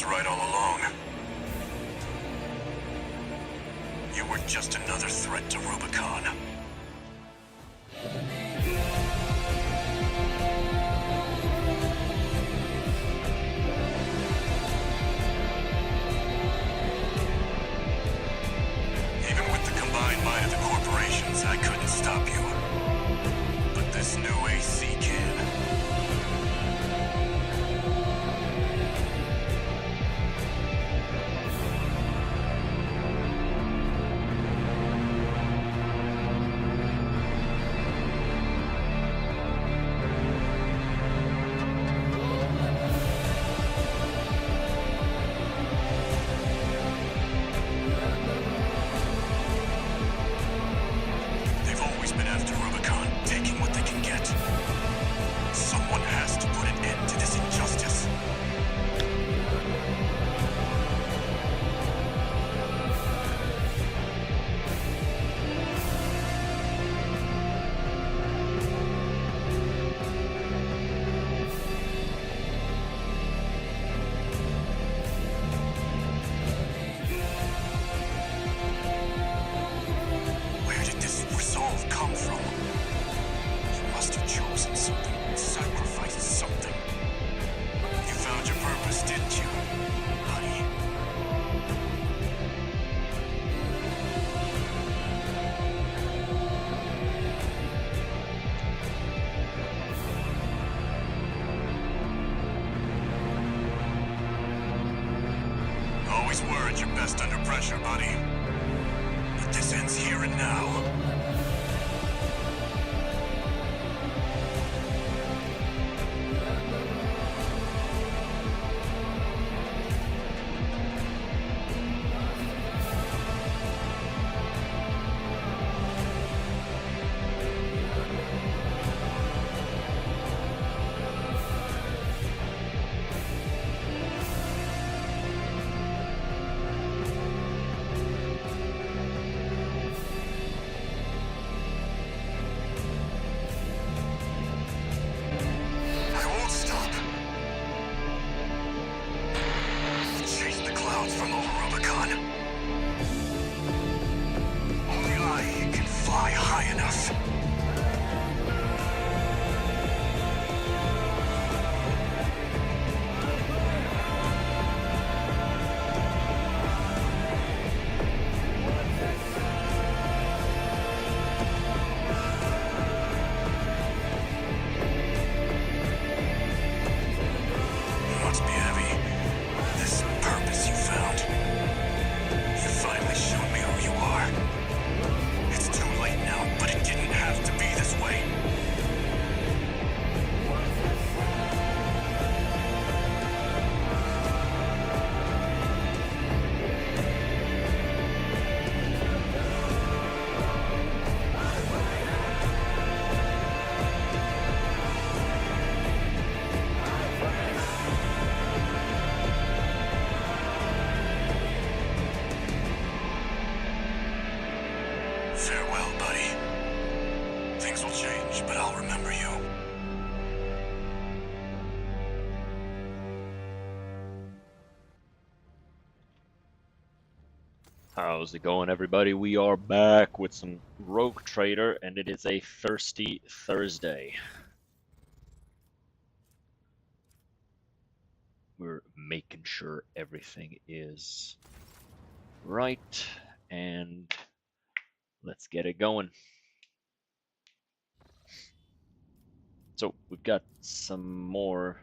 was right all along. You were just another threat to Rubicon. Even with the combined might of the corporations, I couldn't stop you. But this new AC can. They've always been after Rubicon, taking what they can get. Someone has to put an end to this injustice. Where did this resolve come from? You must have chosen something, sacrificed something. You found your purpose, didn't you, buddy? Always were at your best under pressure, buddy. But this ends here and now. I won't stop. Chase the clouds from over Rubicon. Only I can fly high enough. It must be heavy. This purpose you found. You finally showed me who you are. It's too late now, but it didn't have to be this way. Farewell, buddy. Things will change, but I'll remember you. How's it going, everybody? We are back with some Rogue Trader, and it is a Thirsty Thursday. We're making sure everything is right, and let's get it going. So we've got some more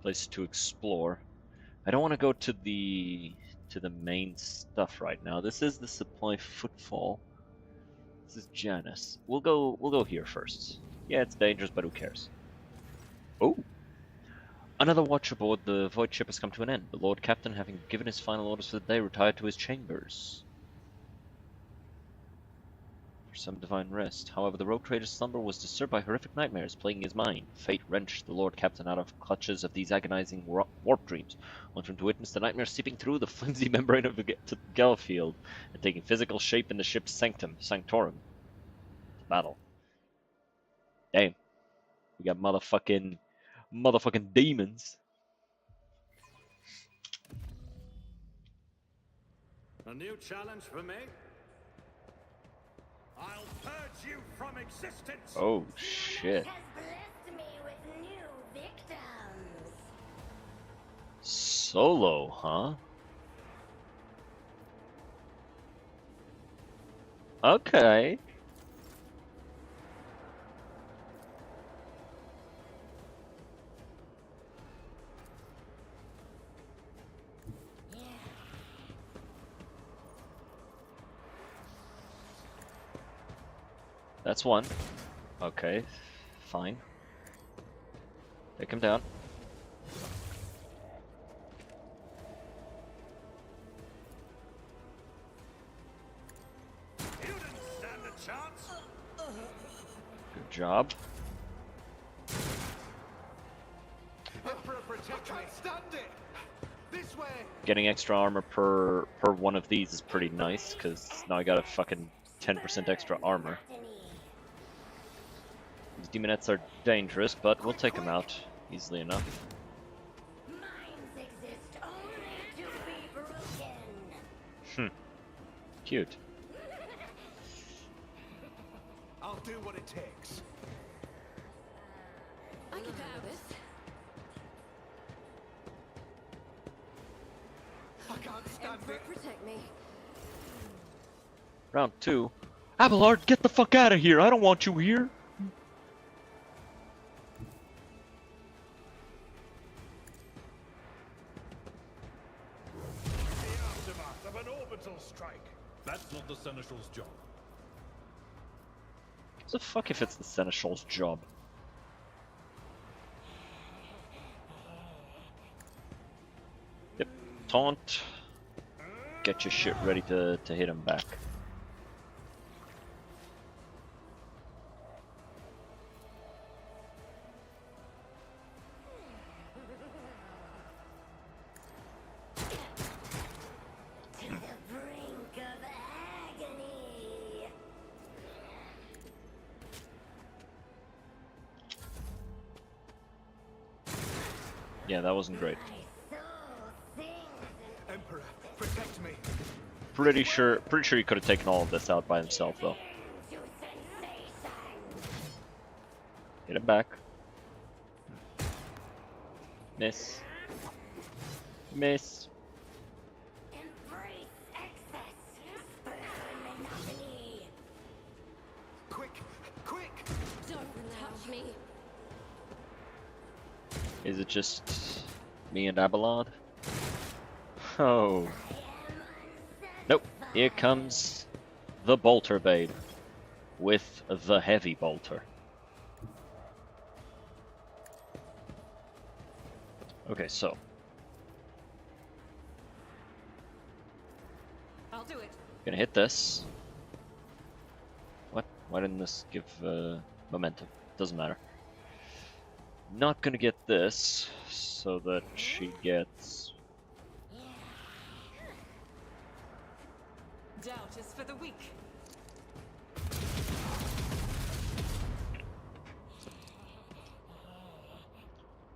places to explore. I don't want to go to the main stuff right now. This is the supply footfall. This is Janus. We'll go here first. Yeah, it's dangerous, but who cares? Oh. Another watch aboard the Void ship has come to an end. The Lord Captain, having given his final orders for the day, retired to his chambers for some divine rest. However, the Rogue Trader's slumber was disturbed by horrific nightmares plaguing his mind. Fate wrenched the Lord Captain out of clutches of these agonizing warp dreams, wanting to witness the nightmare seeping through the flimsy membrane of the Gelfield and taking physical shape in the ship's sanctorum. Battle. Damn. We got motherfucking demons. A new challenge for me? I'll purge you from existence! Oh, shit. Has blessed me with new victims. Solo, huh? Okay. That's one. Okay, fine. Take him down. You didn't stand a chance! Good job. Emperor, protect me! Stand it! This way! Getting extra armor per one of these is pretty nice, because now I got a fucking 10% extra armor. These demonettes are dangerous, but we'll take them out easily enough. Minds exist only to be broken. Cute. I'll do what it takes. I can handle this. I can't stand Emperor, it. protect me. Round 2. Abelard, get the fuck out of here! I don't want you here! The aftermath of an orbital strike. That's not the Seneschal's job. What the fuck if it's the Seneschal's job? Yep. Taunt. Get your shit ready to hit him back. To the brink of agony. Yeah, that wasn't great. My soul sings and Emperor, protect me. Pretty sure he could have taken all of this out by himself, though. to sensation. Hit him back. Miss. Miss. Embrace excess. Burn monotony. Quick, quick! Don't touch me. Is it just me and Abelard? Oh. Nope. Here comes the bolter babe. With the heavy bolter. Okay, so. I'll do it. Gonna hit this. What? Why didn't this give momentum? Doesn't matter. Not gonna get this, so that she gets. Doubt is for the weak.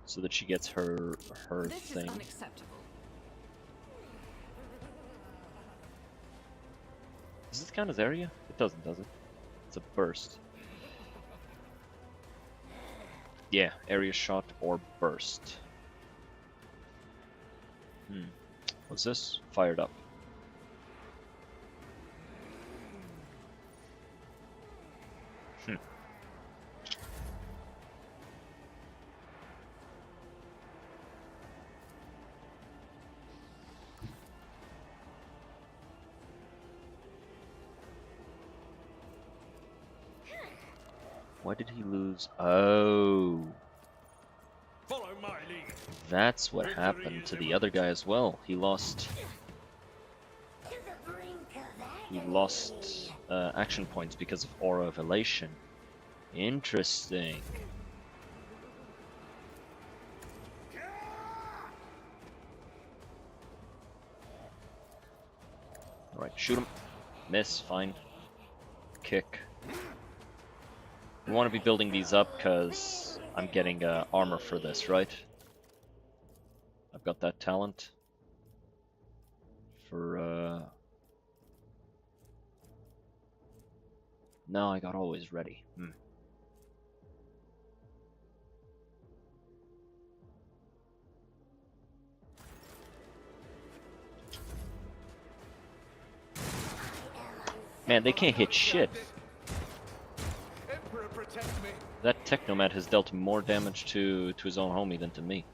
So that she gets her This thing. is unacceptable. Does this count as area? It doesn't, does it? It's a burst. Yeah, area shot or burst. What's this? Fired up. Why did he lose? Oh, Follow my lead. that's what happened to the other guy as well. He lost. To the brink of He agony. lost action points because of Aura of Elation. Interesting. Alright, shoot him. Miss, fine. Kick. We want to be building these up because I'm getting armor for this, right? I've got that talent for No, I got always ready. Man, they can't hit shit. Emperor, protect me. That Technomat has dealt more damage to his own homie than to me.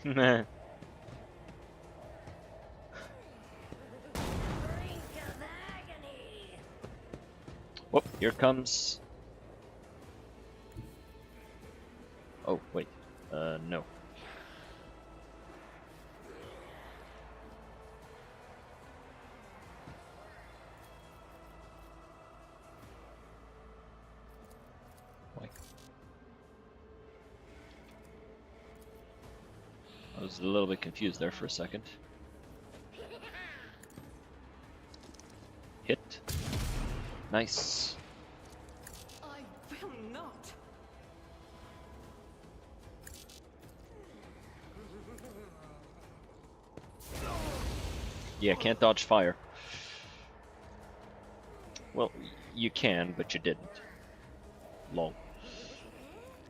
Brink of agony. Whoop, here comes... Oh, wait. No. Why? I was a little bit confused there for a second. Hit. Nice. I will not. Yeah, can't dodge fire. Well, you can, but you didn't. Lol.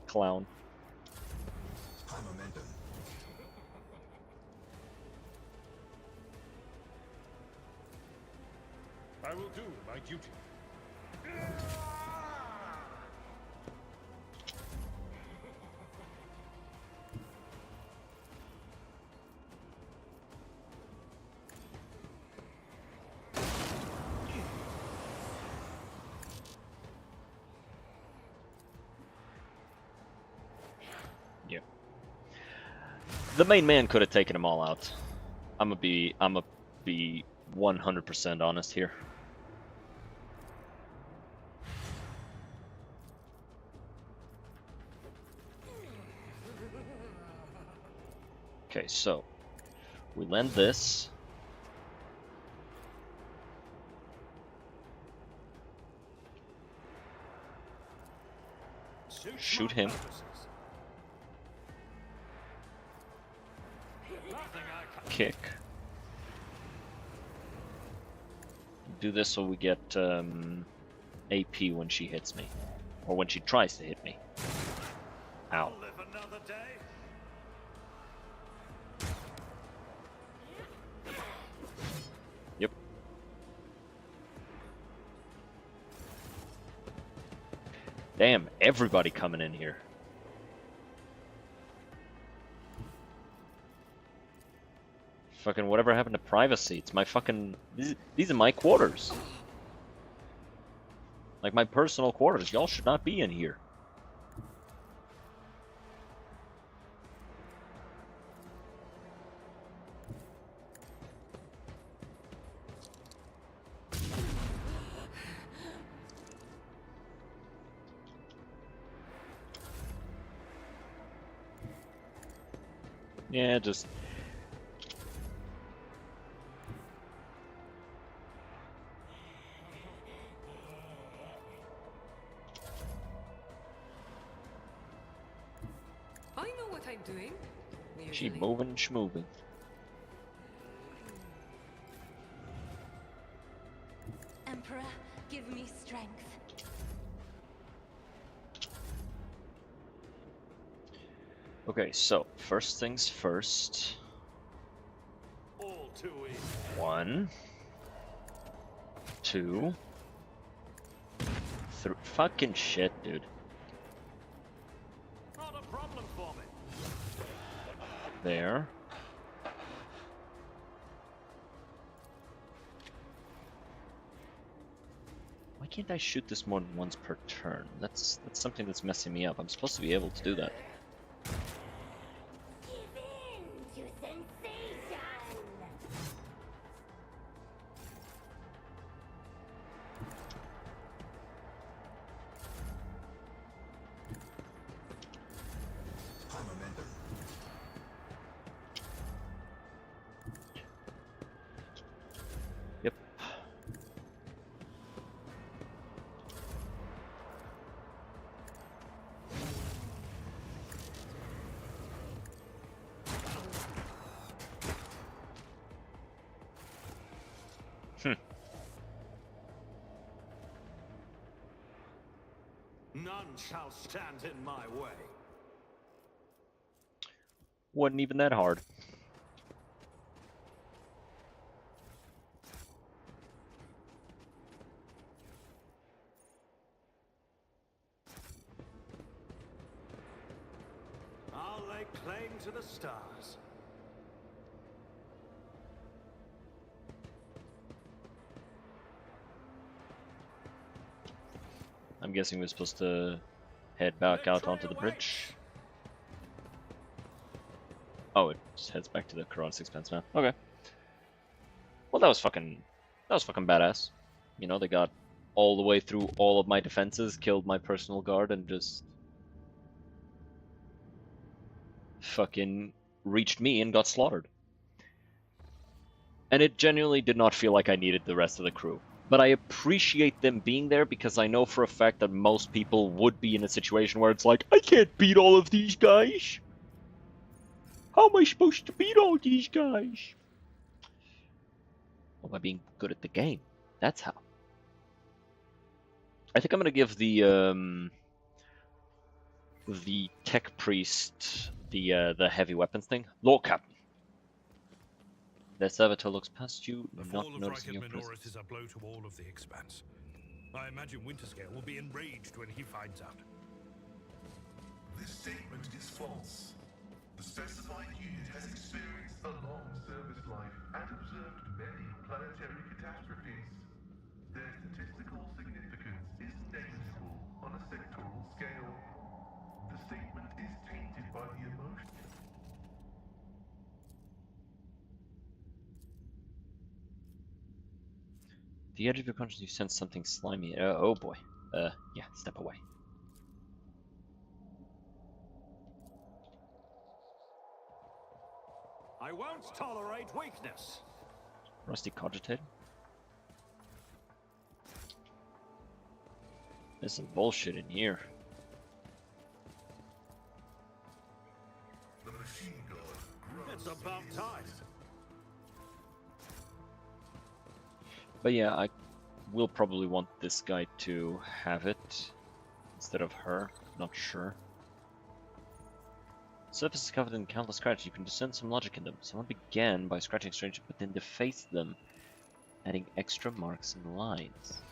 Clown. High momentum. I will do my duty. Yeah. The main man could have taken them all out. I'ma be 100% honest here. Okay, so we land this. Shoot him. Kick. Do this so we get AP when she hits me. Or when she tries to hit me. Ow. Live another day. Yep. Damn, everybody coming in here. Fucking whatever happened to privacy? It's my fucking... These are my quarters. Like my personal quarters. Y'all should not be in here. Yeah, just... I know what I'm doing. She Usually. moving and schmoving. Emperor, give me strength. Okay, so first things first. All too easy. 1, 2, 3. Fucking shit, dude. Not a problem for me. There. Why can't I shoot this more than once per turn? That's something that's messing me up. I'm supposed to be able to do that. Give in to sensation. High momentum. Yep. shall stand in my way. Wasn't even that hard. I'll lay claim to the stars. I'm guessing we're supposed to head back out onto the bridge. Oh, it just heads back to the Corona Sixpence now. Okay. Well, that was fucking badass. You know, they got all the way through all of my defenses, killed my personal guard, and just fucking reached me and got slaughtered. And it genuinely did not feel like I needed the rest of the crew. But I appreciate them being there because I know for a fact that most people would be in a situation where it's like, I can't beat all of these guys. How am I supposed to beat all these guys? Well, by being good at the game. That's how. I think I'm gonna give the tech priest the heavy weapons thing. Lord Captain. The servitor looks past you, The not fall of noticing your Reichard presence. Minoris is a blow to all of the Expanse. I imagine Winterscale will be enraged when he finds out. This statement is false. The specified unit has experienced a long service life and observed many planetary catastrophes. Their statistical significance is negligible on a sectoral scale. The statement is tainted by the emotion. The edge of your conscience, you sense something slimy. Oh boy. Yeah, step away. I won't tolerate weakness. Rusty cogitator. There's some bullshit in here. The machine god grows. It's about time. But yeah, I will probably want this guy to have it instead of her. Not sure. Surface is covered in countless scratches. You can discern some logic in them. Someone began by scratching strangers, but then defaced them, adding extra marks and lines.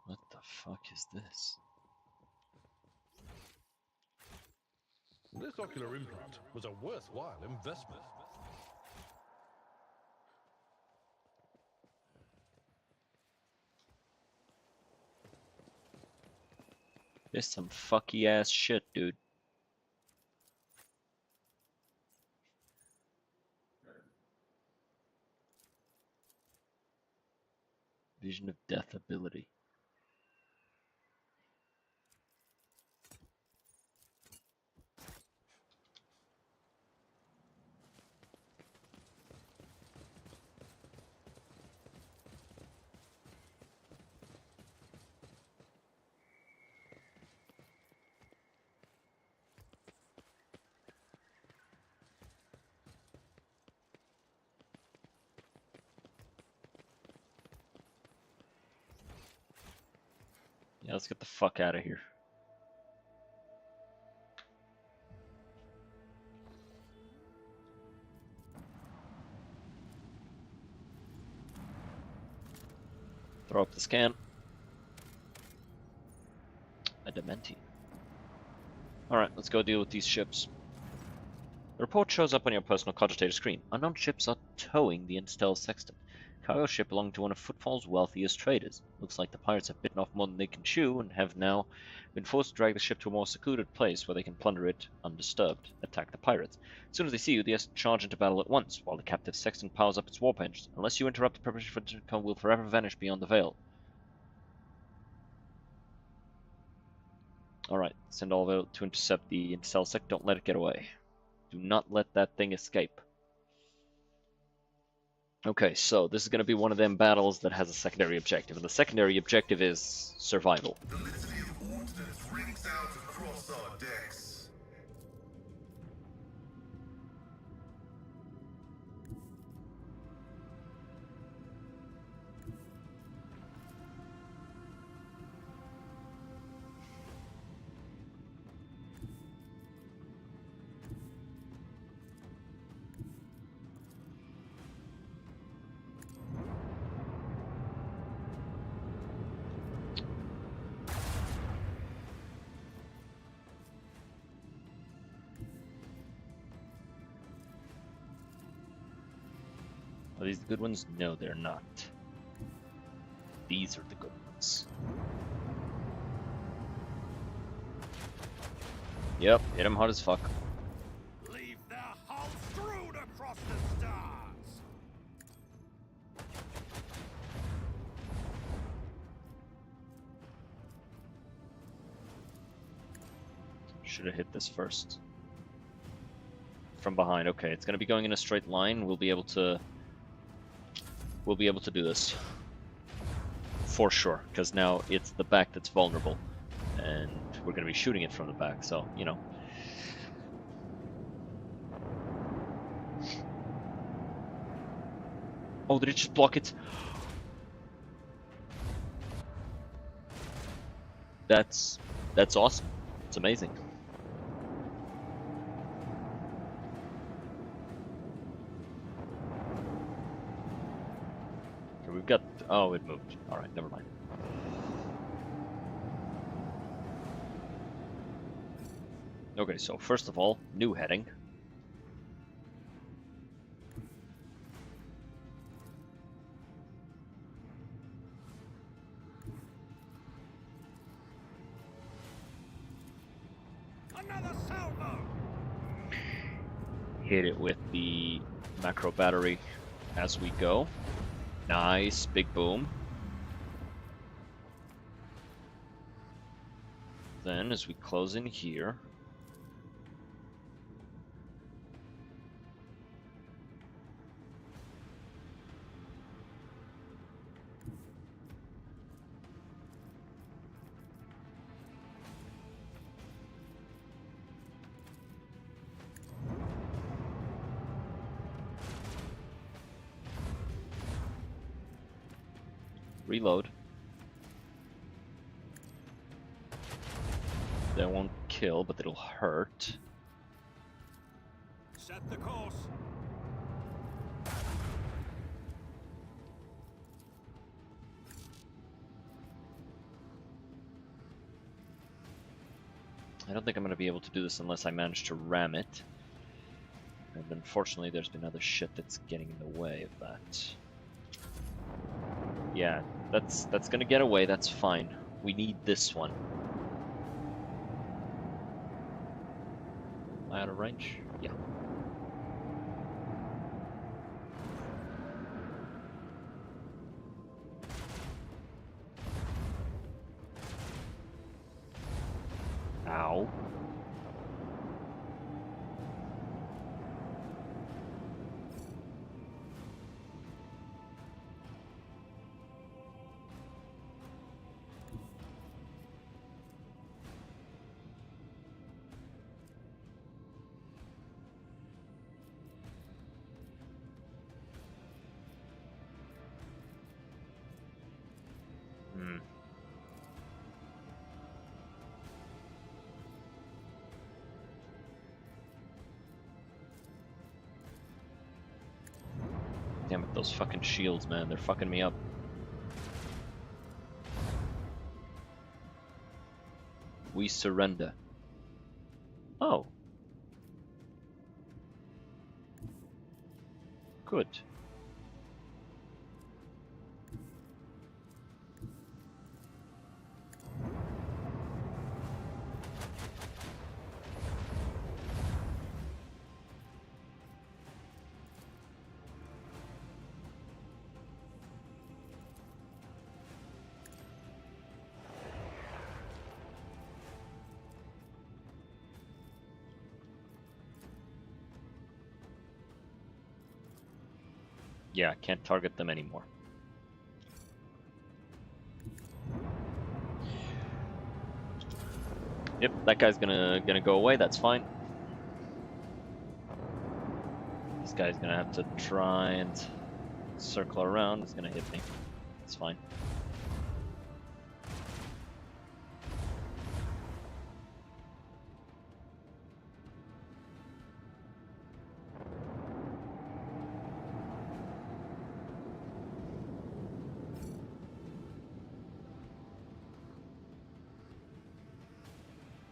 What the fuck is this? This ocular implant was a worthwhile investment. This some fucky ass shit, dude. Vision of Death ability. Yeah, let's get the fuck out of here. Throw up the scan. A Dementi. Alright, let's go deal with these ships. The report shows up on your personal cogitator screen. Unknown ships are towing the Interstellar Sextant. Cargo ship belonging to one of Footfall's wealthiest traders. Looks like the pirates have bitten off more than they can chew and have now been forced to drag the ship to a more secluded place where they can plunder it undisturbed. Attack the pirates. As soon as they see you, they charge into battle at once, while the captive Sextant powers up its warp engines. Unless you interrupt, the preparation for it will forever vanish beyond the veil. Alright, send all of it to intercept the Interstellar Sect. Don't let it get away. Do not let that thing escape. Okay, so this is going to be one of them battles that has a secondary objective, and the secondary objective is survival. The litany of ordnance rings out across our decks. Are these the good ones? No, they're not. These are the good ones. Yep, hit him hard as fuck. Leave their hulls strewn across the stars. Should have hit this first. From behind. Okay, it's gonna be going in a straight line. We'll be able to do this. For sure, because now it's the back that's vulnerable. And we're gonna be shooting it from the back, so, you know. Oh, did it just block it? That's awesome. It's amazing. Okay, we've got... Oh, it moved. Alright, never mind. Okay, so first of all, new heading. Another salvo. Hit it with the macro battery as we go. Nice, big boom. Then, as we close in here, reload. That won't kill, but it'll hurt. Set the course. I don't think I'm going to be able to do this unless I manage to ram it. And unfortunately, there's been other shit that's getting in the way of that. Yeah, that's going to get away. That's fine. We need this one. Am I out of range? Yeah. Ow. Hmm. Damn it, those fucking shields, man. They're fucking me up. We surrender. Oh. Good. Yeah, can't target them anymore. Yep, that guy's gonna go away. That's fine. This guy's gonna have to try and circle around. It's gonna hit me. It's fine.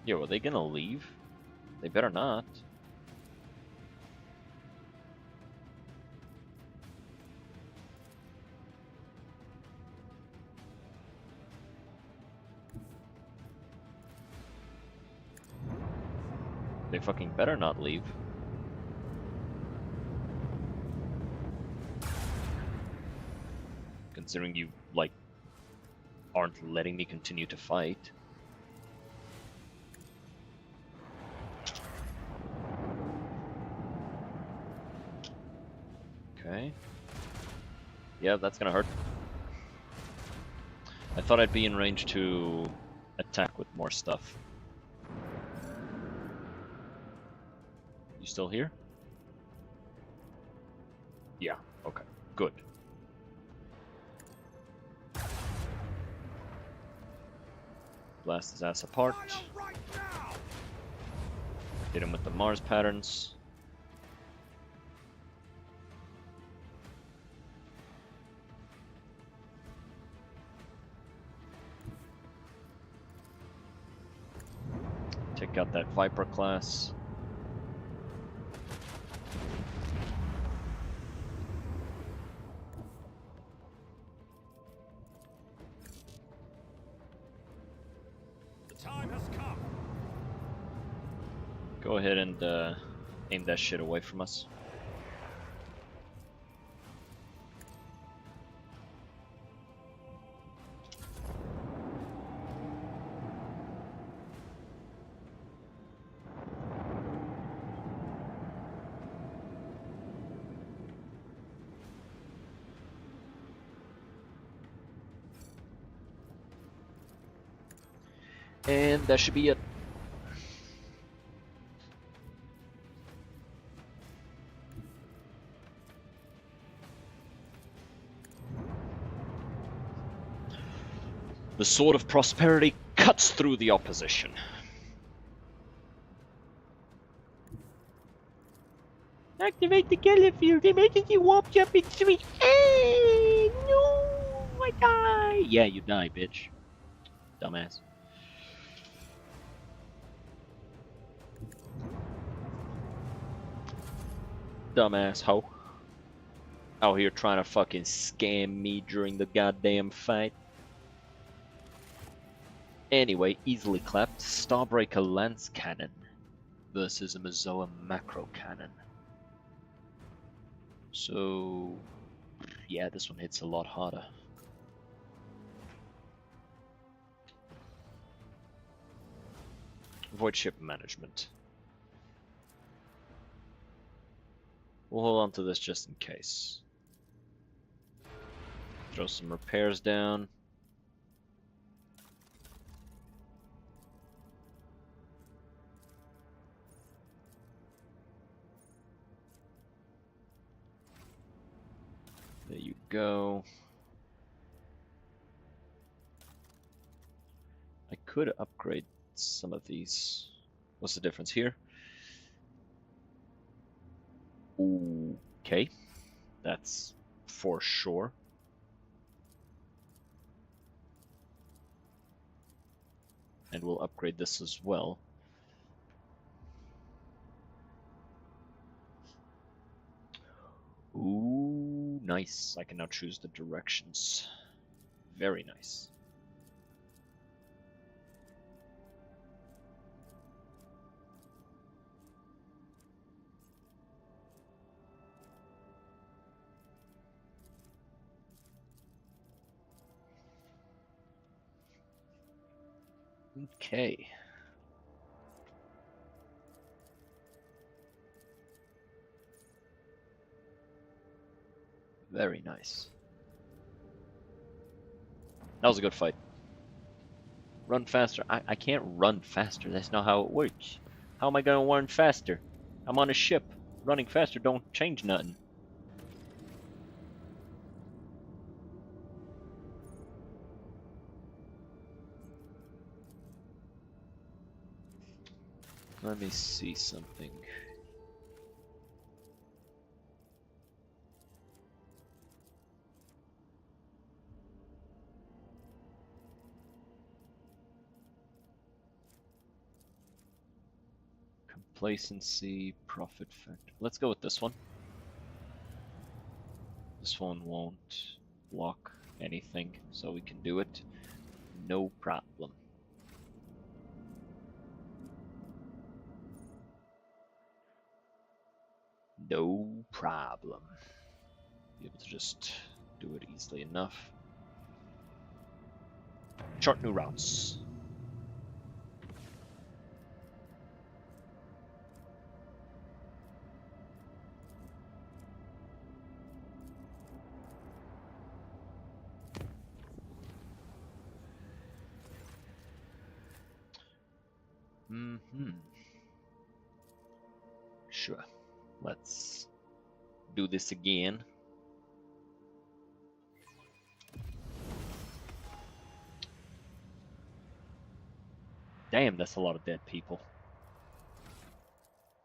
Yo, are they gonna leave? They better not. They fucking better not leave. Considering you, like, aren't letting me continue to fight. Okay. Yeah, that's gonna hurt. I thought I'd be in range to attack with more stuff. You still here? Yeah, okay, good. Blast his ass apart. Right now! Hit him with the Mars patterns. Take out that Viper class. The time has come. Go ahead and aim that shit away from us. And that should be it. The sword of prosperity cuts through the opposition. Activate the killer field. Emergency warp jump in 3. Hey, no, I die. Yeah, you die, bitch. Dumbass. Dumbass hoe. Out here trying to fucking scam me during the goddamn fight. Anyway, easily clapped. Starbreaker Lance Cannon versus a Mazoa Macro Cannon. So, yeah, this one hits a lot harder. Void ship management. We'll hold on to this just in case. Throw some repairs down. There you go. I could upgrade some of these. What's the difference here? Okay, that's for sure. And we'll upgrade this as well. Ooh, nice. I can now choose the directions. Very nice. Okay. Very nice. That was a good fight. Run faster. I can't run faster. That's not how it works. How am I gonna run faster? I'm on a ship. Running faster don't change nothing. Let me see something. Complacency, profit factor. Let's go with this one. This one won't block anything, so we can do it. No problem. No problem. Be able to just do it easily enough. Chart new routes. Sure. Let's do this again. Damn, that's a lot of dead people.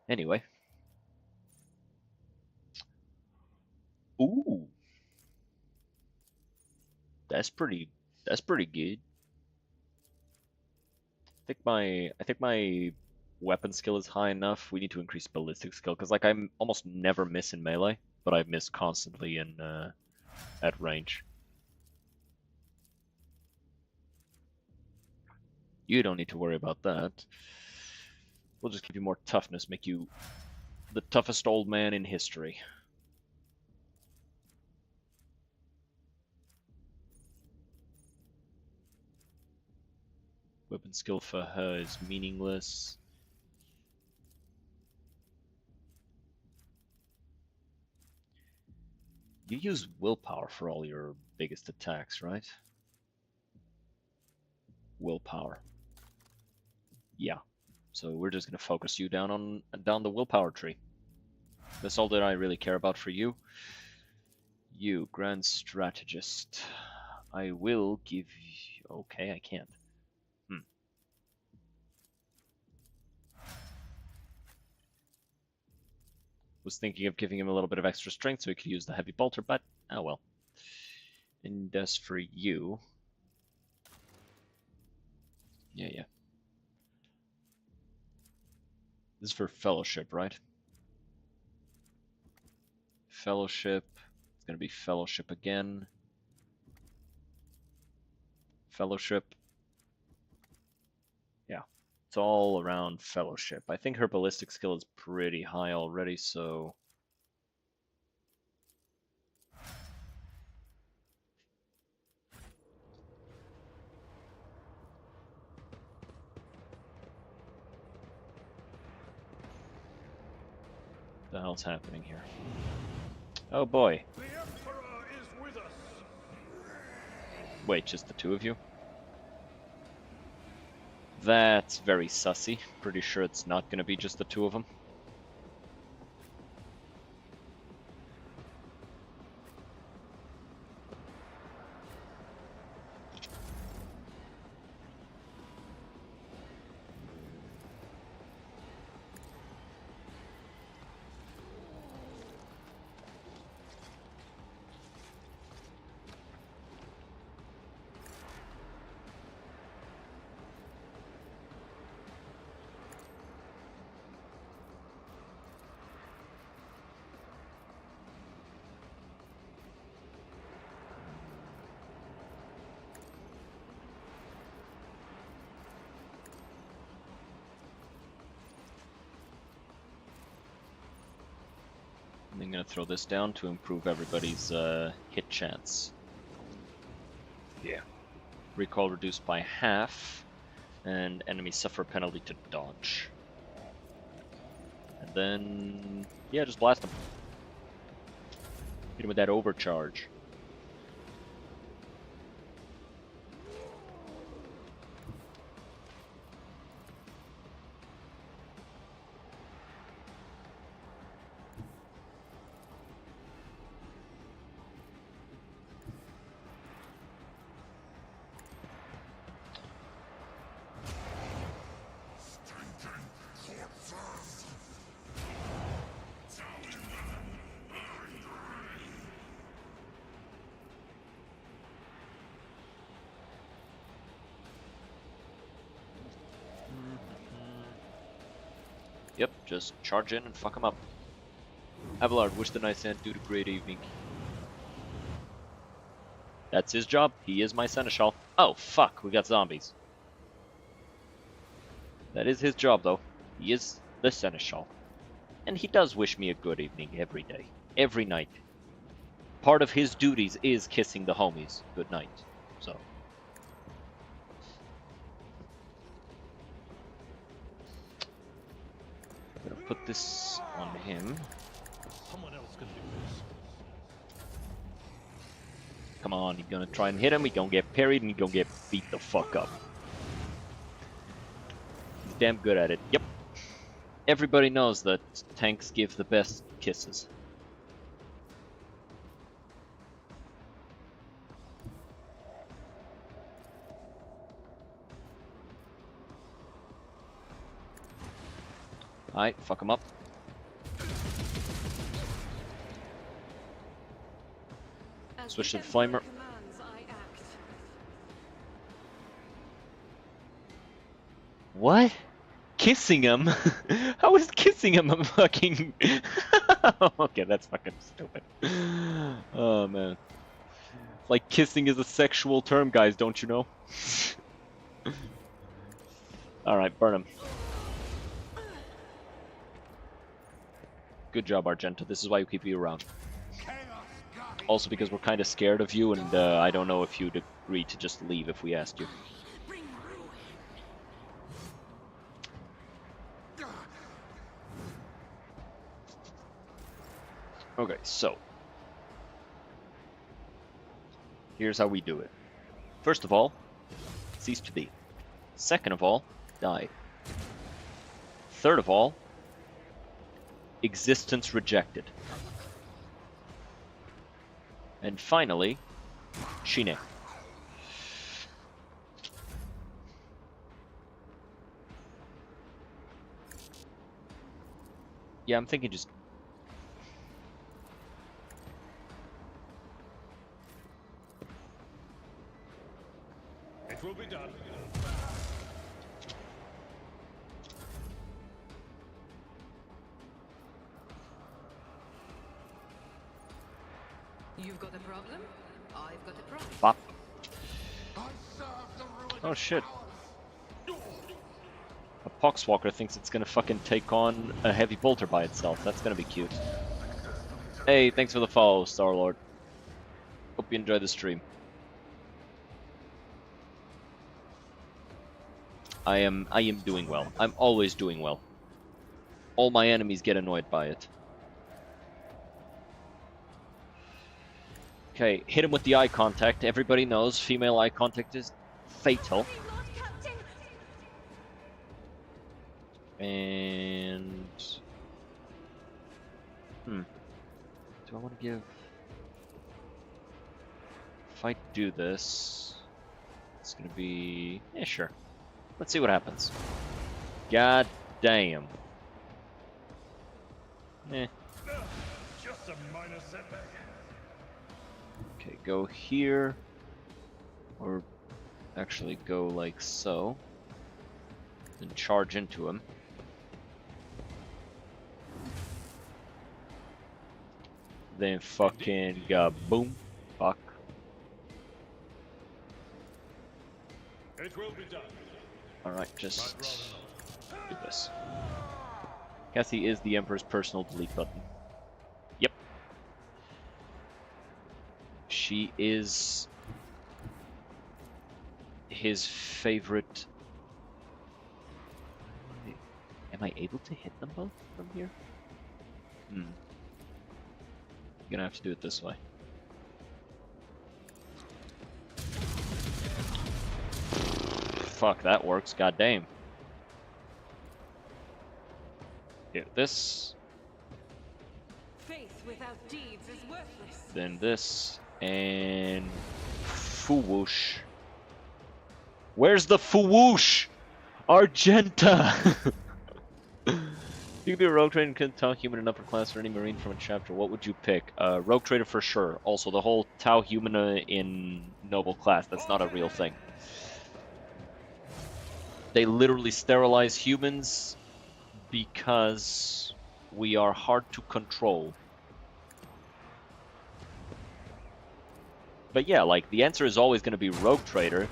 Anyway. Ooh. That's pretty good. I think my weapon skill is high enough. We need to increase ballistic skill because like I'm almost never miss in melee, but I miss constantly in at range. You don't need to worry about that. We'll just give you more toughness, make you the toughest old man in history. Weapon skill for her is meaningless. You use willpower for all your biggest attacks, right? Willpower. Yeah. So we're just gonna focus you down the willpower tree. That's all that I really care about for you. You, Grand Strategist. I will give you... Okay, I can't. Was thinking of giving him a little bit of extra strength so he could use the heavy bolter, but oh well. And as for you... Yeah. This is for Fellowship, right? Fellowship. It's gonna be Fellowship again. Fellowship. Yeah. It's all around Fellowship. I think her ballistic skill is pretty high already, so... What the hell's happening here? Oh boy. The Emperor is with us. Wait, just the two of you? That's very sussy. Pretty sure it's not gonna be just the two of them. I'm gonna throw this down to improve everybody's hit chance. Yeah. Recall reduced by half, and enemies suffer a penalty to dodge. And then, yeah, just blast them. Hit him with that overcharge. Yep, just charge in and fuck him up. Abelard, wish the Nice Ant dude a great evening. That's his job. He is my seneschal. Oh, fuck, we got zombies. That is his job, though. He is the seneschal. And he does wish me a good evening every day. Every night. Part of his duties is kissing the homies good night. So. I'm gonna put this on him. Someone else can do this. Come on, he's gonna try and hit him, he's gonna get parried, and he's gonna get beat the fuck up. He's damn good at it. Yep. Everybody knows that tanks give the best kisses. Alright, fuck him up. As Switch to the the flamer. Emperor commands, I act. What? Kissing him? How is kissing him a fucking... Okay, that's fucking stupid. Oh, man. Like, kissing is a sexual term, guys, don't you know? Alright, burn him. Good job, Argenta. This is why we keep you around. Also because we're kind of scared of you, and I don't know if you'd agree to just leave if we asked you. Bring ruin. Okay, so. Here's how we do it. First of all, cease to be. Second of all, die. Third of all, existence rejected. And finally, Shine. Yeah, I'm thinking just... It will be done. You've got a problem? I've got a problem. Bop. I serve the ruin Oh of shit. powers. A Poxwalker thinks it's gonna fucking take on a heavy bolter by itself. That's gonna be cute. Hey, thanks for the follow, Star-Lord. Hope you enjoy the stream. I am doing well. I'm always doing well. All my enemies get annoyed by it. Okay, hit him with the eye contact. Everybody knows female eye contact is fatal. Lord Captain. And... do I want to give... If I do this... It's gonna be... Yeah, sure. Let's see what happens. God damn. Eh. Just a minor setback. Okay, go here. Or actually go like so. Then charge into him. Then fucking boom. Fuck. It will be done. Alright, just I'd rather do this. Cassie is the Emperor's personal delete button. Yep. She is his favorite. Am I able to hit them both from here? You're gonna have to do it this way. Fuck, that works. God damn. Here, this. Faith without deeds is worthless. Then this. And. Fuwoosh. Where's the Fuwoosh? Argenta! You could be a rogue trader and could Tau human in upper class or any marine from a chapter. What would you pick? Rogue trader for sure. Also, the whole Tau humana in noble class. That's not a real thing. They literally sterilize humans because we are hard to control. But yeah, like, the answer is always going to be rogue trader.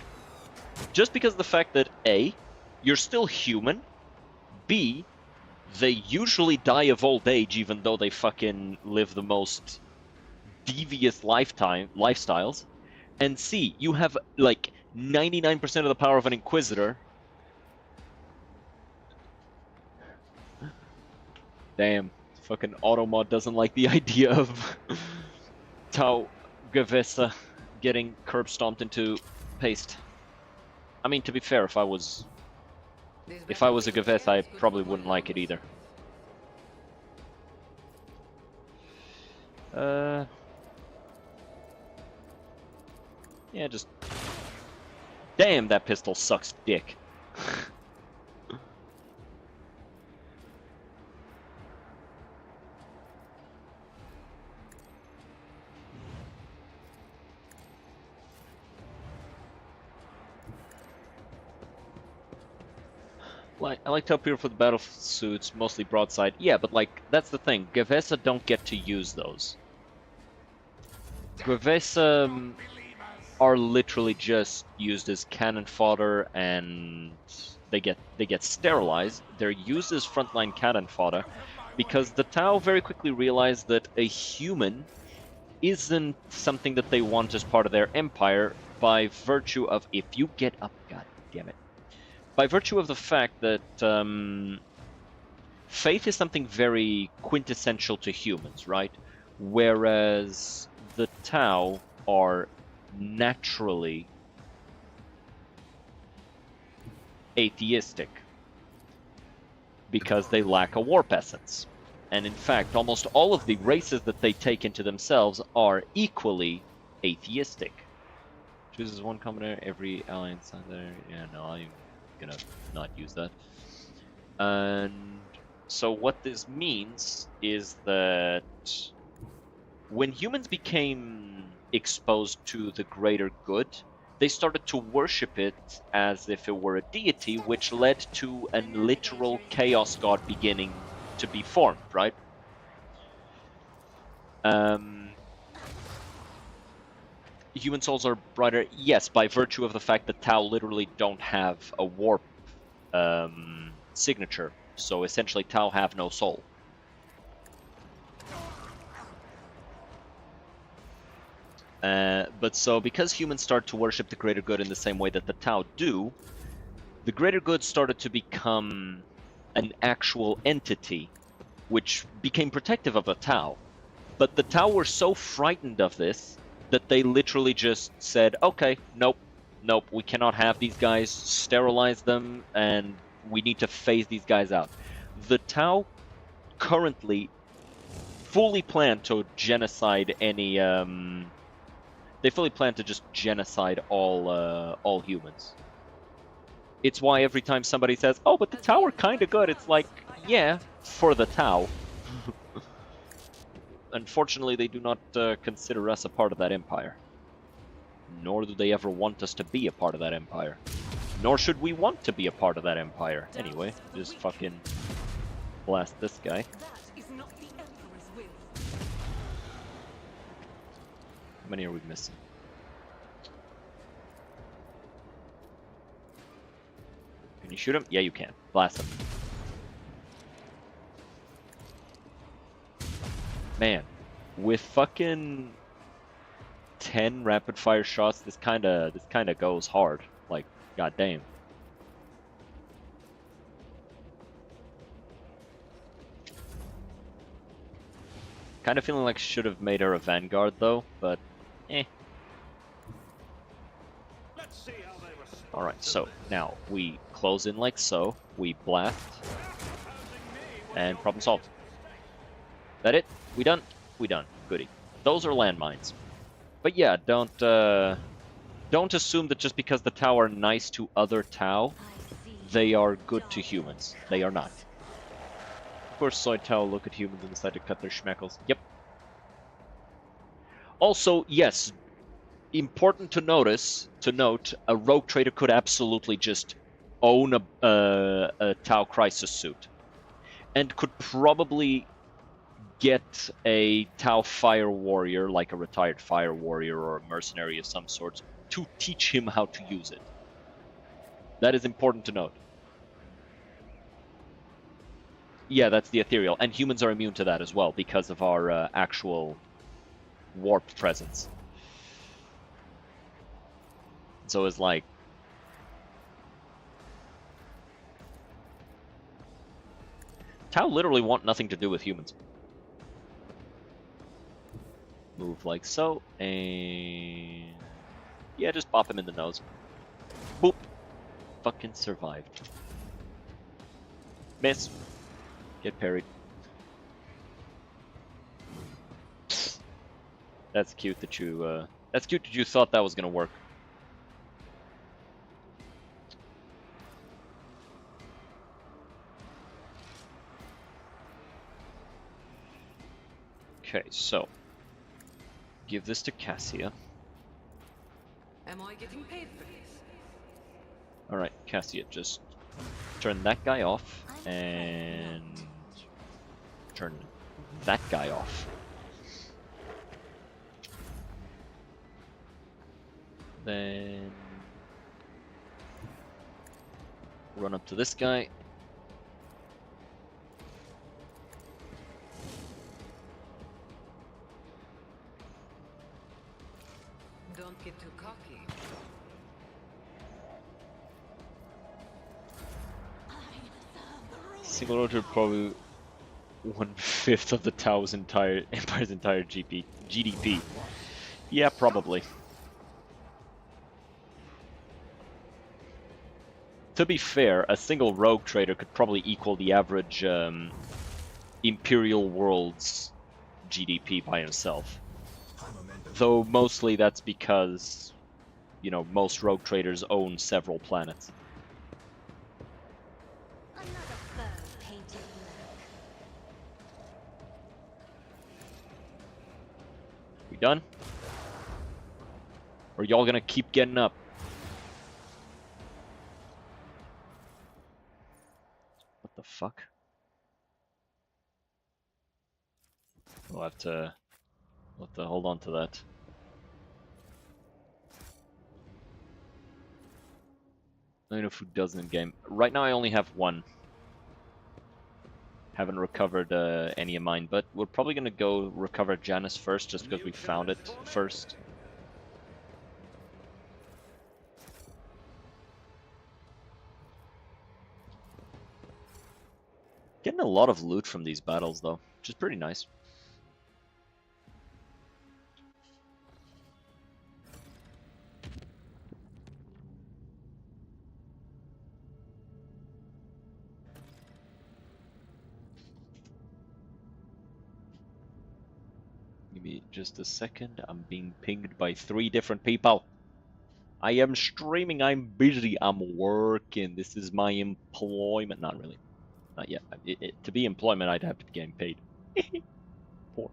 Just because of the fact that A, you're still human. B, they usually die of old age, even though they fucking live the most devious lifestyles. And C, you have like 99% of the power of an Inquisitor. Damn, fucking Automod doesn't like the idea of Tau Gavessa getting curb stomped into paste. I mean, to be fair, if I was a Gavessa, I probably wouldn't like it either. Yeah, just... Damn, that pistol sucks dick. I like Tau for the battle suits, mostly broadside. Yeah, but like, that's the thing. Gavessa don't get to use those. Gavessa are literally just used as cannon fodder, and they get sterilized. They're used as frontline cannon fodder because the Tau very quickly realized that a human isn't something that they want as part of their empire by virtue of, if you get up, god damn it. By virtue of the fact that faith is something very quintessential to humans, right? Whereas the Tau are naturally atheistic because they lack a warp essence. And in fact, almost all of the races that they take into themselves are equally atheistic. Chooses one combinator, every ally inside there. Yeah, no, I'm gonna not use that. And so what this means is that when humans became exposed to the greater good, they started to worship it as if it were a deity, which led to a literal chaos god beginning to be formed, right? Human souls are brighter, yes, by virtue of the fact that Tau literally don't have a warp signature. So essentially Tau have no soul. But so because humans start to worship the greater good in the same way that the Tau do, the greater good started to become an actual entity, which became protective of the Tau. But the Tau were so frightened of this that they literally just said, okay, nope, we cannot have these guys, sterilize them, and we need to phase these guys out. The Tau currently fully plan to genocide any, they fully plan to just genocide all humans. It's why every time somebody says, oh, but the Tau are kinda good, it's like, yeah, for the Tau. Unfortunately, they do not consider us a part of that empire. Nor do they ever want us to be a part of that empire. Nor should we want to be a part of that empire. Anyway, just fucking blast this guy. That is not the Emperor's will. How many are we missing? Can you shoot him? Yeah, you can. Blast him. Man, with fucking 10 rapid fire shots, this kinda goes hard. Like, goddamn. Kind of feeling like I should have made her a vanguard though, but eh. Let's see how they respond. Alright, so now we close in like so, we blast, and problem solved. That it? We done? We done. Goody. Those are landmines. But yeah, don't assume that just because the Tau are nice to other Tau, they are good to humans. They are not. Of course, Soy Tau look at humans and decide to cut their schmeckles. Yep. Also, yes, important to note, a rogue trader could absolutely just own a Tau crisis suit, and could probably get a Tau fire warrior, like a retired fire warrior or a mercenary of some sorts, to teach him how to use it. That is important to note. Yeah, that's the ethereal, and humans are immune to that as well because of our actual warp presence. So it's like, Tau literally want nothing to do with humans. Move like so, and yeah, just bop him in the nose. Boop. Fucking survived. Miss. Get parried. That's cute that you, that's cute that you thought that was gonna work. Okay, so give this to Cassia. Am I getting paid for this? Alright, Cassia, just turn that guy off and turn that guy off. Then run up to this guy. Don't get too cocky. Single rotor probably 1/5 of the Tau's Empire's entire GDP. Yeah, probably. To be fair, a single rogue trader could probably equal the average Imperial world's GDP by himself. Though mostly that's because, you know, most rogue traders own several planets. Another foe painted black. We done? Or y'all gonna keep getting up? What the fuck? We'll have to hold on to that. I don't know who does in game. Right now I only have one. Haven't recovered any of mine, but we're probably gonna go recover Janus first, just because we found it first. Getting a lot of loot from these battles, though, which is pretty nice. Give me just a second. I'm being pinged by 3 different people. I am streaming. I'm busy. I'm working. This is my employment. Not really. Not yet. To be employment, I'd have to be getting paid. Poor.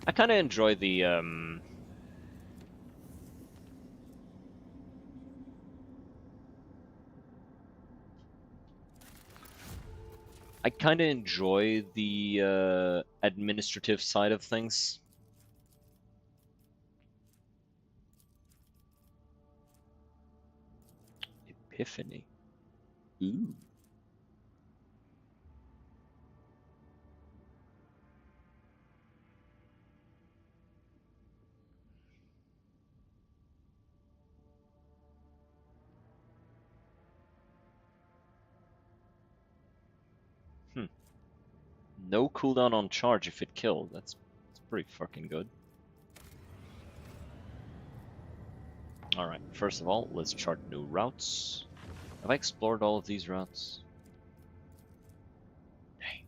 I kind of enjoy the administrative side of things. Epiphany. Ooh. No cooldown on charge if it killed. That's pretty fucking good. Alright, first of all, let's chart new routes. Have I explored all of these routes? Dang.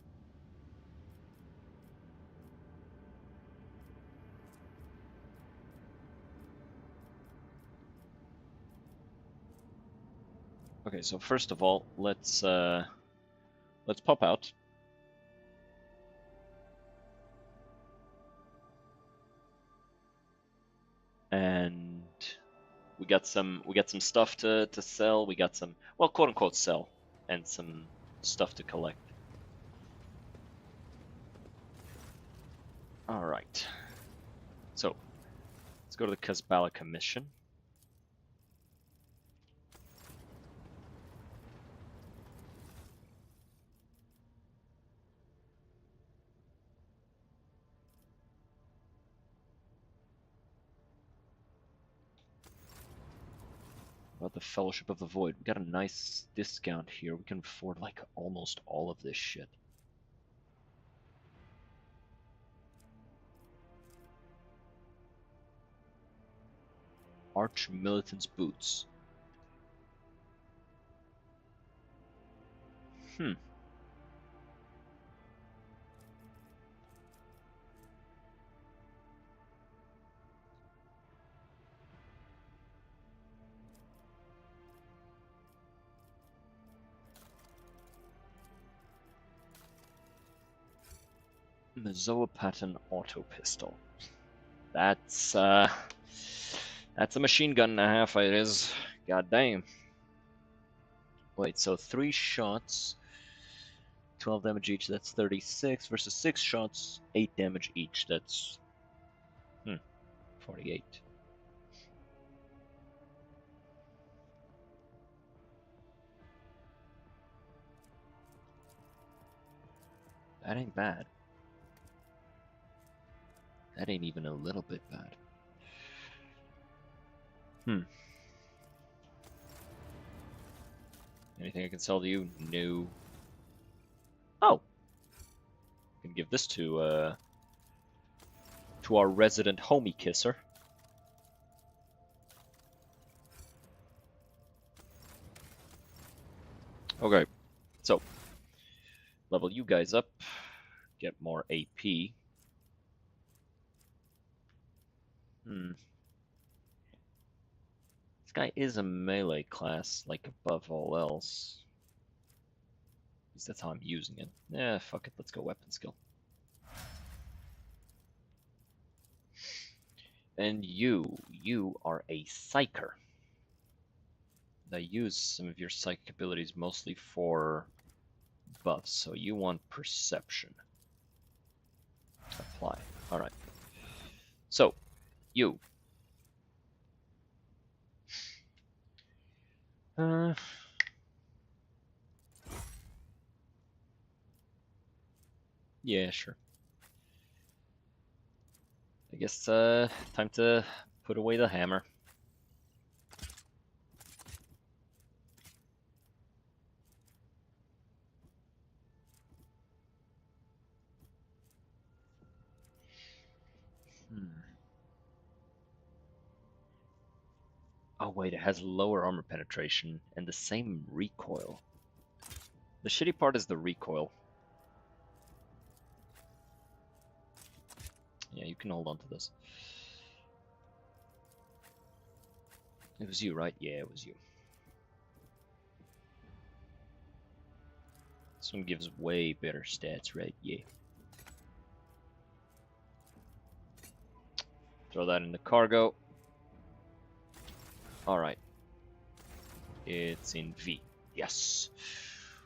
Okay, so first of all, let's pop out. And we got some stuff to sell. We got some, well, quote unquote sell, and some stuff to collect. All right. So let's go to the Kazbala Commission. About the Fellowship of the Void. We got a nice discount here. We can afford like almost all of this shit. Arch Militant's Boots. Mesoapatan Auto Pistol. That's a machine gun and a half, it is. God damn. Wait, so 3 shots, 12 damage each, that's 36, versus 6 shots, 8 damage each, that's 48. That ain't bad. That ain't even a little bit bad. Anything I can sell to you? No. Oh! I can give this to our resident homie kisser. Okay, so level you guys up, get more AP. This guy is a melee class, like above all else. At least that's how I'm using it. Yeah, fuck it, let's go weapon skill. And you are a psyker. I use some of your psychic abilities mostly for buffs, so you want perception. Apply. Alright. So, you. Yeah, sure. I guess, time to put away the hammer. Oh wait, it has lower armor penetration and the same recoil. The shitty part is the recoil. Yeah, you can hold on to this. It was you, right? Yeah, it was you. This one gives way better stats, right? Yeah. Throw that in the cargo. Alright. It's in V. Yes.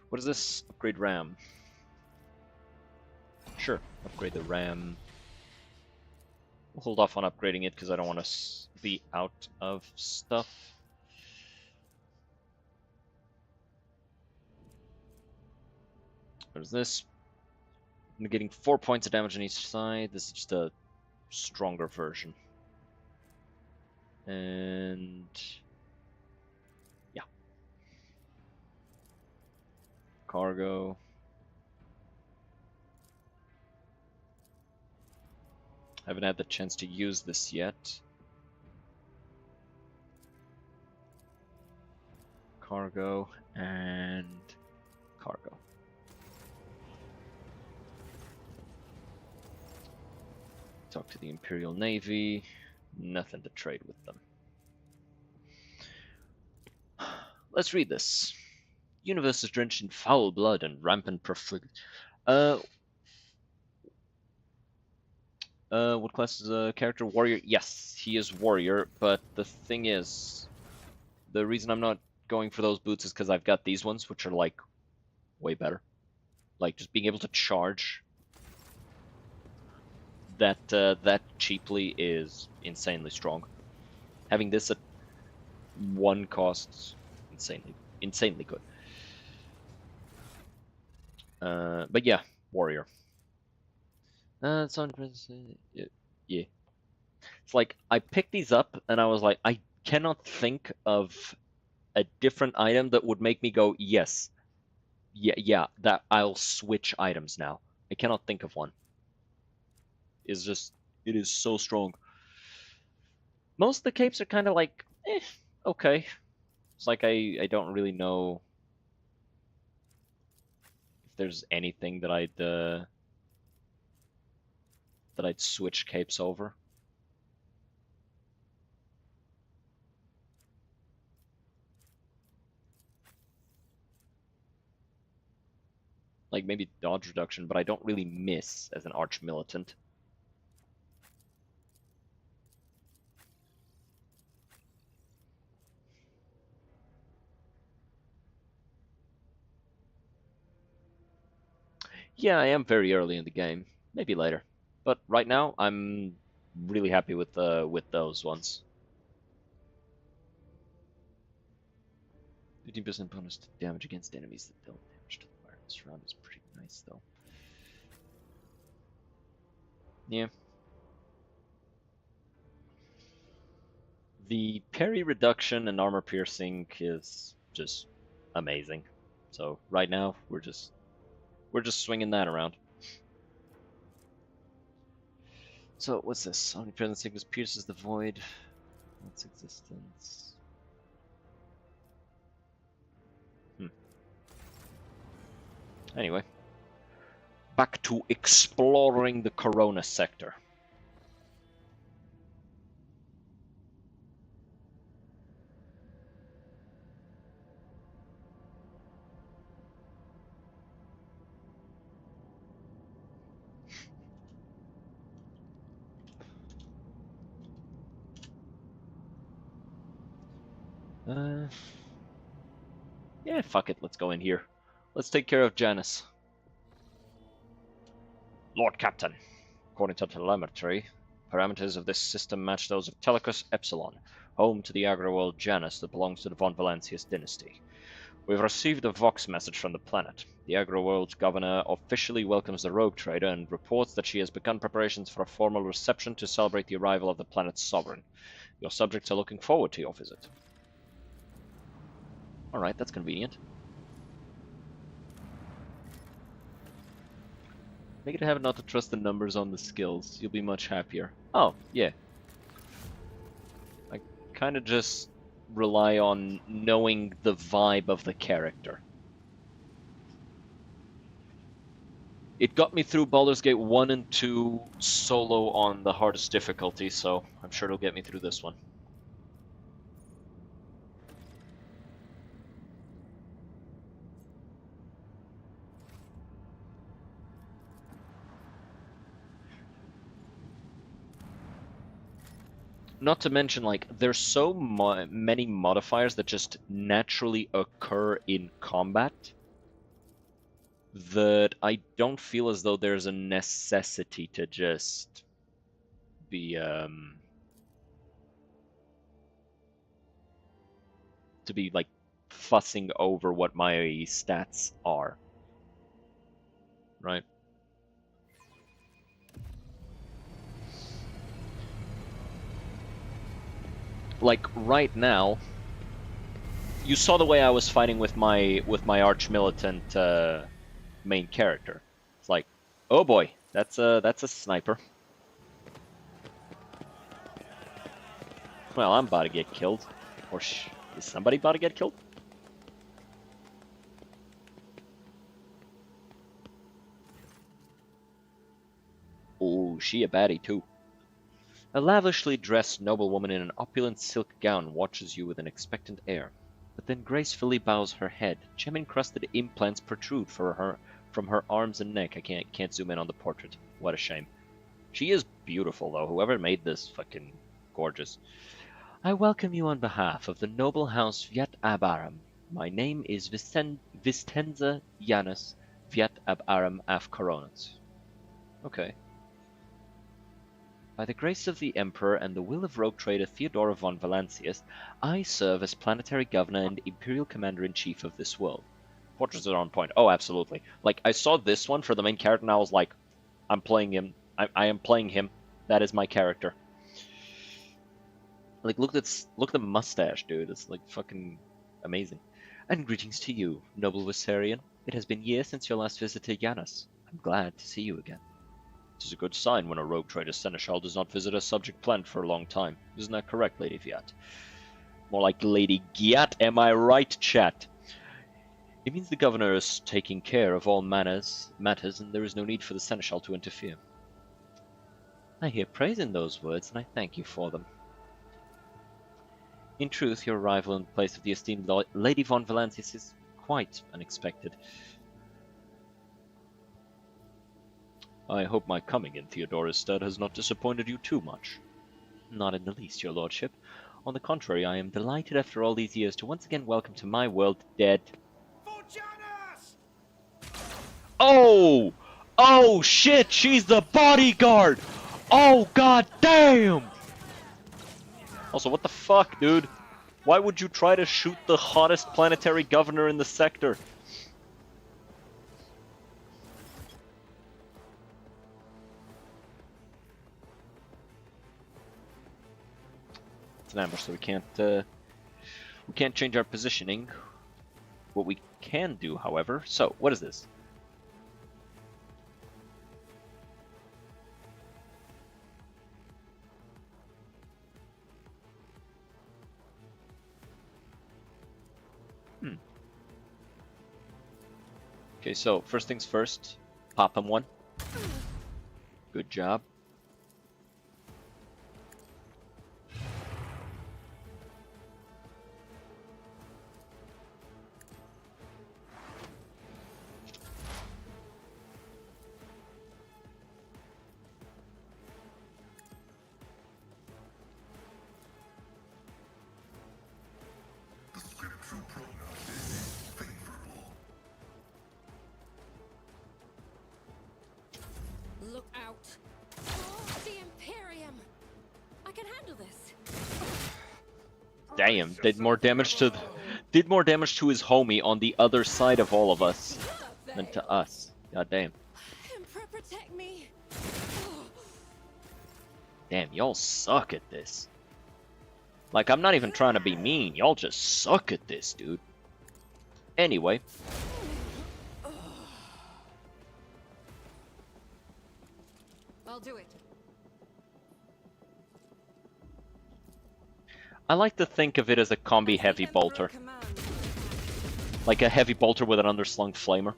What is this? Upgrade RAM. Sure, upgrade the RAM. We'll hold off on upgrading it because I don't want to be out of stuff. What is this? I'm getting 4 points of damage on each side. This is just a stronger version. And yeah. Cargo. Haven't had the chance to use this yet. Cargo and cargo. Talk to the Imperial Navy. Nothing to trade with them. Let's read this. Universe is drenched in foul blood and rampant profligate. What class is a character? Warrior? Yes, he is warrior, but the thing is, the reason I'm not going for those boots is because I've got these ones, which are, like, way better. Like, just being able to charge that cheaply is insanely strong. Having this at 1 costs insanely good. But yeah, warrior. It's on yeah. It's like I picked these up and I was like, I cannot think of a different item that would make me go, yes, yeah, that I'll switch items now. I cannot think of one. It's just, it is so strong. Most of the capes are kind of like, okay. It's like I don't really know if there's anything that I'd switch capes over. Like maybe dodge reduction, but I don't really miss as an arch militant. Yeah, I am very early in the game. Maybe later. But right now, I'm really happy with those ones. 15% bonus to damage against enemies that deal damage to the environment. This round is pretty nice, though. Yeah. The parry reduction and armor piercing is just amazing. So right now, we're just swinging that around. So what's this? Omnipresent sickness pierces the void. Its existence. Anyway, back to exploring the Corona sector. Yeah, fuck it, let's go in here. Let's take care of Janus. Lord Captain, according to telemetry, parameters of this system match those of Telecus Epsilon, home to the agro-world Janus that belongs to the von Valancius dynasty. We've received a Vox message from the planet. The agro-world's governor officially welcomes the rogue trader and reports that she has begun preparations for a formal reception to celebrate the arrival of the planet's sovereign. Your subjects are looking forward to your visit. Alright, that's convenient. Make it a habit not to trust the numbers on the skills. You'll be much happier. Oh, yeah. I kind of just rely on knowing the vibe of the character. It got me through Baldur's Gate 1 and 2 solo on the hardest difficulty, so I'm sure it'll get me through this one. Not to mention, like, there's so many modifiers that just naturally occur in combat that I don't feel as though there's a necessity to just be, like, fussing over what my stats are. Right? Like right now, you saw the way I was fighting with my arch militant main character. It's like, oh boy, that's a sniper. Well, I'm about to get killed. Or is somebody about to get killed? Oh, she a baddie too. A lavishly dressed noblewoman in an opulent silk gown watches you with an expectant air, but then gracefully bows her head. Gem-encrusted implants protrude from her arms and neck. I can't zoom in on the portrait. What a shame. She is beautiful, though. Whoever made this, fucking gorgeous. I welcome you on behalf of the noble house Viet Ab Aram. My name is Vistenza Janus Viet Ab Aram af Coronats. Okay. By the grace of the Emperor and the will of rogue trader Theodora von Valancius, I serve as planetary governor and imperial commander-in-chief of this world. Portraits are on point. Oh, absolutely. Like, I saw this one for the main character, and I was like, I'm playing him. I am playing him. That is my character. Like, look at the mustache, dude. It's, like, fucking amazing. And greetings to you, noble Viserion. It has been years since your last visit to Janus. I'm glad to see you again. It is a good sign when a rogue trader seneschal does not visit a subject planet for a long time. Isn't that correct, Lady Viat? More like Lady Giat, am I right, chat? It means the governor is taking care of all matters, and there is no need for the seneschal to interfere. I hear praise in those words, and I thank you for them. In truth, your arrival in place of the esteemed Lady von Valancius is quite unexpected. I hope my coming in Theodora's stead has not disappointed you too much. Not in the least, your lordship. On the contrary, I am delighted after all these years to once again welcome to my world dead. For Janus! Oh! Oh shit, she's the bodyguard! Oh god damn! Also, what the fuck, dude? Why would you try to shoot the hottest planetary governor in the sector? It's an ambush, so we can't change our positioning. What we can do, however, so what is this? Okay, so first things first, pop him one. Good job. The scriptural prognosis is favorable. Look out. Oh, the Imperium. I can handle this. Damn, did more damage to his homie on the other side of all of us than to us. God damn. Emperor, protect me. Damn, y'all suck at this. Like, I'm not even trying to be mean. Y'all just suck at this, dude. Anyway. I'll do it. I like to think of it as a combi heavy bolter. Like a heavy bolter with an underslung flamer.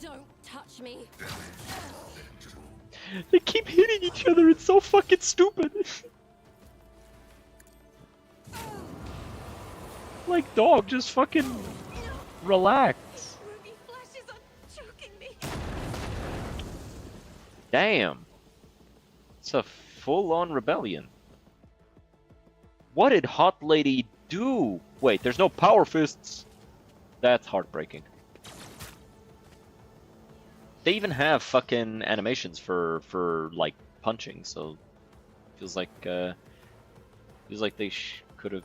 Don't touch me. They keep hitting each other, it's so fucking stupid. Like, dog, just fucking relax. Ruby flashes are choking me. Damn. It's a full-on rebellion. What did Hot Lady do? Wait, there's no power fists. That's heartbreaking. They even have fucking animations for like punching, so feels like they could have.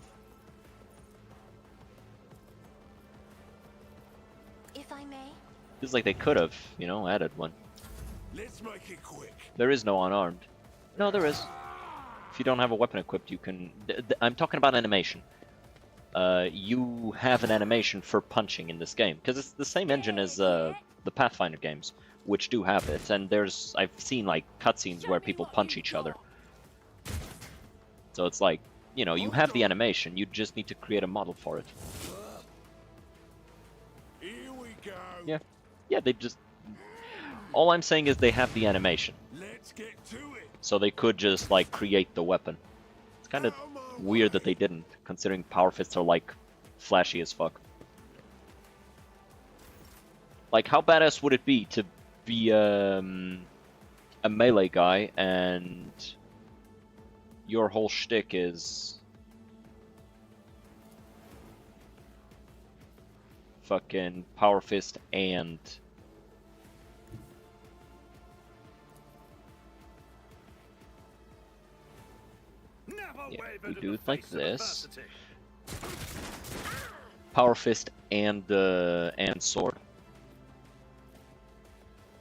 If I may. Feels like they could have, you know, added one. Let's make it quick. There is no unarmed. No, there is. If you don't have a weapon equipped, you can. I'm talking about animation. You have an animation for punching in this game because it's the same engine as the Pathfinder games. which do have it, and I've seen like cutscenes where people punch each other. So it's like, you know, you have the animation, you just need to create a model for it. Here we go. Yeah. Yeah, they just... All I'm saying is they have the animation. Let's get to it. So they could just, like, create the weapon. It's kind of weird that they didn't, considering Power Fists are, like, flashy as fuck. Like, how badass would it be to be a melee guy and your whole shtick is fucking Power Fist and Never yeah, wavered we in do the it like face of this. adversity. Power Fist and sword,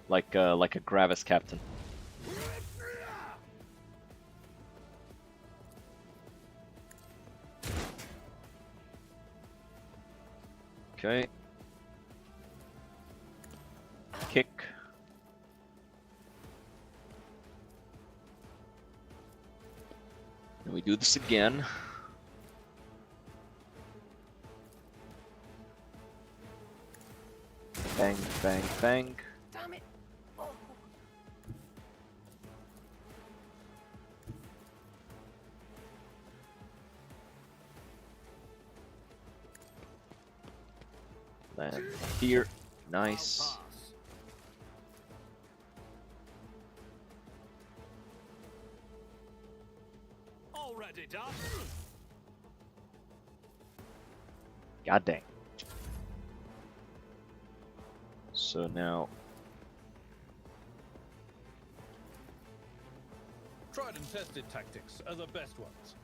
like a Gravis captain. Okay. Kick. And we do this again. Bang, bang, bang. Damn it! Oh. Land here. Nice. Pass. Already done. God dang. So now, Tried and tested tactics are the best ones.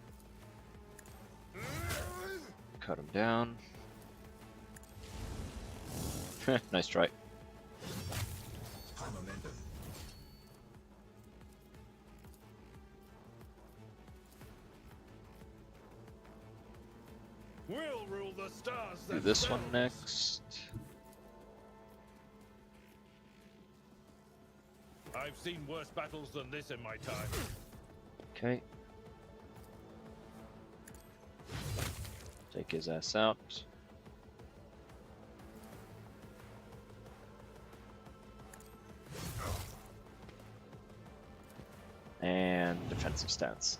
cut him down. Nice try. High momentum. We'll rule the stars. Do this one next. I've seen worse battles than this in my time. Okay. Take his ass out. And defensive stance.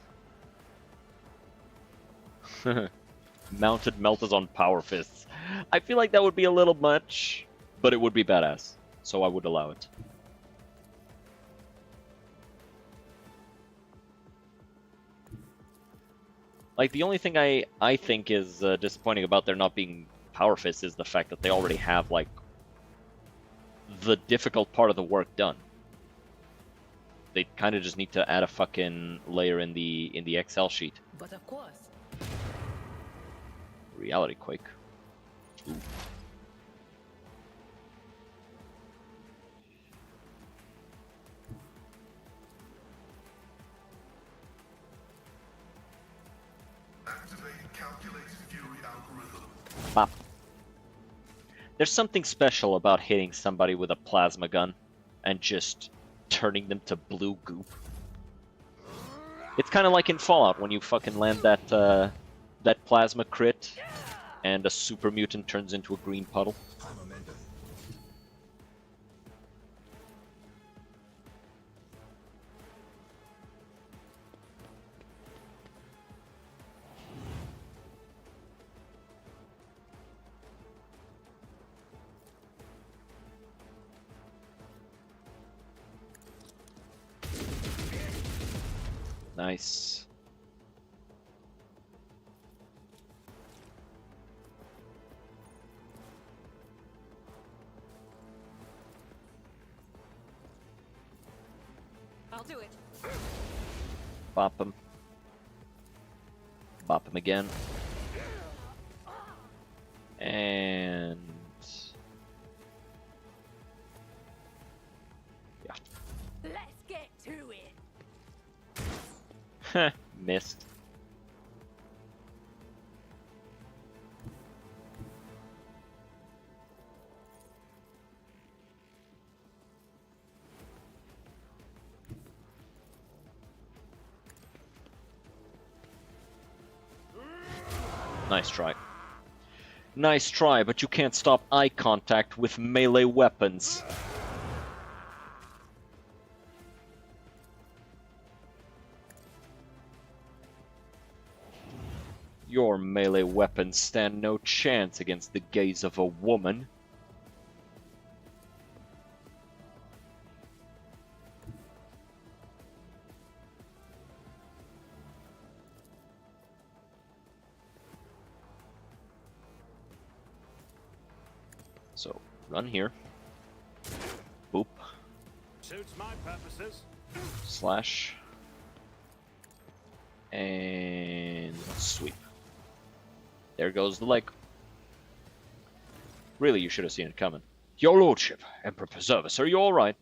Mounted melters on Power Fists. I feel like that would be a little much, but it would be badass, so I would allow it. Like, the only thing I think is disappointing about there not being Power Fists is the fact that they already have, like, the difficult part of the work done. They kind of just need to add a fucking layer in the Excel sheet. But of course. Reality Quake. Ooh. Activate calculated fury algorithm. Bop. There's something special about hitting somebody with a plasma gun and just turning them to blue goop. It's kind of like in Fallout when you fucking land that plasma crit and a super mutant turns into a green puddle. High momentum. Nice. I'll do it. Bop him. Bop him again. And... yeah. Let's get to it. Missed. Nice try. Nice try, but you can't stop eye contact with melee weapons. Your melee weapons stand no chance against the gaze of a woman. So, run here. Boop. Suits my purposes. Slash. And sweep. There goes the leg. Really, you should have seen it coming. Your lordship, Emperor Preserve us, are you alright?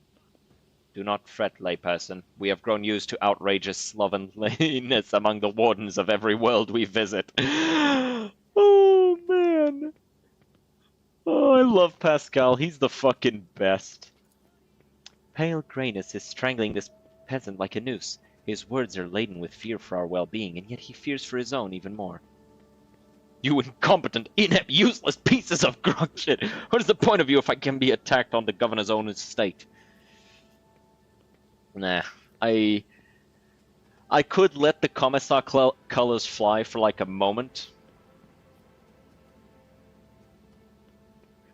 Do not fret, layperson. We have grown used to outrageous slovenliness among the wardens of every world we visit. Oh, man. Oh, I love Pascal. He's the fucking best. Pale grayness is strangling this peasant like a noose. His words are laden with fear for our well-being, and yet he fears for his own even more. You incompetent, inept, useless pieces of grog shit! What is the point of you if I can be attacked on the governor's own estate? Nah, I could let the commissar colors fly for like a moment.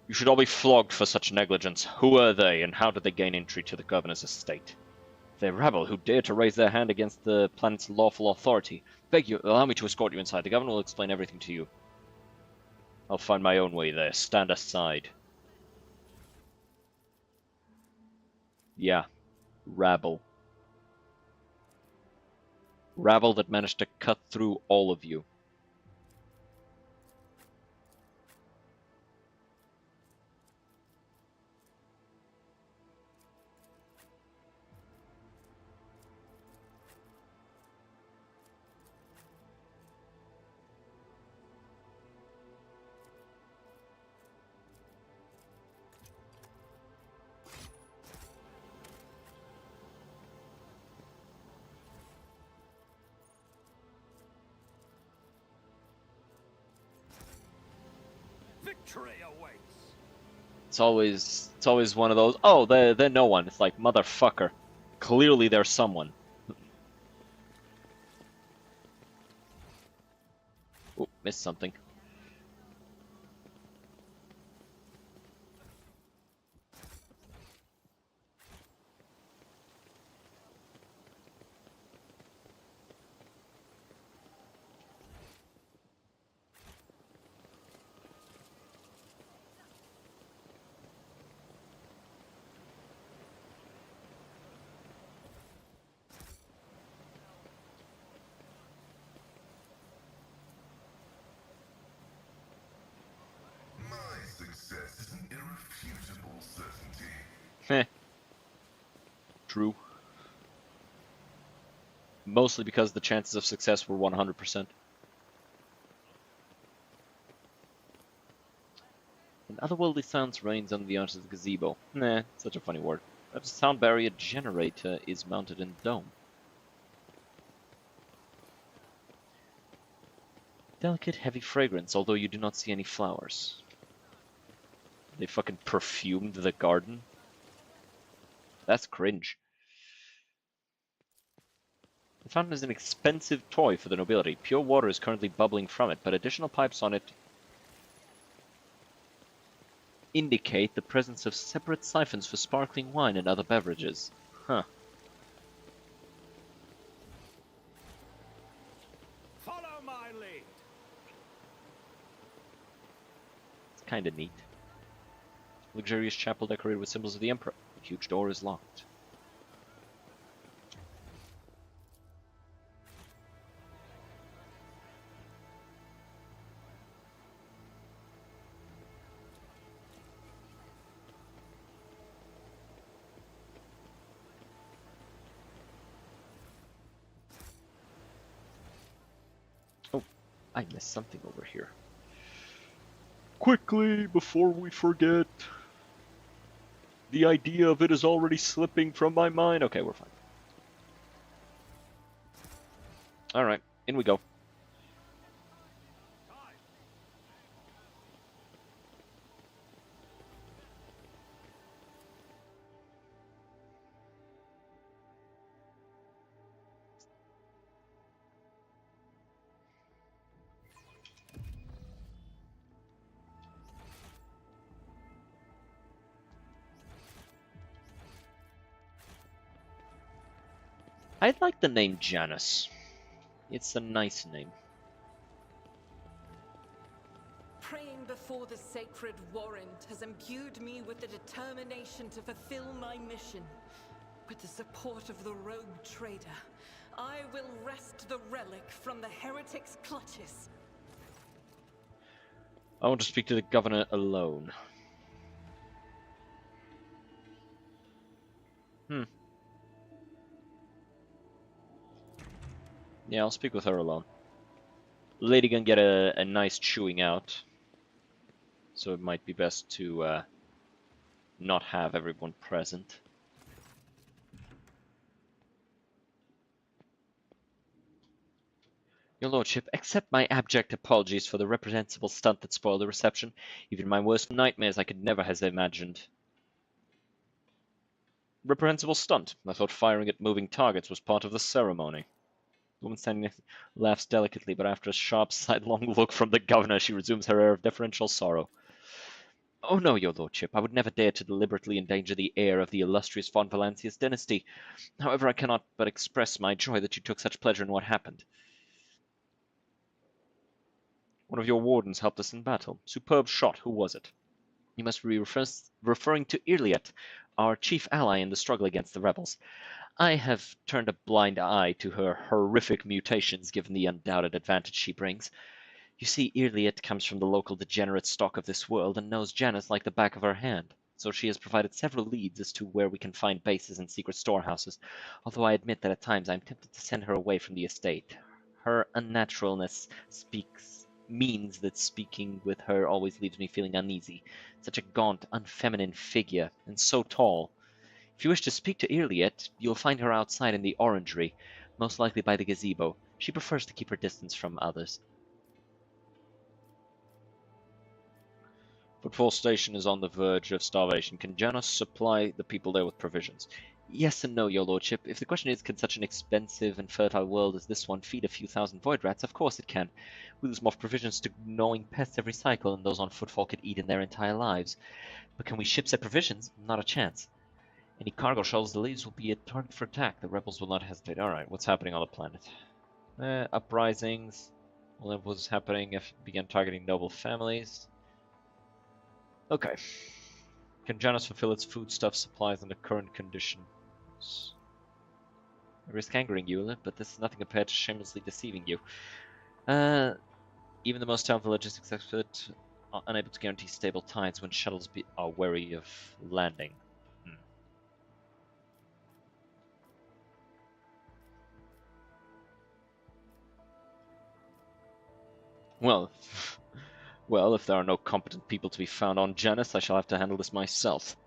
You should all be flogged for such negligence. Who are they, and how did they gain entry to the governor's estate? They're rabble who dare to raise their hand against the planet's lawful authority. Beg you, allow me to escort you inside. The governor will explain everything to you. I'll find my own way there. Stand aside. Yeah. Rabble. Rabble that managed to cut through all of you. Victory awaits. It's always one of those. Oh, they're no one. It's like motherfucker. Clearly, there's someone. Oh, missed something. My success is an irrefutable certainty. Heh. True. Mostly because the chances of success were 100%. An otherworldly sound reigns under the arch of the gazebo. Nah, such a funny word. Perhaps a sound barrier generator is mounted in the dome. Delicate, heavy fragrance, although you do not see any flowers. They fucking perfumed the garden? That's cringe. The fountain is an expensive toy for the nobility. Pure water is currently bubbling from it, but additional pipes on it indicate the presence of separate siphons for sparkling wine and other beverages. Huh. Follow my lead. It's kinda neat. Luxurious chapel decorated with symbols of the Emperor. The huge door is locked. Oh, I missed something over here. Quickly, before we forget. The idea of it is already slipping from my mind. Okay, we're fine. Alright, in we go. I like the name Janus. It's a nice name. Praying before the sacred warrant has imbued me with the determination to fulfill my mission. With the support of the rogue trader, I will wrest the relic from the heretic's clutches. I want to speak to the governor alone. Yeah, I'll speak with her alone. Lady can get a nice chewing out, so it might be best to not have everyone present. Your lordship, accept my abject apologies for the reprehensible stunt that spoiled the reception. Even my worst nightmares I could never have imagined. Reprehensible stunt? I thought firing at moving targets was part of the ceremony. The woman standing next laughs delicately, but after a sharp, sidelong look from the governor, she resumes her air of deferential sorrow. Oh no, your lordship, I would never dare to deliberately endanger the heir of the illustrious von Valancius dynasty. However, I cannot but express my joy that you took such pleasure in what happened. One of your wardens helped us in battle. Superb shot. Who was it? You must be referring to Irliet, our chief ally in the struggle against the rebels. I have turned a blind eye to her horrific mutations given the undoubted advantage she brings. You see, Irliet comes from the local degenerate stock of this world and knows Janus like the back of her hand, so she has provided several leads as to where we can find bases and secret storehouses, although I admit that at times I am tempted to send her away from the estate. Her unnaturalness means that speaking with her always leaves me feeling uneasy. Such a gaunt, unfeminine figure, and so tall. If you wish to speak to Irliet, you'll find her outside in the orangery, most likely by the gazebo. She prefers to keep her distance from others. Footfall Station is on the verge of starvation. Can Janus supply the people there with provisions? Yes and no, your lordship. If the question is, can such an expensive and fertile world as this one feed a few thousand void rats? Of course it can. We lose more provisions to gnawing pests every cycle than those on footfall could eat in their entire lives. But can we ship said provisions? Not a chance. Any cargo shuttles delayed will be a target for attack. The rebels will not hesitate. Alright, what's happening on the planet? Uprisings. Well, that was happening if it began targeting noble families. Okay. Can Janus fulfill its foodstuff supplies under current conditions? I risk angering you, but this is nothing compared to shamelessly deceiving you. Even the most talented logistics expert are unable to guarantee stable tides when shuttles are wary of landing. Well, if there are no competent people to be found on Janus, I shall have to handle this myself.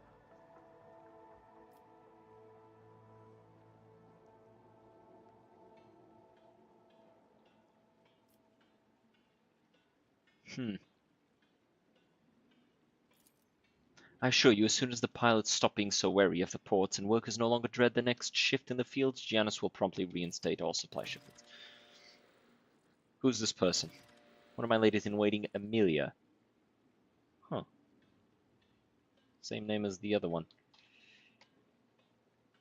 I assure you, as soon as the pilots stop being so wary of the ports and workers no longer dread the next shift in the fields, Janus will promptly reinstate all supply shipments. Who's this person? One of my ladies in waiting, Amelia. Huh. Same name as the other one.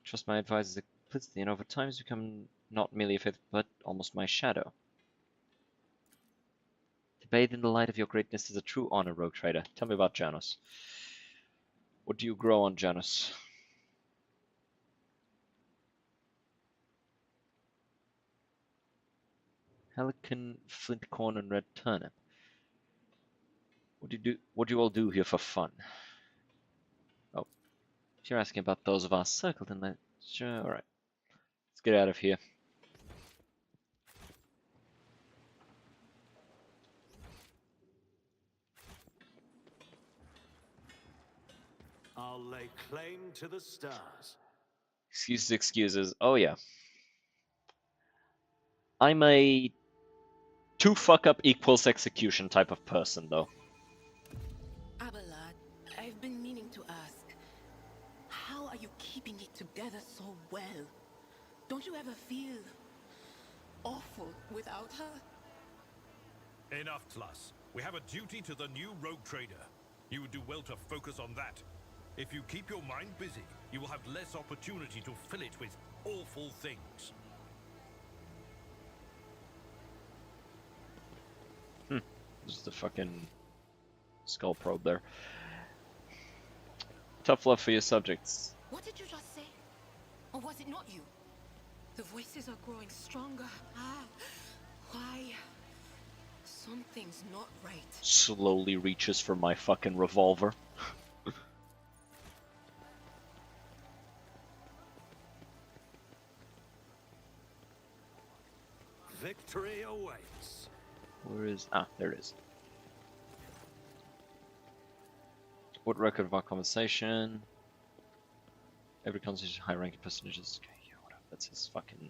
Trust my advices implicitly, and over time has become not merely a faith, but almost my shadow. To bathe in the light of your greatness is a true honor, rogue trader. Tell me about Janus. What do you grow on Janus? Pelican, flint corn, and red turnip. What do you all do here for fun? Oh, if you're asking about those of our circle, then that's sure. All right, let's get out of here. I'll lay claim to the stars. Excuses, excuses. Oh yeah, I'm a 2 fuck up equals execution type of person, though. Abelard, I've been meaning to ask, how are you keeping it together so well? Don't you ever feel awful without her? Enough, Tlus. We have a duty to the new rogue trader. You would do well to focus on that. If you keep your mind busy, you will have less opportunity to fill it with awful things. There's the fucking skull probe there. Tough love for your subjects. What did you just say? Or was it not you? The voices are growing stronger. Ah, why? Something's not right. Slowly reaches for my fucking revolver. Victory awaits. Where is... Ah, there it is. What record of our conversation? Every conversation high-ranking personages. Okay, yeah, whatever. That's his fucking...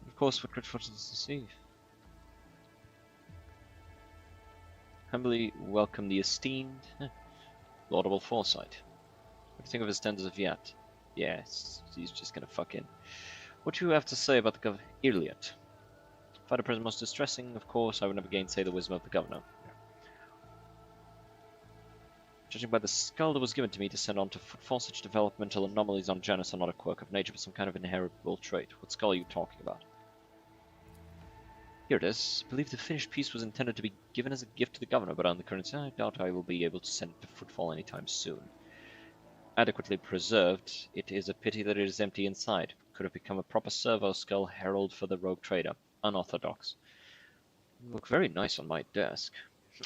Of course, what great fortune to see. Humbly welcome the esteemed, laudable foresight. What do you think of his standards of yet? Yes, he's just gonna fuck in. What do you have to say about the Iliad? Find the present most distressing, of course, I would never gainsay the wisdom of the governor. Judging by the skull that was given to me to send on to footfall, such developmental anomalies on Janus are not a quirk of nature, but some kind of inheritable trait. What skull are you talking about? Here it is. I believe the finished piece was intended to be given as a gift to the governor, but on the current I doubt I will be able to send it to footfall anytime soon. Adequately preserved, it is a pity that it is empty inside. Could have become a proper servo skull herald for the rogue trader. Unorthodox. Look very nice on my desk.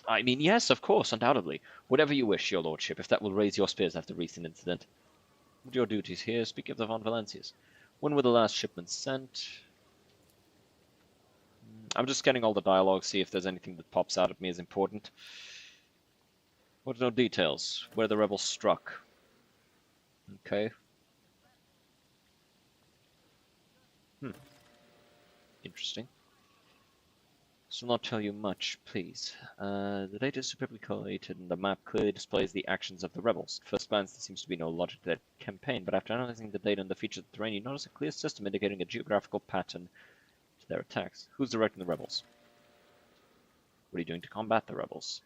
I mean, yes, of course, undoubtedly. Whatever you wish, your lordship, if that will raise your spirits after the recent incident. What are your duties here? Speak of the Von Valencias. When were the last shipments sent? I'm just getting all the dialogue, see if there's anything that pops out at me as important. What are no details? Where the rebels struck. Okay. Interesting. This will not tell you much, please. The data is superbly collated and the map clearly displays the actions of the rebels. At first glance, there seems to be no logic to their campaign, but after analyzing the data and the features of the terrain, you notice a clear system indicating a geographical pattern to their attacks. Who's directing the rebels? What are you doing to combat the rebels?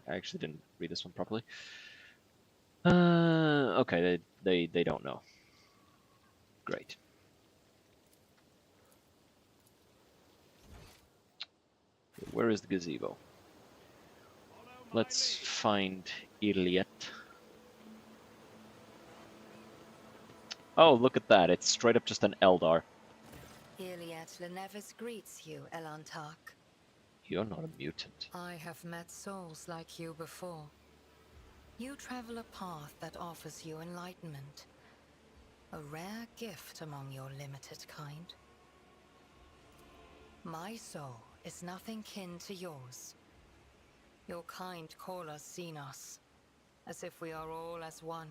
I actually didn't read this one properly. Okay, they don't know. Great. Where is the gazebo? Let's find Iliad. Oh, look at that. It's straight up just an Eldar. Iliad Lenevis greets you, Elantark. You're not a mutant. I have met souls like you before. You travel a path that offers you enlightenment. A rare gift among your limited kind. My soul is nothing kin to yours. Your kind call us Xenos, as if we are all as one.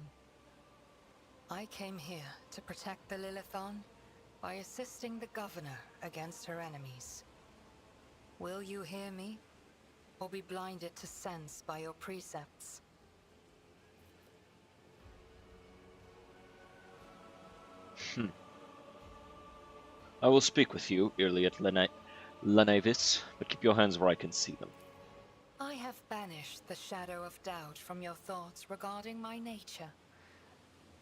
I came here to protect the Lilithon by assisting the governor against her enemies. Will you hear me, or be blinded to sense by your precepts? I will speak with you, Iliad Lenevis, but keep your hands where I can see them. I have banished the shadow of doubt from your thoughts regarding my nature.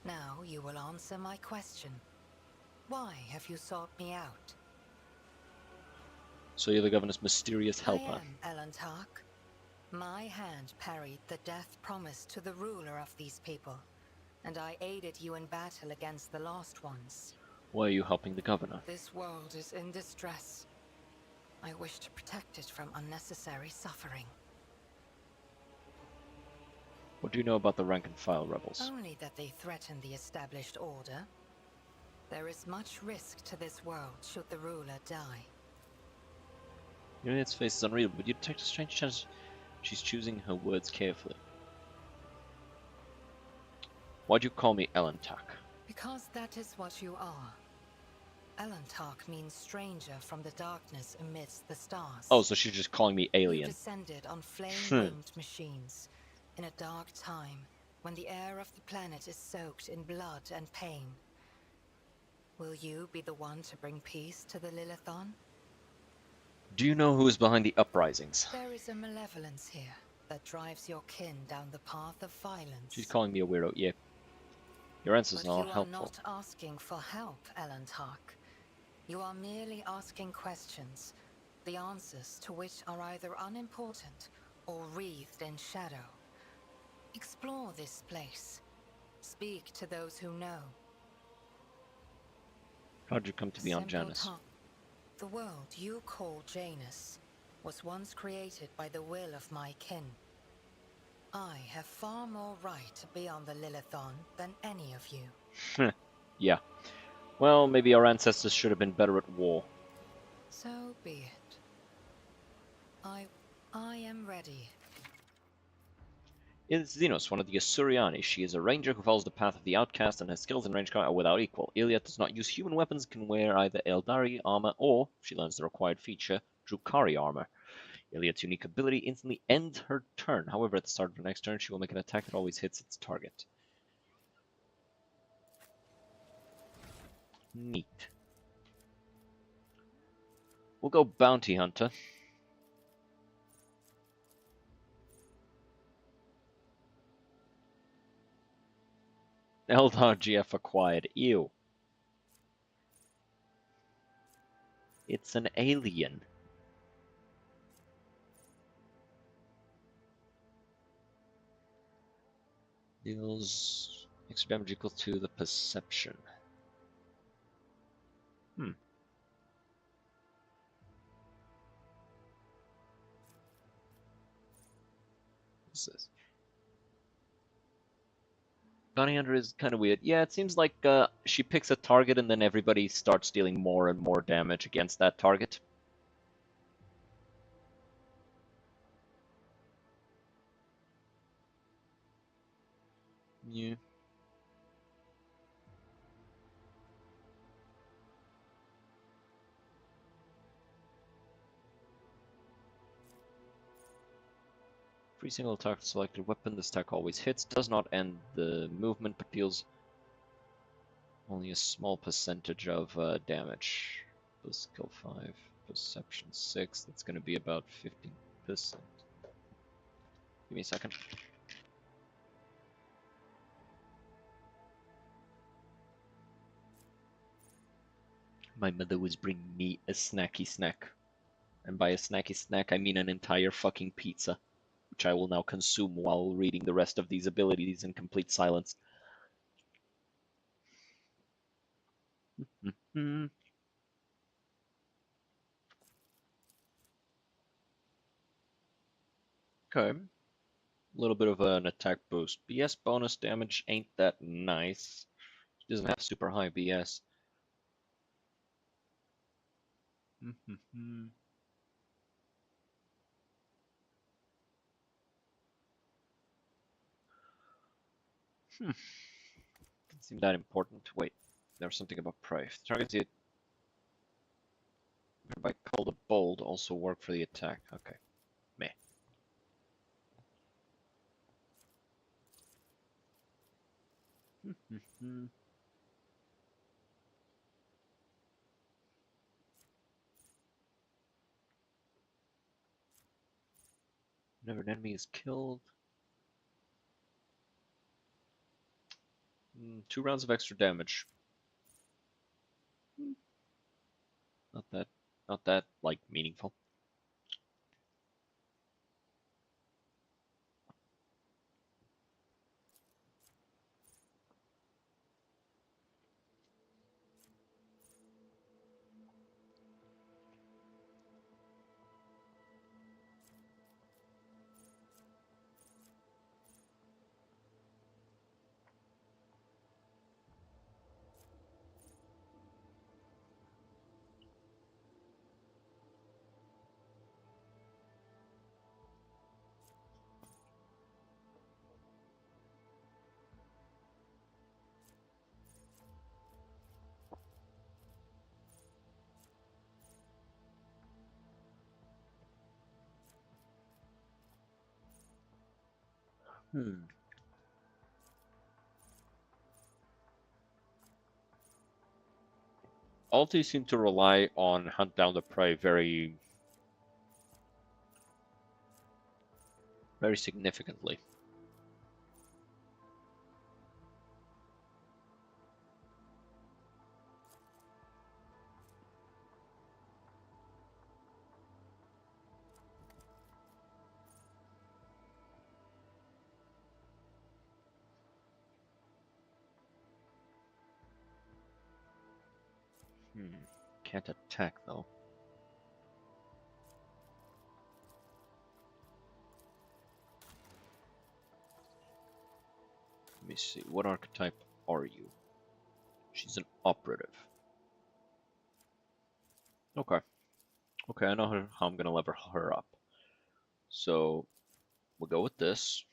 Now you will answer my question. Why have you sought me out? So you're the governor's mysterious helper. I am Elantark. My hand parried the death promised to the ruler of these people, and I aided you in battle against the Lost Ones. Why are you helping the governor? This world is in distress. I wish to protect it from unnecessary suffering. What do you know about the rank-and-file rebels? Only that they threaten the established order. There is much risk to this world should the ruler die. Iliad's face is unreal, but you detect a strange chance. She's choosing her words carefully. Why'd you call me Elantark? Because that is what you are. Elantark means stranger from the darkness amidst the stars. Oh, so she's just calling me alien. You descended on flame-winged machines in a dark time when the air of the planet is soaked in blood and pain. Will you be the one to bring peace to the Lilithon? Do you know who is behind the uprisings? There is a malevolence here that drives your kin down the path of violence. She's calling me a weirdo, yeah. Your answer's But not you helpful. are not asking for help, Elantark. You are merely asking questions the answers to which are either unimportant or wreathed in shadow. Explore this place. Speak to those who know. How'd you come to be on Janus? The world you call Janus was once created by the will of my kin. I have far more right to be on the Lilithon than any of you. Yeah. Well, maybe our ancestors should have been better at war. So be it. I am ready. Is Xenos, one of the Asuriani. She is a ranger who follows the path of the outcast and has skills in range combat without equal. Iliad does not use human weapons, can wear either Eldari armor or, if she learns the required feature, Drukari armor. Iliad's unique ability instantly ends her turn. However, at the start of her next turn, she will make an attack that always hits its target. Neat. We'll go Bounty Hunter. Eldar GF acquired. Ew. It's an alien. Deals extra damage equal to the perception. What's this? Bounty Hunter is kind of weird. Yeah, it seems like she picks a target and then everybody starts dealing more and more damage against that target. Yeah. Free single attack selected weapon. This attack always hits. Does not end the movement, but deals only a small percentage of damage. Plus skill 5, perception 6. That's going to be about 15%. Give me a second. My mother was bringing me a snacky snack. And by a snacky snack, I mean an entire fucking pizza, which I will now consume while reading the rest of these abilities in complete silence. Okay. A little bit of an attack boost. BS bonus damage ain't that nice. She doesn't have super high BS. Doesn't seem that important. Wait, there was something about prey. Targets it by called a bold also work for the attack. Okay. Meh. Whenever an enemy is killed, 2 rounds of extra damage. Not that like meaningful. All these seem to rely on hunt down the prey very significantly. Can't attack though. Let me see. What archetype are you? She's an operative. Okay. Okay, I know how I'm gonna level her up. So we'll go with this.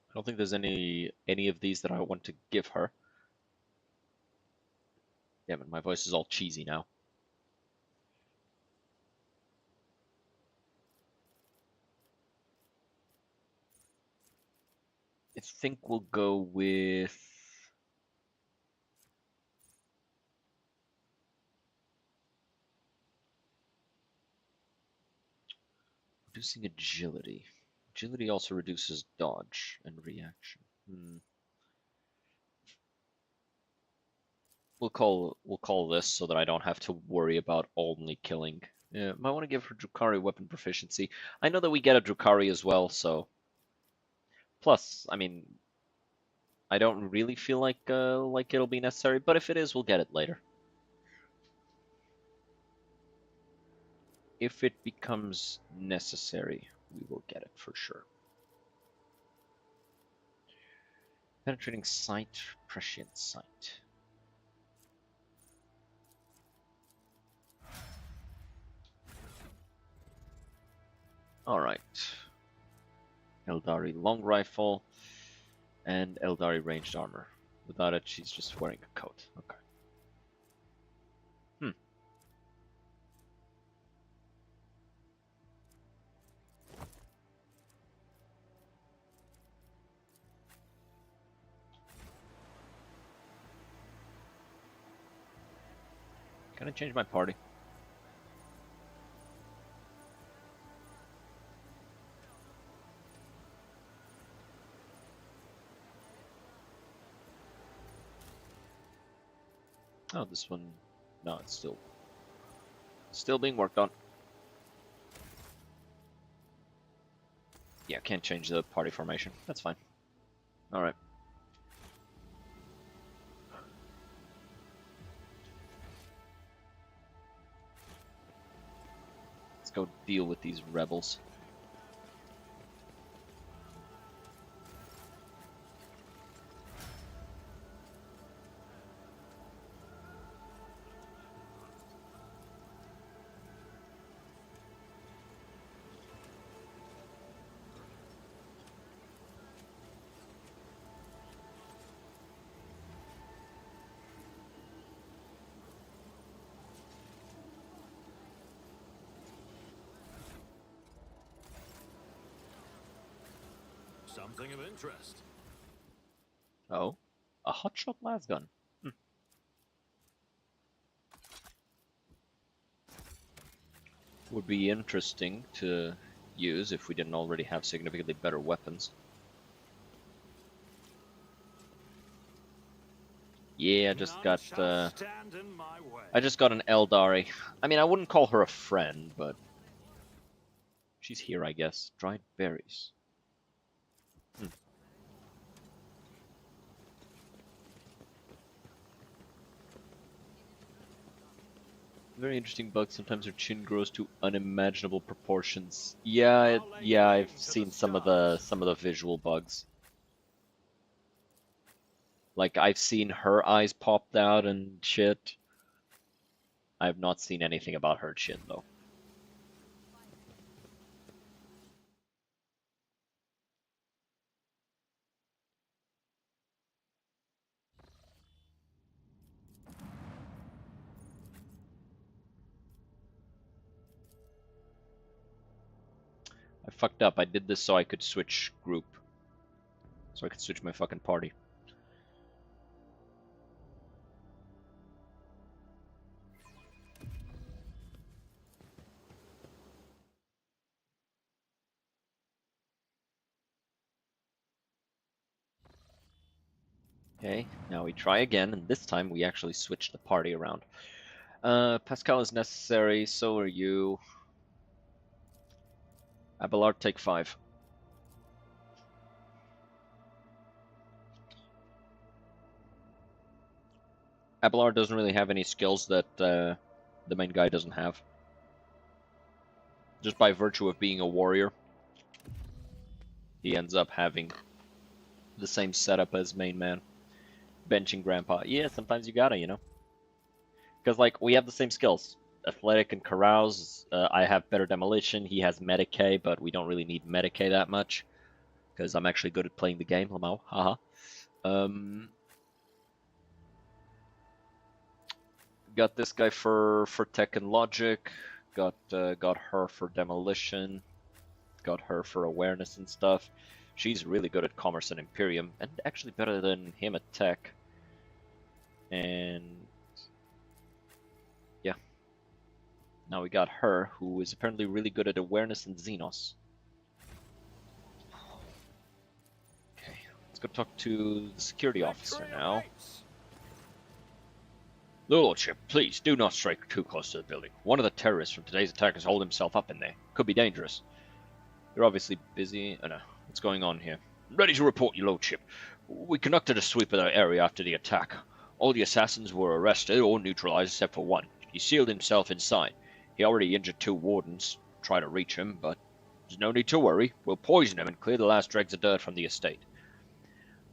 I don't think there's any of these that I want to give her. Damn it, my voice is all cheesy now. I think we'll go with reducing agility. Agility also reduces dodge and reaction. We'll call this so that I don't have to worry about only killing. Yeah, might want to give her Drukhari weapon proficiency. I know that we get a Drukhari as well, so. Plus, I mean, I don't really feel like it'll be necessary, but if it is, we'll get it later. If it becomes necessary, we will get it for sure. Penetrating sight, prescient sight. Alright. Eldari long rifle and Eldari ranged armor. Without it, she's just wearing a coat. Okay. Can I change my party? Oh, this one, no, it's still being worked on. Yeah, can't change the party formation. That's fine. All right. Let's go deal with these rebels. Something of interest. Oh, a hotshot lasgun. Would be interesting to use if we didn't already have significantly better weapons. Yeah, I just got an Eldari. I mean, I wouldn't call her a friend, but she's here, I guess. Dried berries. Very interesting bug. Sometimes her chin grows to unimaginable proportions. Yeah, I've seen some of the visual bugs. Like I've seen her eyes popped out and shit. I've not seen anything about her chin though. I fucked up. I did this so I could switch group. So I could switch my fucking party. Okay, now we try again, and this time we actually switch the party around. Pascal is necessary, so are you. Abelard, take 5. Abelard doesn't really have any skills that the main guy doesn't have. Just by virtue of being a warrior, he ends up having the same setup as main man. Benching Grandpa. Yeah, sometimes you gotta, you know. Because, like, we have the same skills. Athletic and carouse. I have better demolition. He has Medicae, but we don't really need Medicae that much. Because I'm actually good at playing the game, Lamau. Haha. Got this guy for tech and logic. Got her for demolition. Got her for awareness and stuff. She's really good at commerce and Imperium, and actually better than him at tech. And yeah. Now we got her, who is apparently really good at awareness and Xenos. Okay, let's go talk to the security officer now. Lordship, please do not strike too close to the building. One of the terrorists from today's attack has holed himself up in there. Could be dangerous. You're obviously busy. Oh no, what's going on here? Ready to report, your lordship. We conducted a sweep of the area after the attack. All the assassins were arrested or neutralized except for one. He sealed himself inside. He already injured 2 wardens. Try to reach him, but there's no need to worry. We'll poison him and clear the last dregs of dirt from the estate.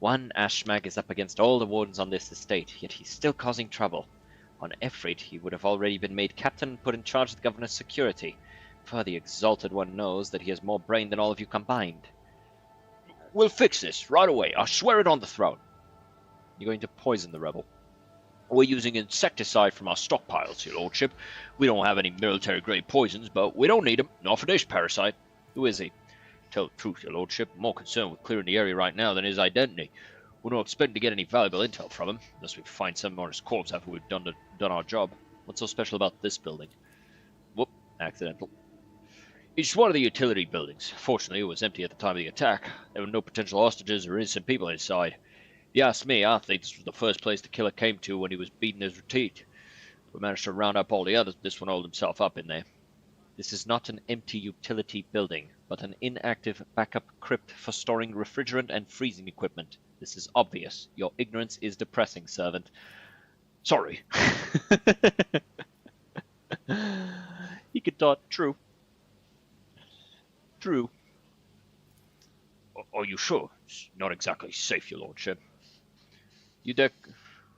One Ashmag is up against all the wardens on this estate, yet he's still causing trouble. On Efreet, he would have already been made captain and put in charge of the governor's security. For the Exalted One knows that he has more brain than all of you combined. We'll fix this right away. I swear it on the throne. You're going to poison the rebel. We're using insecticide from our stockpiles, your lordship. We don't have any military-grade poisons, but we don't need them. Not for this parasite. Who is he? Tell the truth, your lordship. I'm more concerned with clearing the area right now than his identity. We're not expecting to get any valuable intel from him, unless we find something on his corpse after we've done our job. What's so special about this building? Whoop, accidental. It's one of the utility buildings. Fortunately, it was empty at the time of the attack. There were no potential hostages or innocent people inside. If you ask me, I think this was the first place the killer came to when he was beating his retreat. We managed to round up all the others. This one holed himself up in there. This is not an empty utility building, but an inactive backup crypt for storing refrigerant and freezing equipment. This is obvious. Your ignorance is depressing, servant. Sorry. He could thought, true. True. Are you sure? It's not exactly safe, your lordship. You dare...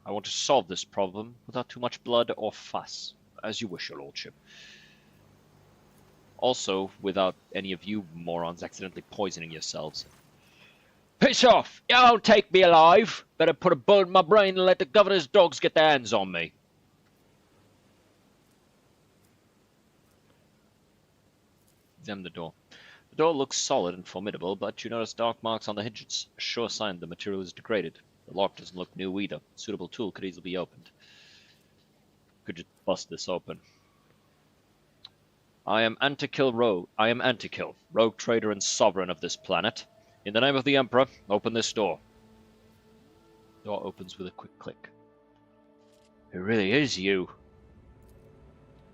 I want to solve this problem without too much blood or fuss. As you wish, your lordship. Also, without any of you morons accidentally poisoning yourselves. Piss off! You don't take me alive! Better put a bullet in my brain and let the governor's dogs get their hands on me. Examine the door. The door looks solid and formidable, but you notice dark marks on the hinges. A sure sign the material is degraded. The lock doesn't look new either. A suitable tool could easily be opened. Could just bust this open. I am Antikill Rogue. I am Antikill, rogue trader and sovereign of this planet. In the name of the Emperor, open this door. Door opens with a quick click. It really is you.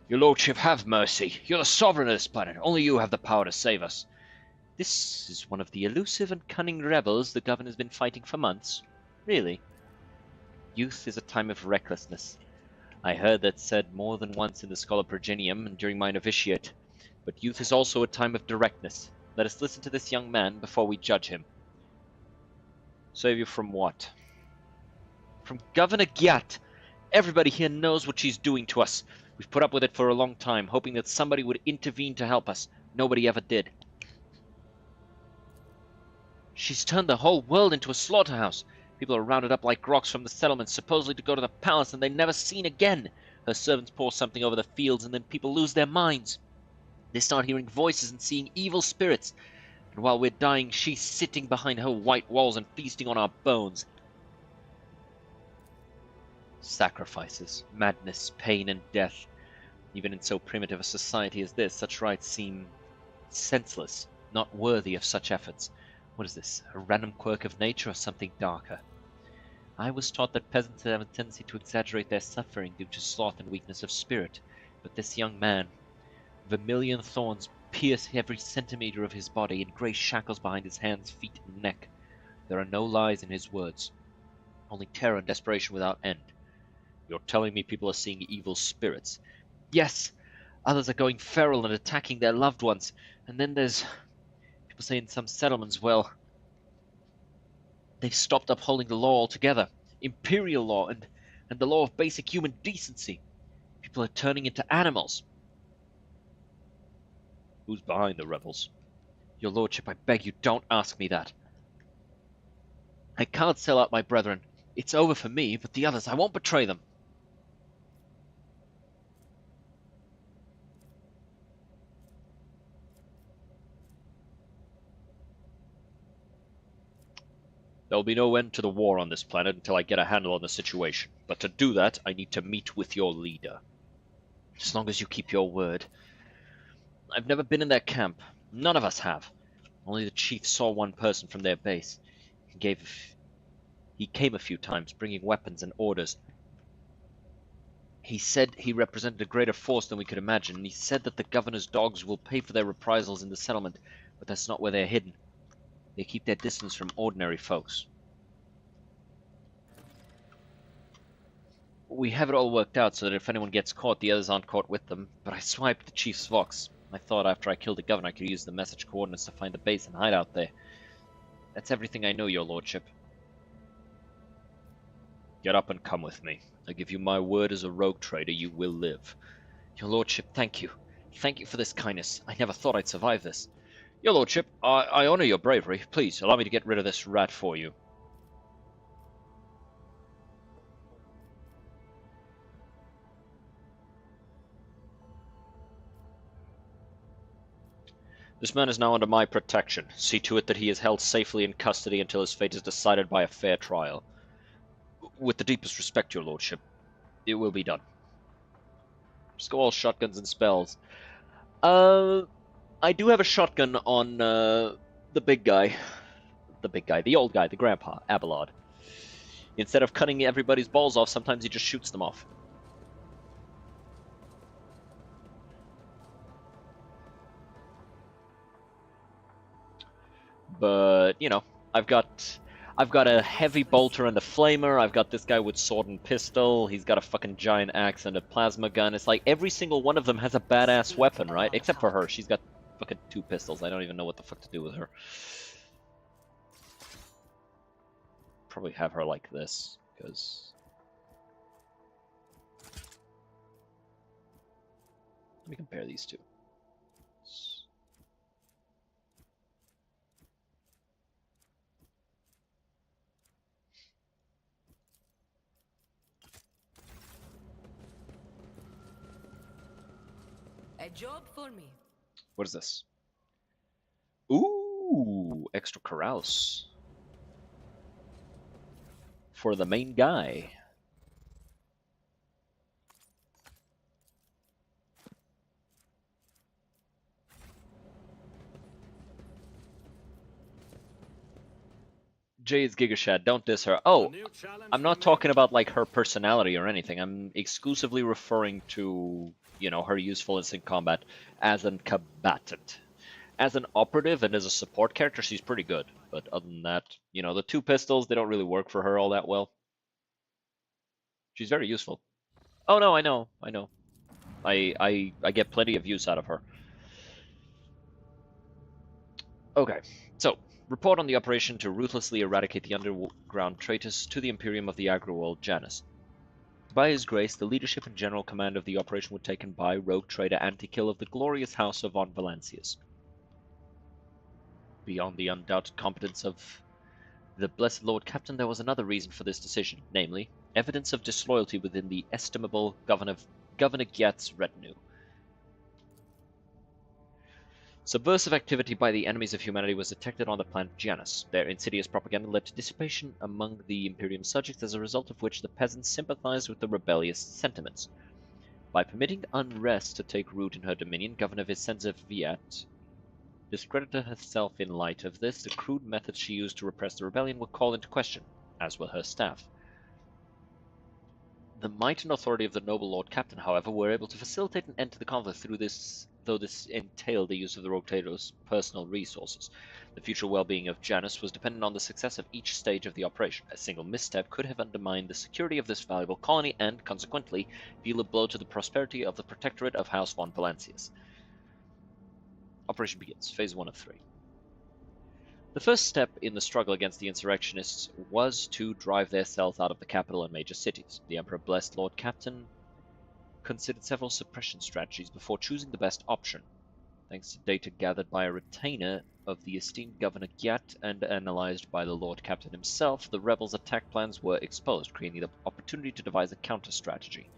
Your lordship, have mercy. You're the sovereign of this planet. Only you have the power to save us. This is one of the elusive and cunning rebels the governor's been fighting for months. Really? Youth is a time of recklessness. I heard that said more than once in the Schola Progenium and during my novitiate. But youth is also a time of directness. Let us listen to this young man before we judge him. Save you from what? From Governor Gyat. Everybody here knows what she's doing to us. We've put up with it for a long time, hoping that somebody would intervene to help us. Nobody ever did. She's turned the whole world into a slaughterhouse. People are rounded up like rocks from the settlements, supposedly to go to the palace, and they're never seen again. Her servants pour something over the fields, and then people lose their minds. They start hearing voices and seeing evil spirits. And while we're dying, she's sitting behind her white walls and feasting on our bones. Sacrifices, madness, pain, and death. Even in so primitive a society as this, such rites seem senseless, not worthy of such efforts. What is this, a random quirk of nature or something darker? I was taught that peasants have a tendency to exaggerate their suffering due to sloth and weakness of spirit, but this young man, Vermilion Thorns pierce every centimeter of his body, and grey shackles behind his hands, feet, and neck. There are no lies in his words, only terror and desperation without end. You're telling me people are seeing evil spirits? Yes! Others are going feral and attacking their loved ones. And then there's people say in some settlements, well, they've stopped upholding the law altogether. Imperial law and the law of basic human decency. People are turning into animals. Who's behind the rebels? Your lordship, I beg you, don't ask me that. I can't sell out my brethren. It's over for me, but the others, I won't betray them. There will be no end to the war on this planet until I get a handle on the situation. But to do that, I need to meet with your leader. As long as you keep your word. I've never been in their camp. None of us have. Only the chief saw one person from their base. He came a few times, bringing weapons and orders. He said he represented a greater force than we could imagine, and he said that the governor's dogs will pay for their reprisals in the settlement, but that's not where they're hidden. They keep their distance from ordinary folks. We have it all worked out so that if anyone gets caught, the others aren't caught with them, but I swiped the chief's vox. I thought after I killed the governor I could use the message coordinates to find the base and hide out there. That's everything I know, your lordship. Get up and come with me. I give you my word as a rogue trader, you will live. Your lordship, thank you. Thank you for this kindness. I never thought I'd survive this. Your lordship, I honor your bravery. Please, allow me to get rid of this rat for you. This man is now under my protection. See to it that he is held safely in custody until his fate is decided by a fair trial. With the deepest respect, your lordship, it will be done. Just go all shotguns and spells. I do have a shotgun on the big guy. The old guy, the grandpa, Abelard. Instead of cutting everybody's balls off, sometimes he just shoots them off. But, you know, I've got a heavy bolter and a flamer. I've got this guy with sword and pistol. He's got a fucking giant axe and a plasma gun. It's like every single one of them has a badass weapon, right? Except for her. She's got fucking 2 pistols. I don't even know what the fuck to do with her. Probably have her like this, because... Let me compare these two. A job for me. What is this? Ooh, extra carouse. For the main guy. Jay's Gigashad, don't diss her. Oh, I'm not talking about like her personality or anything. I'm exclusively referring to, you know, her usefulness in combat as a combatant. As an operative and as a support character, she's pretty good. But other than that, you know, the 2 pistols, they don't really work for her all that well. She's very useful. Oh no, I know. I get plenty of use out of her. Okay, so report on the operation to ruthlessly eradicate the underground traitors to the Imperium of the Agri-World, Janus. By his grace, the leadership and general command of the operation were taken by rogue trader Antikill of the glorious house of Von Valancius. Beyond the undoubted competence of the blessed Lord Captain, there was another reason for this decision, namely, evidence of disloyalty within the estimable Governor Gyat's retinue. Subversive activity by the enemies of humanity was detected on the planet Janus. Their insidious propaganda led to dissipation among the Imperium subjects, as a result of which the peasants sympathized with the rebellious sentiments. By permitting unrest to take root in her dominion, Governor Vicenza Viat discredited herself in light of this. The crude methods she used to repress the rebellion were called into question, as were her staff. The might and authority of the noble Lord Captain, however, were able to facilitate an end to the conflict through though this entailed the use of the Rogue Trader's personal resources. The future well-being of Janus was dependent on the success of each stage of the operation. A single misstep could have undermined the security of this valuable colony and, consequently, deal a blow to the prosperity of the Protectorate of House von Palancius. Operation begins. Phase 1 of 3. The first step in the struggle against the insurrectionists was to drive their south out of the capital and major cities. The Emperor blessed Lord Captain considered several suppression strategies before choosing the best option. Thanks to data gathered by a retainer of the esteemed Governor Gyat and analyzed by the Lord Captain himself, the rebels' attack plans were exposed, creating the opportunity to devise a counter-strategy.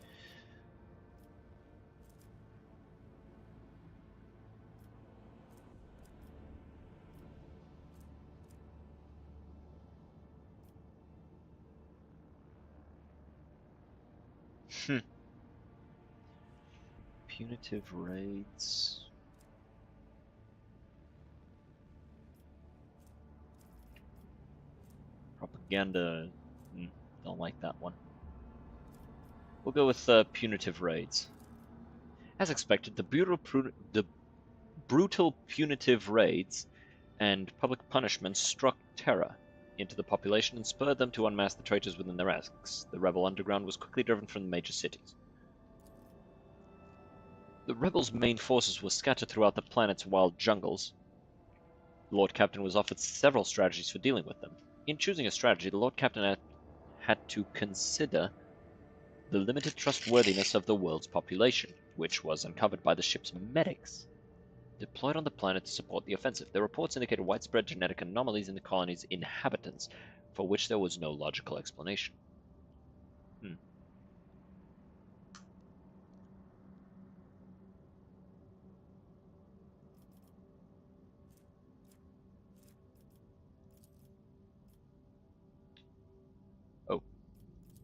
Punitive raids. Propaganda. Don't like that one. We'll go with punitive raids. As expected, the brutal punitive raids and public punishments struck terror into the population and spurred them to unmask the traitors within their ranks. The rebel underground was quickly driven from the major cities. The rebels' main forces were scattered throughout the planet's wild jungles. The Lord Captain was offered several strategies for dealing with them. In choosing a strategy, the Lord Captain had to consider the limited trustworthiness of the world's population, which was uncovered by the ship's medics deployed on the planet to support the offensive. The reports indicated widespread genetic anomalies in the colony's inhabitants, for which there was no logical explanation. Oh.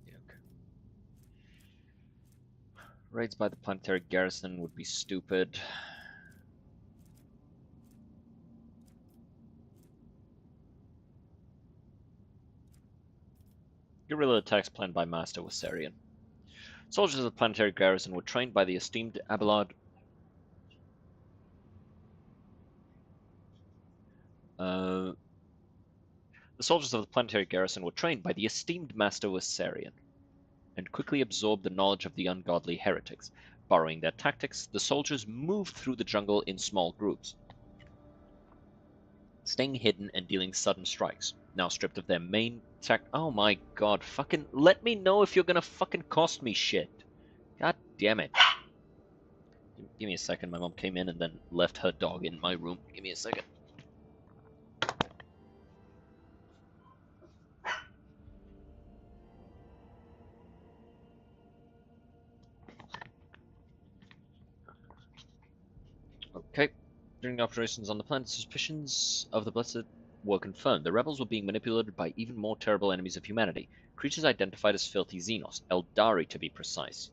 Yeah, okay. Raids by the planetary garrison would be stupid. Guerrilla attacks planned by Master Wassarian. Soldiers of the planetary garrison were trained by the esteemed Abelard. The soldiers of the planetary garrison were trained by the esteemed Master Wassarian, and quickly absorbed the knowledge of the ungodly heretics. Borrowing their tactics, the soldiers moved through the jungle in small groups, staying hidden and dealing sudden strikes. Now stripped of their main oh my god, fucking let me know if you're gonna fucking cost me shit. God damn it. Give me a second, my mom came in and then left her dog in my room. Give me a second. Okay. During operations on the planet, suspicions of the Blessed were confirmed. The rebels were being manipulated by even more terrible enemies of humanity. Creatures identified as filthy Xenos, Eldari to be precise,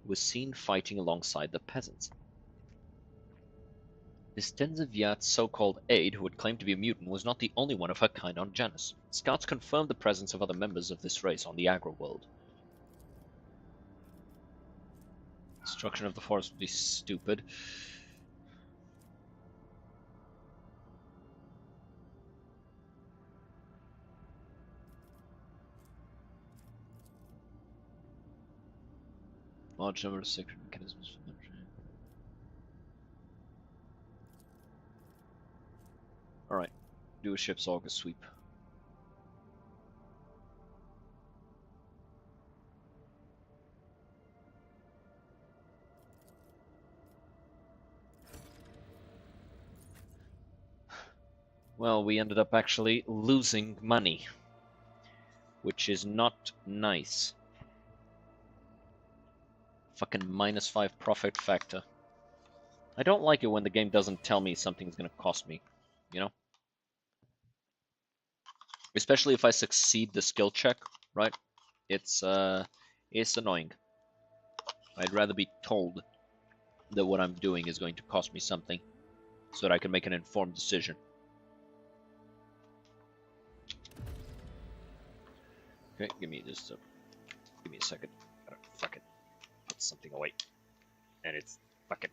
was seen fighting alongside the peasants. This Denziviat's so-called aide, who had claimed to be a mutant, was not the only one of her kind on Janus. Scouts confirmed the presence of other members of this race on the agri-world. Destruction of the forest would be stupid. Large number of sacred mechanisms. Alright, do a ship's auger sweep. Well, we ended up actually losing money, which is not nice. Fucking -5 profit factor. I don't like it when the game doesn't tell me something's gonna cost me, you know? Especially if I succeed the skill check, right? It's annoying. I'd rather be told that what I'm doing is going to cost me something, so that I can make an informed decision. Okay, give me a second. Gotta fucking put something away. And it's fucking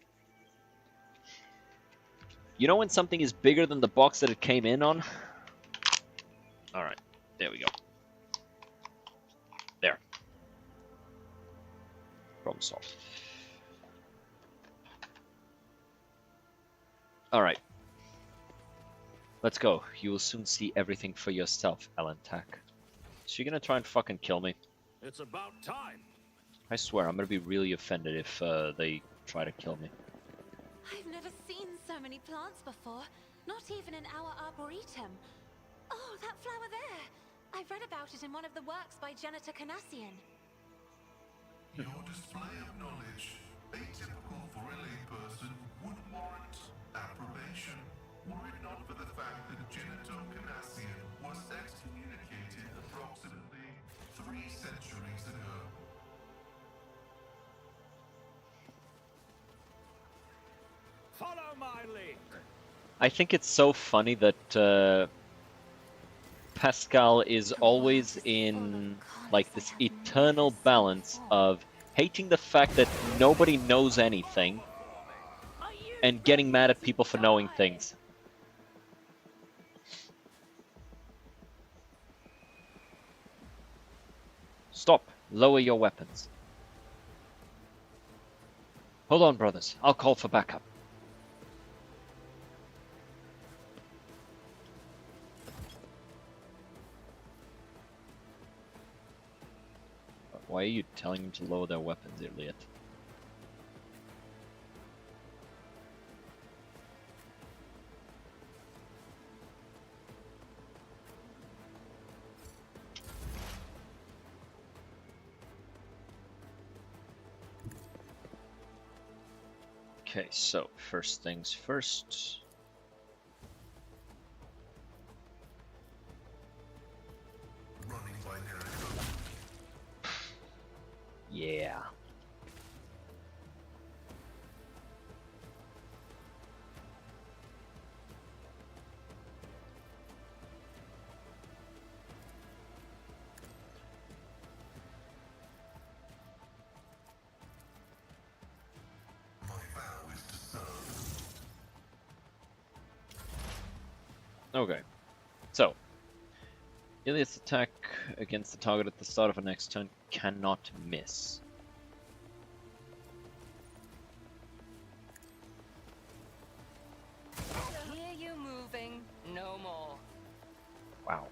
You know when something is bigger than the box that it came in on? Alright, there we go. There. Problem solved. Alright. Let's go. You will soon see everything for yourself, Ellen Tack. Is she gonna try and fucking kill me? It's about time. I swear, I'm gonna be really offended if they try to kill me. I've never seen so many plants before. Not even in our arboretum. Oh, that flower there. I read about it in one of the works by Janitor Canassian. Your display of knowledge, atypical for a layperson, would warrant approbation, were it not for the fact that Janitor Canassian was excommunicated approximately 3 centuries ago. Follow my lead. I think it's so funny that Pascal is always in like this eternal balance of hating the fact that nobody knows anything and getting mad at people for knowing things. Stop. Lower your weapons. Hold on, brothers. I'll call for backup. Why are you telling them to lower their weapons, Elliot? Okay, so first things first. Running by narrative. Yeah. My vow is to serve. Okay. So, Iliad's attack against the target at the start of a next turn cannot miss. Hear you moving, no more. Wow.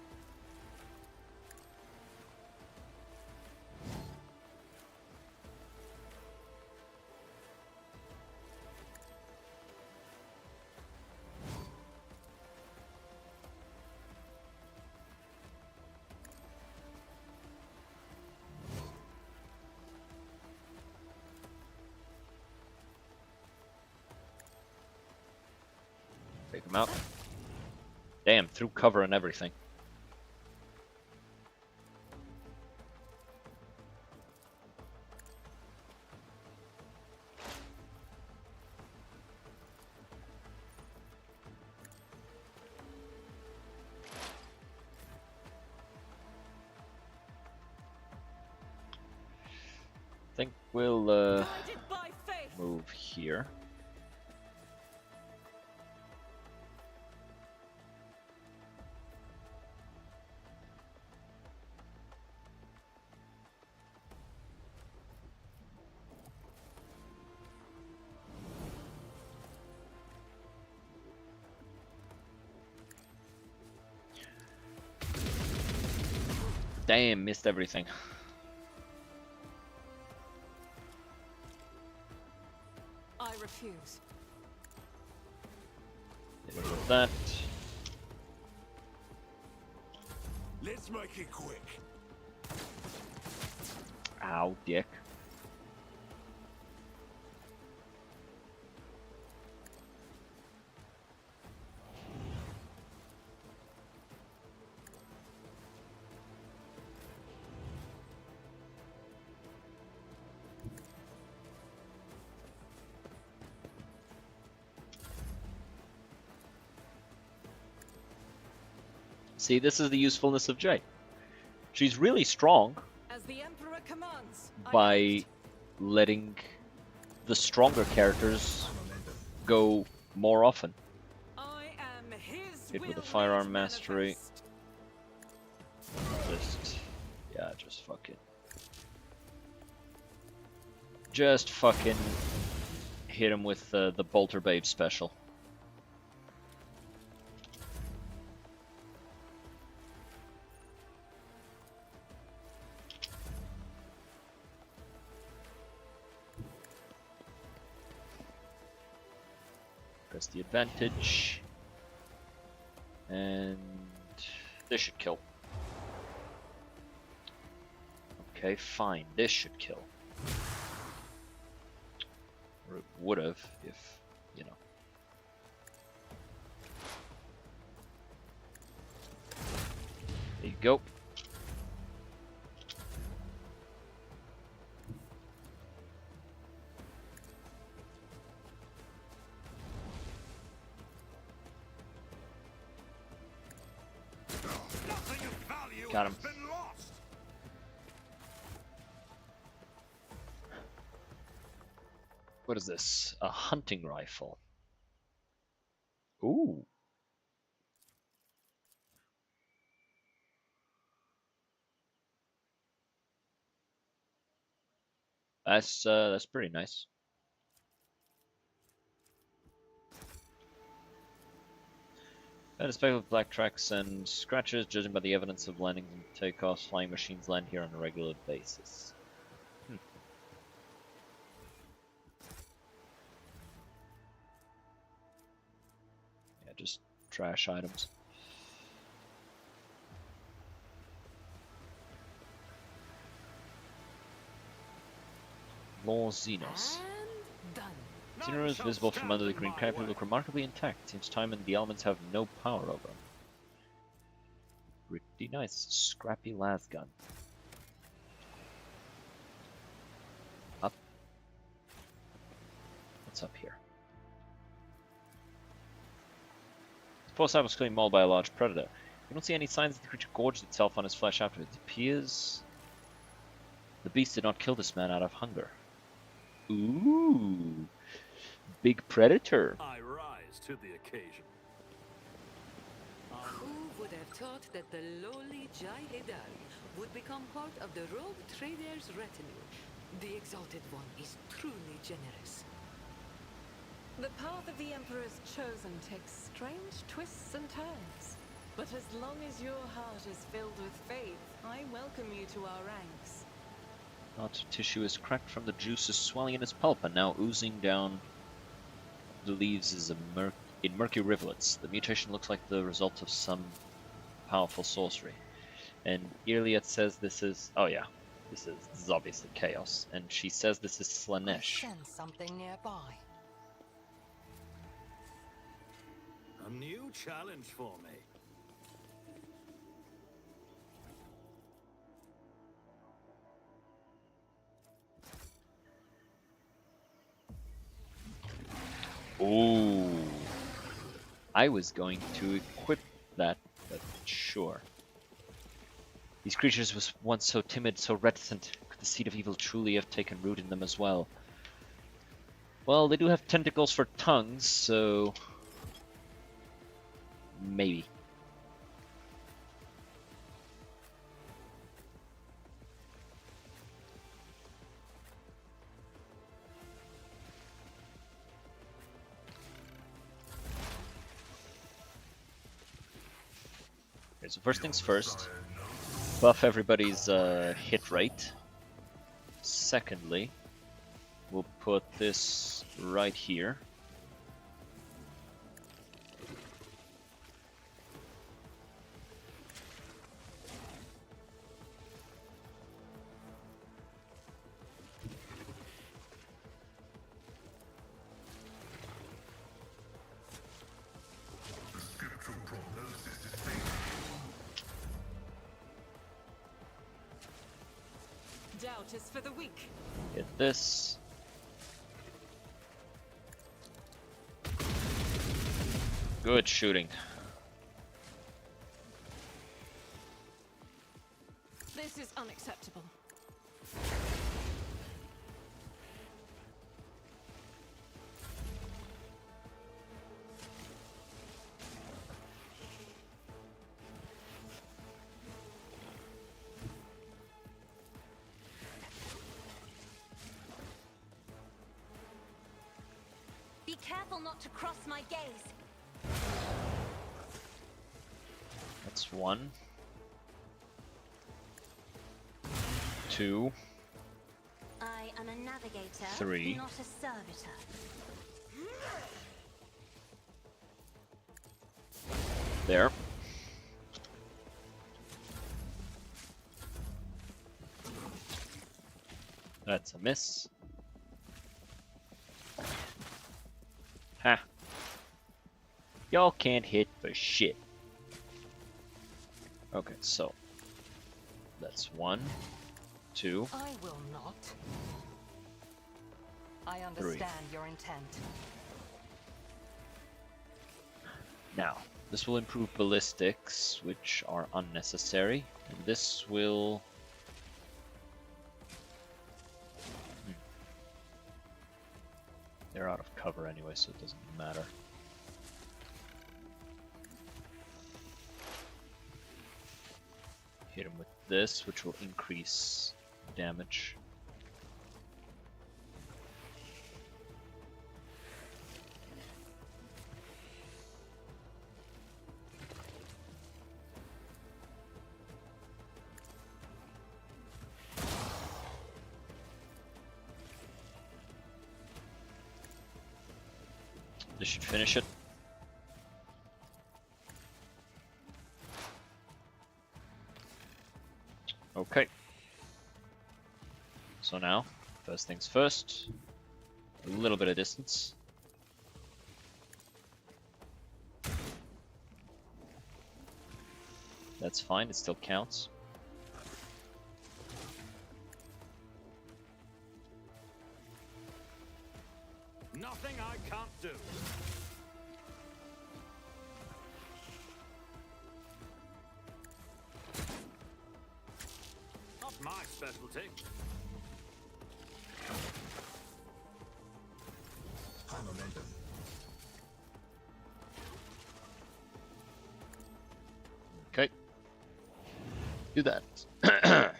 Take him out. Damn, through cover and everything. I think we'll Guided by faith. move here. Damn, missed everything. I refuse. Hit him with that. Let's make it quick. Ow, dick. See, this is the usefulness of Jade. She's really strong As the Emperor commands. I by act. letting the stronger characters go more often. Hit with a will firearm made mastery. manifest. Just fucking. Just fucking hit him with the Bolter Babe special. Press the advantage. And this should kill. Okay, fine. This should kill. Or it would have if, you know. There you go. Nothing of value Got him. has been lost. What is this? A hunting rifle. Ooh. That's pretty nice. Found a speck of black tracks and scratches, judging by the evidence of landings and takeoffs. Flying machines land here on a regular basis. Yeah, just trash items. Lord Xenos. And done. Xenos is visible from under the green canopy, look remarkably intact. Seems time and the elements have no power over them. Pretty nice. Scrappy las gun. Up. What's up here? Suppose I was clearly mauled by a large predator. You don't see any signs that the creature gorged itself on his flesh after it. It appears the beast did not kill this man out of hunger. Ooh. Big predator. I rise to the occasion. Who would have thought that the lowly Jai Hedari would become part of the rogue trader's retinue? The Exalted One is truly generous. The path of the Emperor's chosen takes strange twists and turns. But as long as your heart is filled with faith, I welcome you to our ranks. Not tissue is cracked from the juices swelling in its pulp and now oozing down the leaves is in murky rivulets. The mutation looks like the result of some powerful sorcery. And Irliet says this is... oh yeah, this is obviously chaos. And she says this is Slanesh. Sense something nearby. A new challenge for me. Ooh. I was going to equip that, but sure. These creatures was once so timid, so reticent. Could the seed of evil truly have taken root in them as well? Well, they do have tentacles for tongues, so... maybe. Okay, so first things first, buff everybody's hit rate. Secondly, we'll put this right here. The scriptural prognosis is favorable. Doubt is for the weak. Hit this. Good shooting. This is unacceptable. Be careful not to cross my gaze. That's 1. 2. I am a navigator, 3. not a servitor. There. That's a miss. Ha. Y'all can't hit for shit. Okay, so that's 1, 2. I will not. I understand your intent. Now, this will improve ballistics, which are unnecessary, and this will... They're out of cover anyway, so it doesn't matter. Hit him with this, which will increase damage. This should finish it. Okay. So now, first things first, a little bit of distance. That's fine, it still counts. Nothing I can't do. Not my specialty. High momentum. Okay. Do that.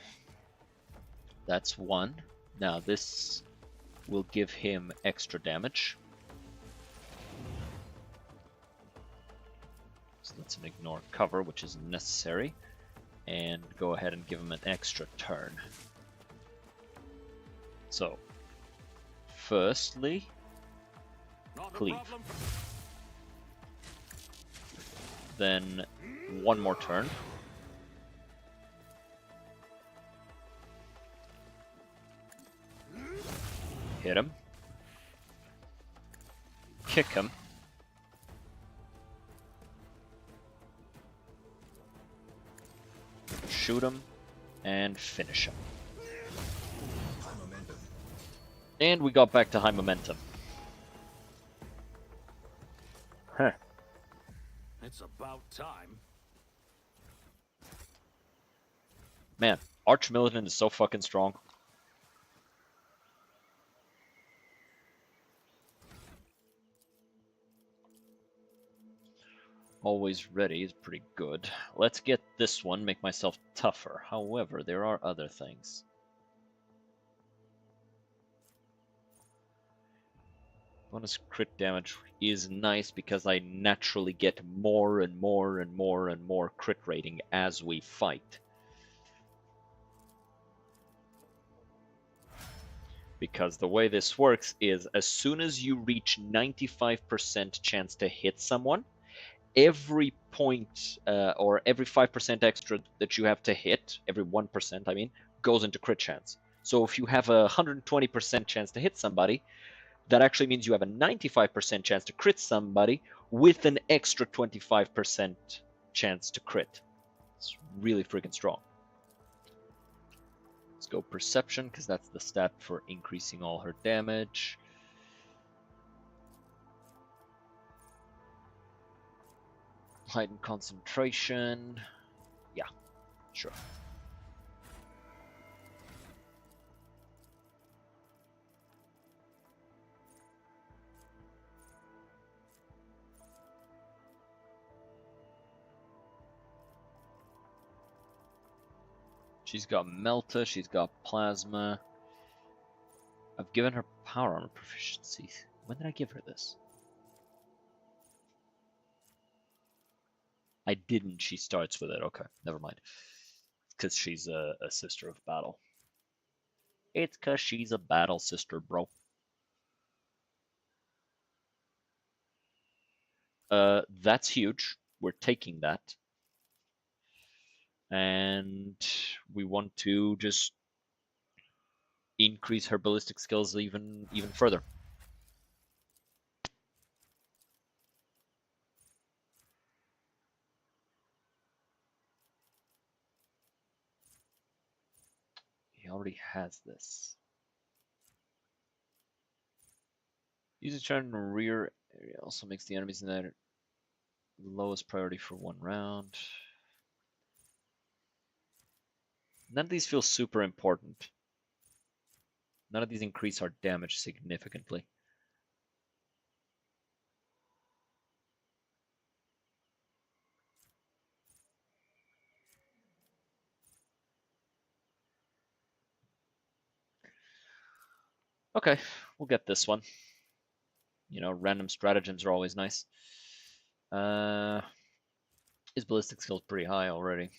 That's 1. Now this will give him extra damage. So let's ignore cover, which is necessary, and go ahead and give him an extra turn. So, firstly, cleave. Then 1 more turn. Hit him. Kick him. Shoot him. And finish him. High momentum. And we got back to high momentum. Huh. It's about time. Man, Arch Militant is so fucking strong. Always ready is pretty good. Let's get this one, make myself tougher. However, there are other things. Bonus crit damage is nice because I naturally get more and more and more and more crit rating as we fight. Because the way this works is as soon as you reach 95% chance to hit someone, every point or every 5% extra that you have to hit, every 1%, I mean, goes into crit chance. So if you have a 120% chance to hit somebody, that actually means you have a 95% chance to crit somebody with an extra 25% chance to crit. It's really freaking strong. Let's go Perception, because that's the stat for increasing all her damage. Heightened concentration. Yeah, sure. She's got Melta, she's got Plasma. I've given her Power Armor proficiency. When did I give her this? I didn't. She starts with it. Okay, never mind. Because she's a sister of battle. It's because she's a battle sister, bro. That's huge. We're taking that. And we want to just increase her ballistic skills even further. He already has this. Use a charge in the rear area also makes the enemies in that lowest priority for 1 round. None of these feel super important. None of these increase our damage significantly. Okay, we'll get this one. You know, random stratagems are always nice. His ballistic skill's pretty high already.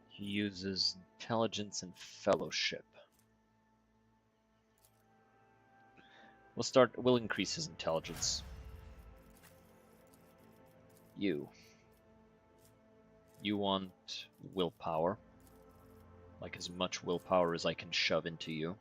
He uses intelligence and fellowship. We'll increase his intelligence. You want willpower. Like as much willpower as I can shove into you.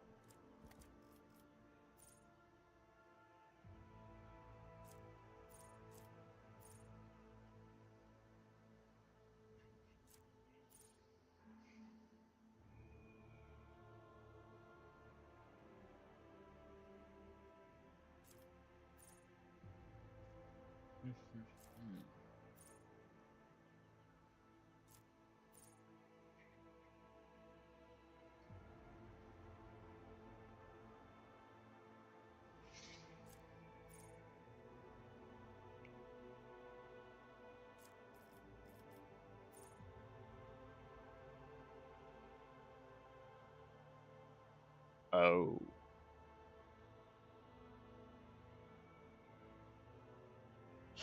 Oh.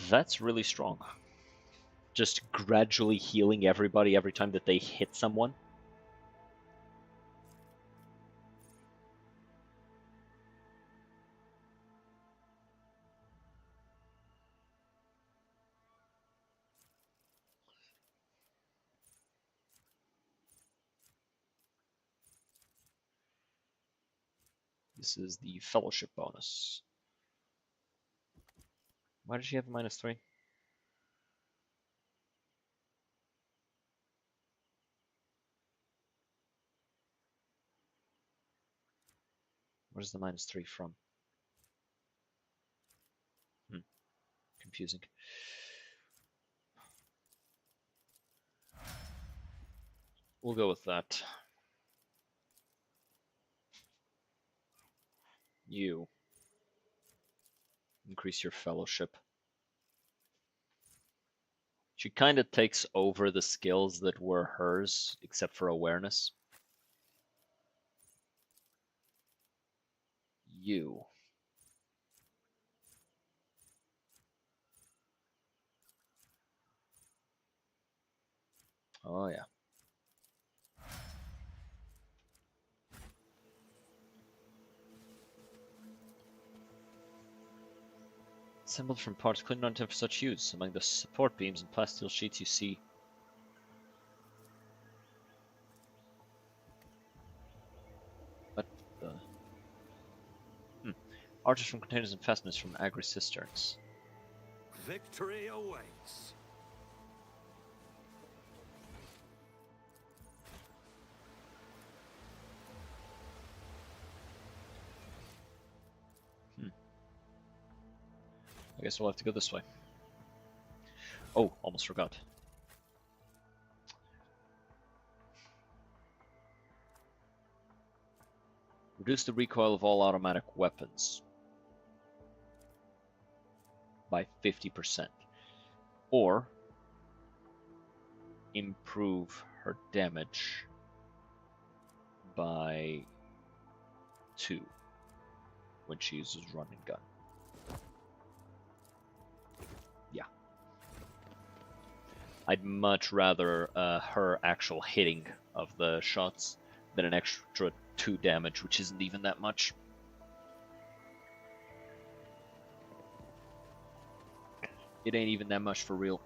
That's really strong. Just gradually healing everybody every time that they hit someone. This is the fellowship bonus. Why does she have a -3? Where's the -3 from? Confusing. We'll go with that. You. Increase your fellowship. She kind of takes over the skills that were hers, except for awareness. You. Oh, yeah. Assembled from parts clean on for such use. Among the support beams and plasteel sheets you see what the arches from containers and fasteners from agri cisterns. Victory awaits. I guess we'll have to go this way. Oh, almost forgot. Reduce the recoil of all automatic weapons by 50%. Or improve her damage by 2 when she uses run and gun. Yeah. I'd much rather her actual hitting of the shots than an extra 2 damage, which isn't even that much. It ain't even that much for real.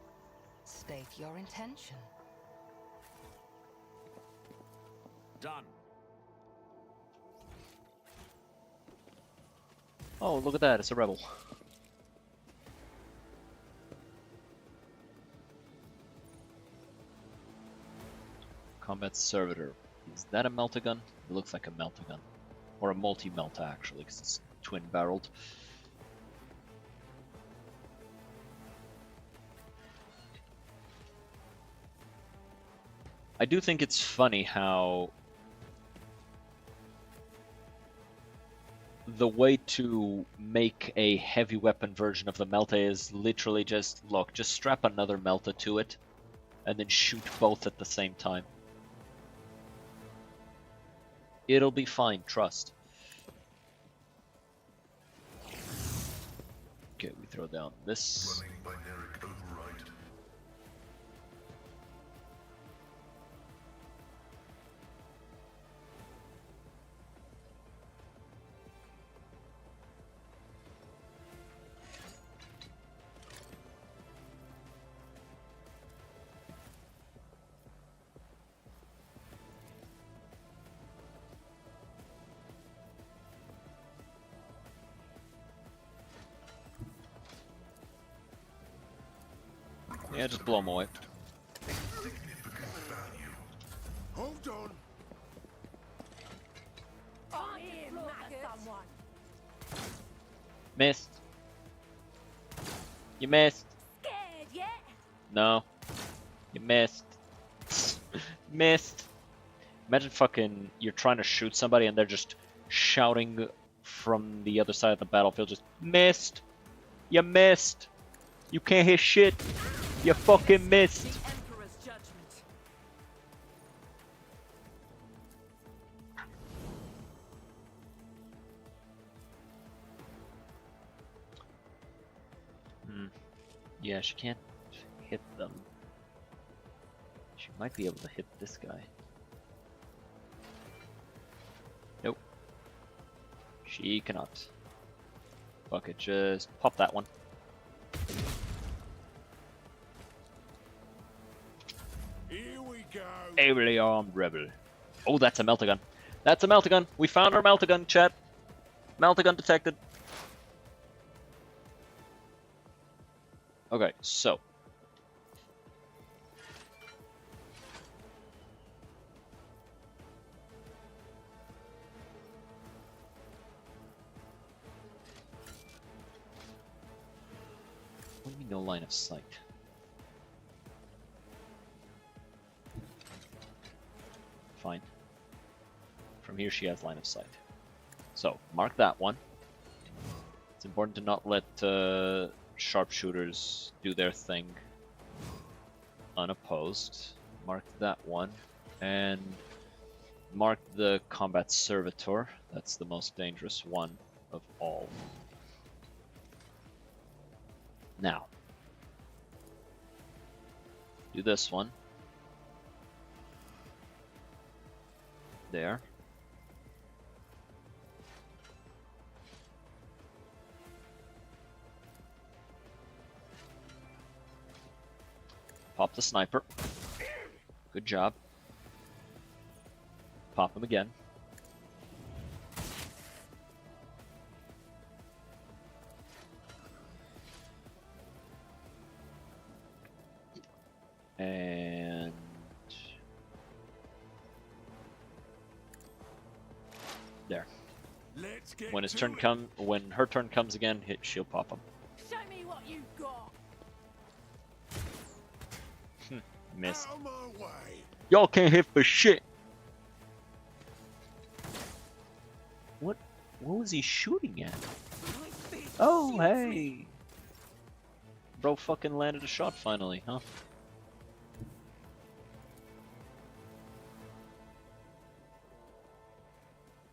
State your intention. Done. Oh, look at that, it's a rebel. Combat Servitor. Is that a meltagun? It looks like a meltagun. Or a multi-melta, actually, because it's twin-barreled. I do think it's funny how the way to make a heavy weapon version of the Melta is literally just, look, just strap another Melta to it and then shoot both at the same time. It'll be fine, trust. Okay, we throw down this. Running binaric override. Yeah, just blow them away. Significant value. Hold on. Missed. You missed. Scared yet? No. You missed. Missed. Imagine fucking you're trying to shoot somebody and they're just shouting from the other side of the battlefield, just missed. You missed. You can't hit shit. You fucking missed. The Emperor's judgment. Yeah, she can't hit them. She might be able to hit this guy. Nope. She cannot. Fuck it, just pop that one. Here we go. Heavily armed rebel. Oh, that's a meltagun. That's a meltagun. We found our meltagun, chat. Meltagun detected. Okay, so. What do you mean no line of sight? Fine. From here she has line of sight. So, mark that one. It's important to not let sharpshooters do their thing unopposed. Mark that one. And mark the combat servitor. That's the most dangerous one of all. Now, do this one. There. Pop the sniper. Good job. Pop him again. And there. Let's get When his to turn it. when her turn comes again, she'll pop him. Show me what you've got. Missed. Out of my way. Y'all can't hit for shit. What was he shooting at? Oh, hey. Bro fucking landed a shot finally, huh?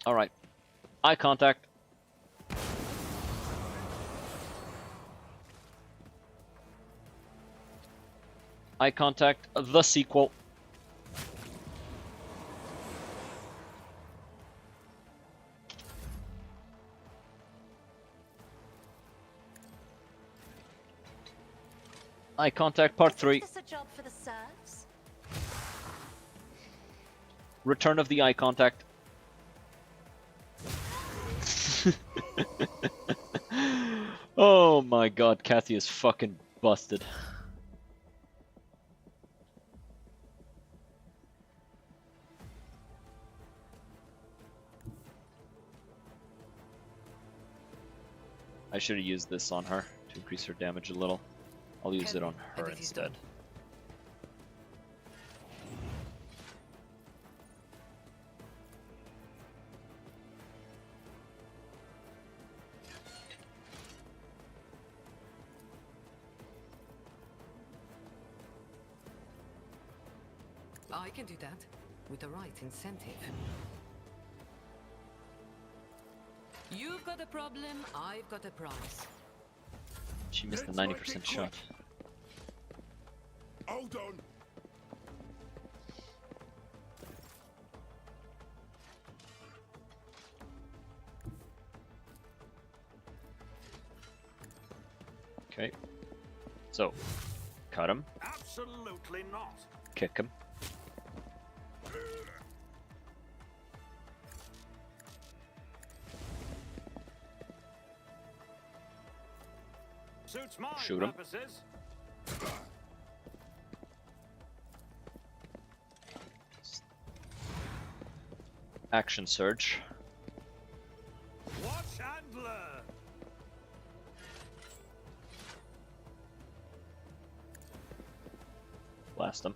Alright. Eye contact. Eye contact, the sequel. Eye contact, part 3. Is this a job for the serfs? Return of the eye contact. Oh my god, Kathy is fucking busted. I should have used this on her to increase her damage a little. I'll use it on her instead. I can do that with the right incentive. You've got a problem, I've got a prize. She missed the 90% shot. Hold on. Okay. So, cut him. Absolutely not. Kick him. Suits my Shoot him. purposes. Action surge. Watch and learn. Blast him.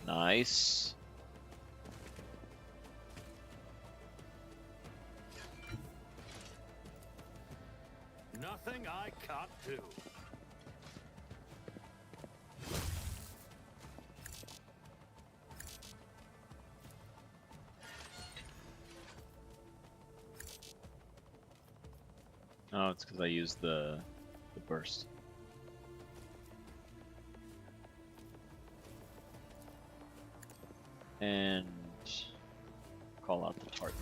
Nice. Nothing I can't do. Oh, it's because I used the burst. And call out the target.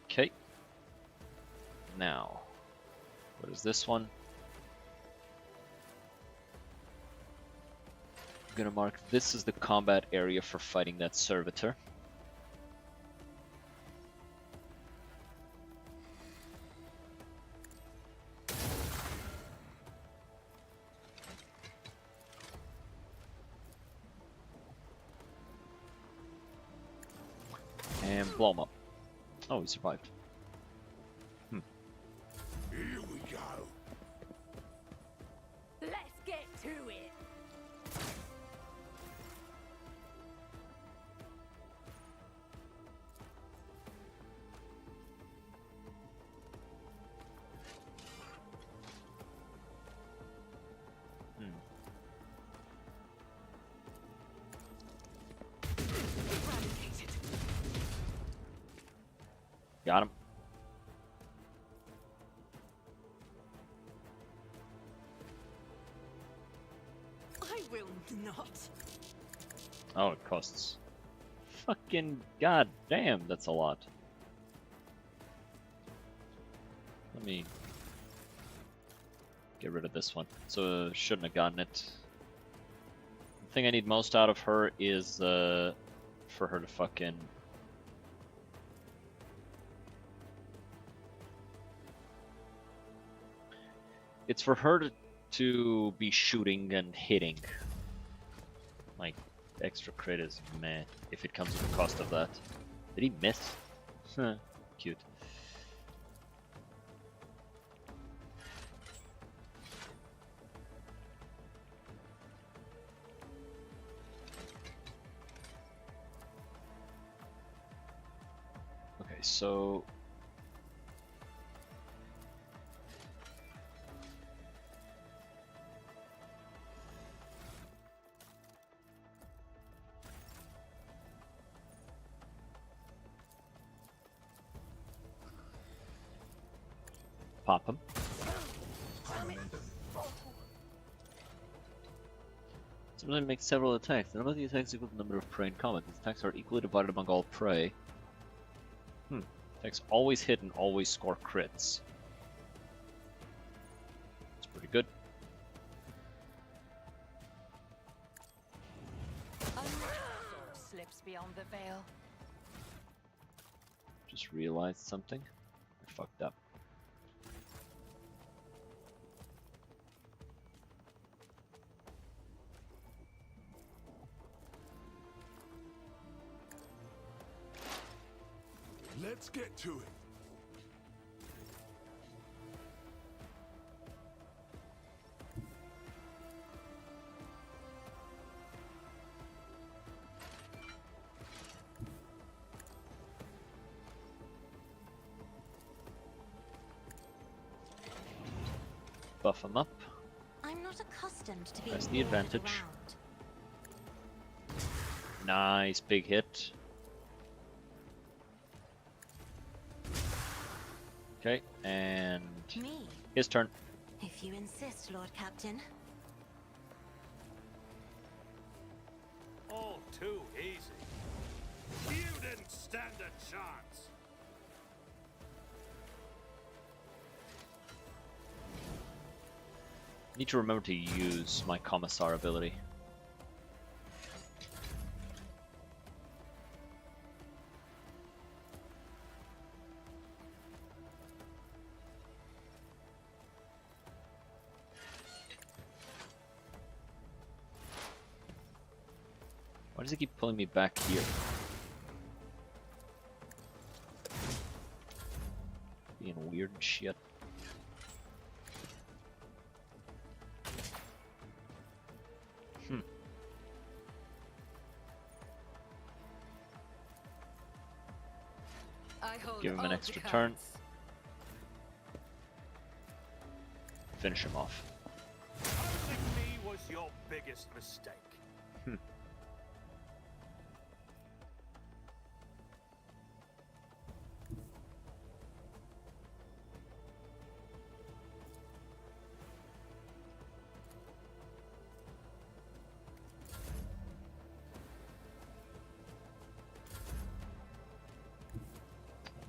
Okay. Now, what is this one? I'm gonna mark this as the combat area for fighting that servitor. And blow him up. Oh, he survived. Here we go. Let's get to it. Got him. I will not. Oh, it costs. Fucking goddamn, that's a lot. Let me get rid of this one. So shouldn't have gotten it. The thing I need most out of her is for her to fucking. It's for her to be shooting and hitting. Like, extra crit is meh, if it comes at the cost of that. Did he miss? Huh, cute. Okay, so pop him. Sometimes make several attacks. The number of the attacks equal to the number of prey in combat. These attacks are equally divided among all prey. Attacks always hit and always score crits. It's pretty good. Slips beyond the veil. Just realized something. I fucked up. Let's get to it. Buff him up. I'm not accustomed to being That's the ordered advantage. around. Nice big hit. Okay, and Me, his turn. if you insist, Lord Captain. All too easy. You didn't stand a chance. Need to remember to use my Commissar ability. Why does it keep pulling me back here? Being weird and shit. I hold Give him an all extra the turn. cards. Finish him off. Opposing me was your biggest mistake.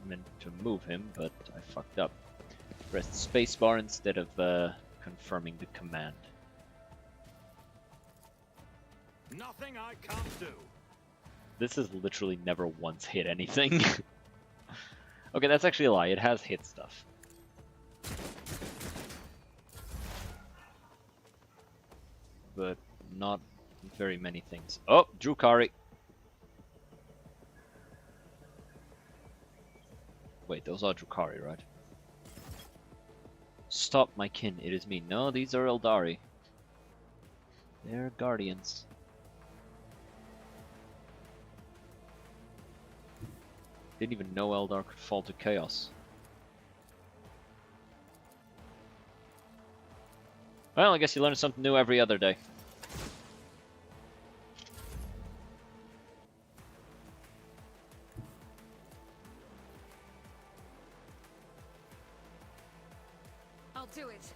I meant to move him, but I fucked up. Press spacebar instead of confirming the command. Nothing I can't do. This has literally never once hit anything. Okay, that's actually a lie. It has hit stuff. But not very many things. Oh, Drukari. Wait, those are Drukari, right? Stop, my kin. It is me. No, these are Eldari. They're guardians. Didn't even know Eldar could fall to chaos. Well, I guess you learn something new every other day. I'll do it.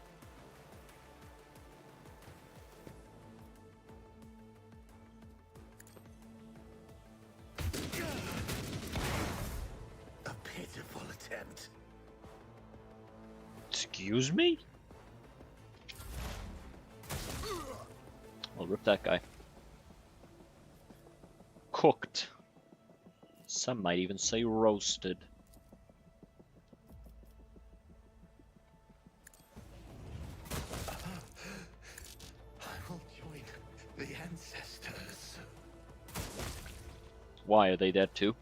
A pitiful attempt. Excuse me? I'll rip that guy. Cooked. Some might even say roasted. I will join the ancestors. Why are they dead too?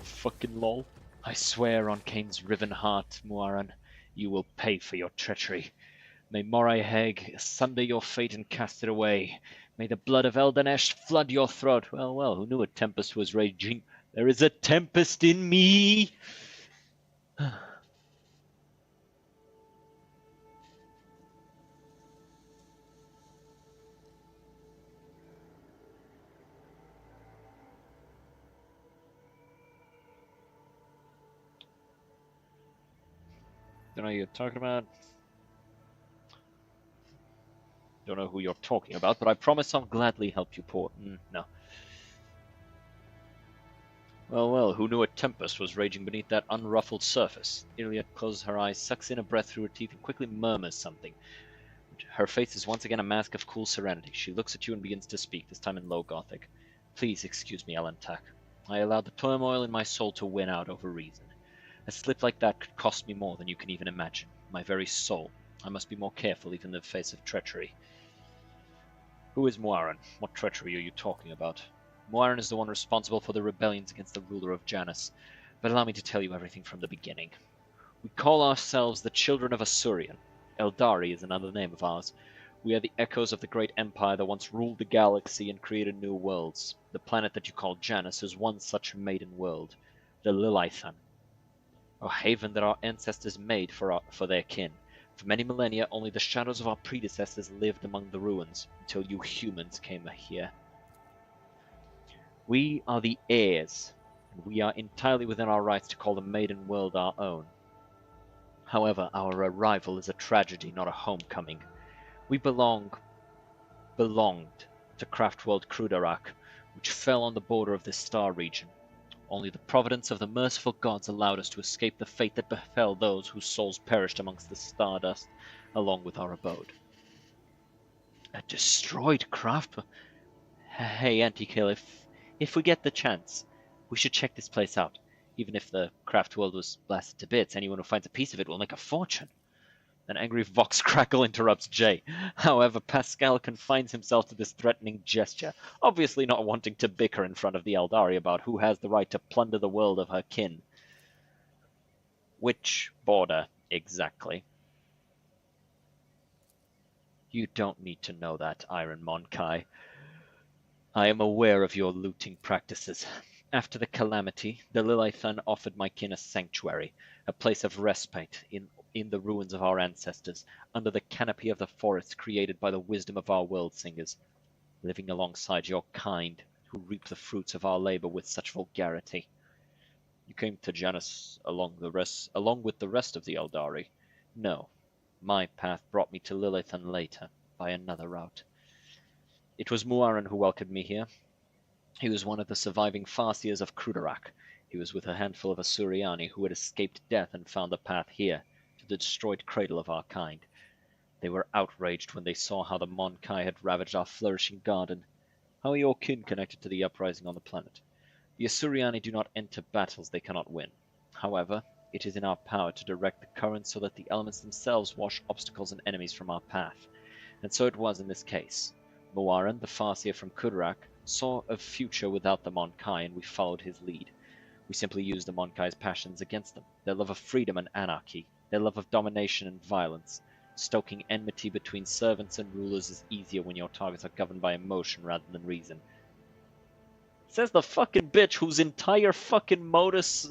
Fucking lol. I swear on Cain's riven heart, Muaran, you will pay for your treachery. May Morai Heg sunder your fate and cast it away. May the blood of Eldanesh flood your throat. Well, well, who knew a tempest was raging? There is a tempest in me! Don't know who you're talking about. Don't know who you're talking about, but I promise I'll gladly help you, poor. No. Well, well, who knew a tempest was raging beneath that unruffled surface? Iliad closes her eyes, sucks in a breath through her teeth, and quickly murmurs something. Her face is once again a mask of cool serenity. She looks at you and begins to speak, this time in low Gothic. Please excuse me, Elentak. I allowed the turmoil in my soul to win out over reason. A slip like that could cost me more than you can even imagine. My very soul. I must be more careful even in the face of treachery. Who is Muaran? What treachery are you talking about? Muaran is the one responsible for the rebellions against the ruler of Janus. But allow me to tell you everything from the beginning. We call ourselves the Children of Asurion. Eldari is another name of ours. We are the echoes of the great empire that once ruled the galaxy and created new worlds. The planet that you call Janus is one such maiden world, the Lilithan, a haven that our ancestors made for their kin. For many millennia, only the shadows of our predecessors lived among the ruins, until you humans came here. We are the heirs, and we are entirely within our rights to call the maiden world our own. However, our arrival is a tragedy, not a homecoming. We belonged to Craftworld Krudarak, which fell on the border of this star region. Only the providence of the merciful gods allowed us to escape the fate that befell those whose souls perished amongst the stardust along with our abode. A destroyed craft? Hey, Anti-Kill, if we get the chance, we should check this place out. Even if the craft world was blasted to bits, anyone who finds a piece of it will make a fortune. An angry vox crackle interrupts Jay. However, Pascal confines himself to this threatening gesture, obviously not wanting to bicker in front of the Eldari about who has the right to plunder the world of her kin. Which border, exactly? You don't need to know that, Iron Monkai. I am aware of your looting practices. After the calamity, the Lilithan offered my kin a sanctuary, a place of respite in the ruins of our ancestors, under the canopy of the forest created by the wisdom of our world singers, living alongside your kind, who reap the fruits of our labor with such vulgarity. You came to Janus along with the rest of the Eldari. No, my path brought me to Lilithan later, by another route. It was Muaran who welcomed me here. He was one of the surviving Farseers of Krudarak. He was with a handful of Asuriani who had escaped death and found the path here, to the destroyed cradle of our kind. They were outraged when they saw how the Monkai had ravaged our flourishing garden. How are your kin connected to the uprising on the planet? The Asuriani do not enter battles they cannot win. However, it is in our power to direct the current so that the elements themselves wash obstacles and enemies from our path. And so it was in this case. Muaran, the Farseer from Krudarak, saw a future without the Monkai, and we followed his lead. We simply used the Monkai's passions against them, their love of freedom and anarchy, their love of domination and violence. Stoking enmity between servants and rulers is easier when your targets are governed by emotion rather than reason. Says the fucking bitch whose entire fucking modus,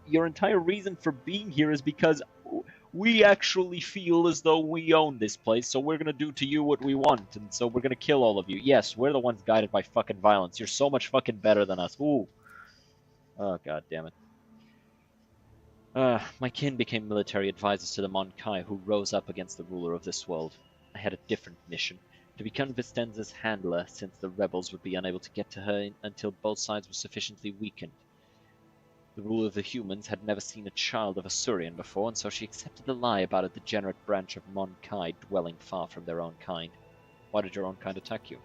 your entire reason for being here is because we actually feel as though we own this place, so we're gonna do to you what we want, and so we're gonna kill all of you. Yes, we're the ones guided by fucking violence. You're so much fucking better than us. Ooh. Oh, god damn it. My kin became military advisors to the Monkai, who rose up against the ruler of this world. I had a different mission, to become Vistenza's handler, since the rebels would be unable to get to her until both sides were sufficiently weakened. The ruler of the humans had never seen a child of Asurion before, and so she accepted the lie about a degenerate branch of Monkai dwelling far from their own kind. Why did your own kind attack you?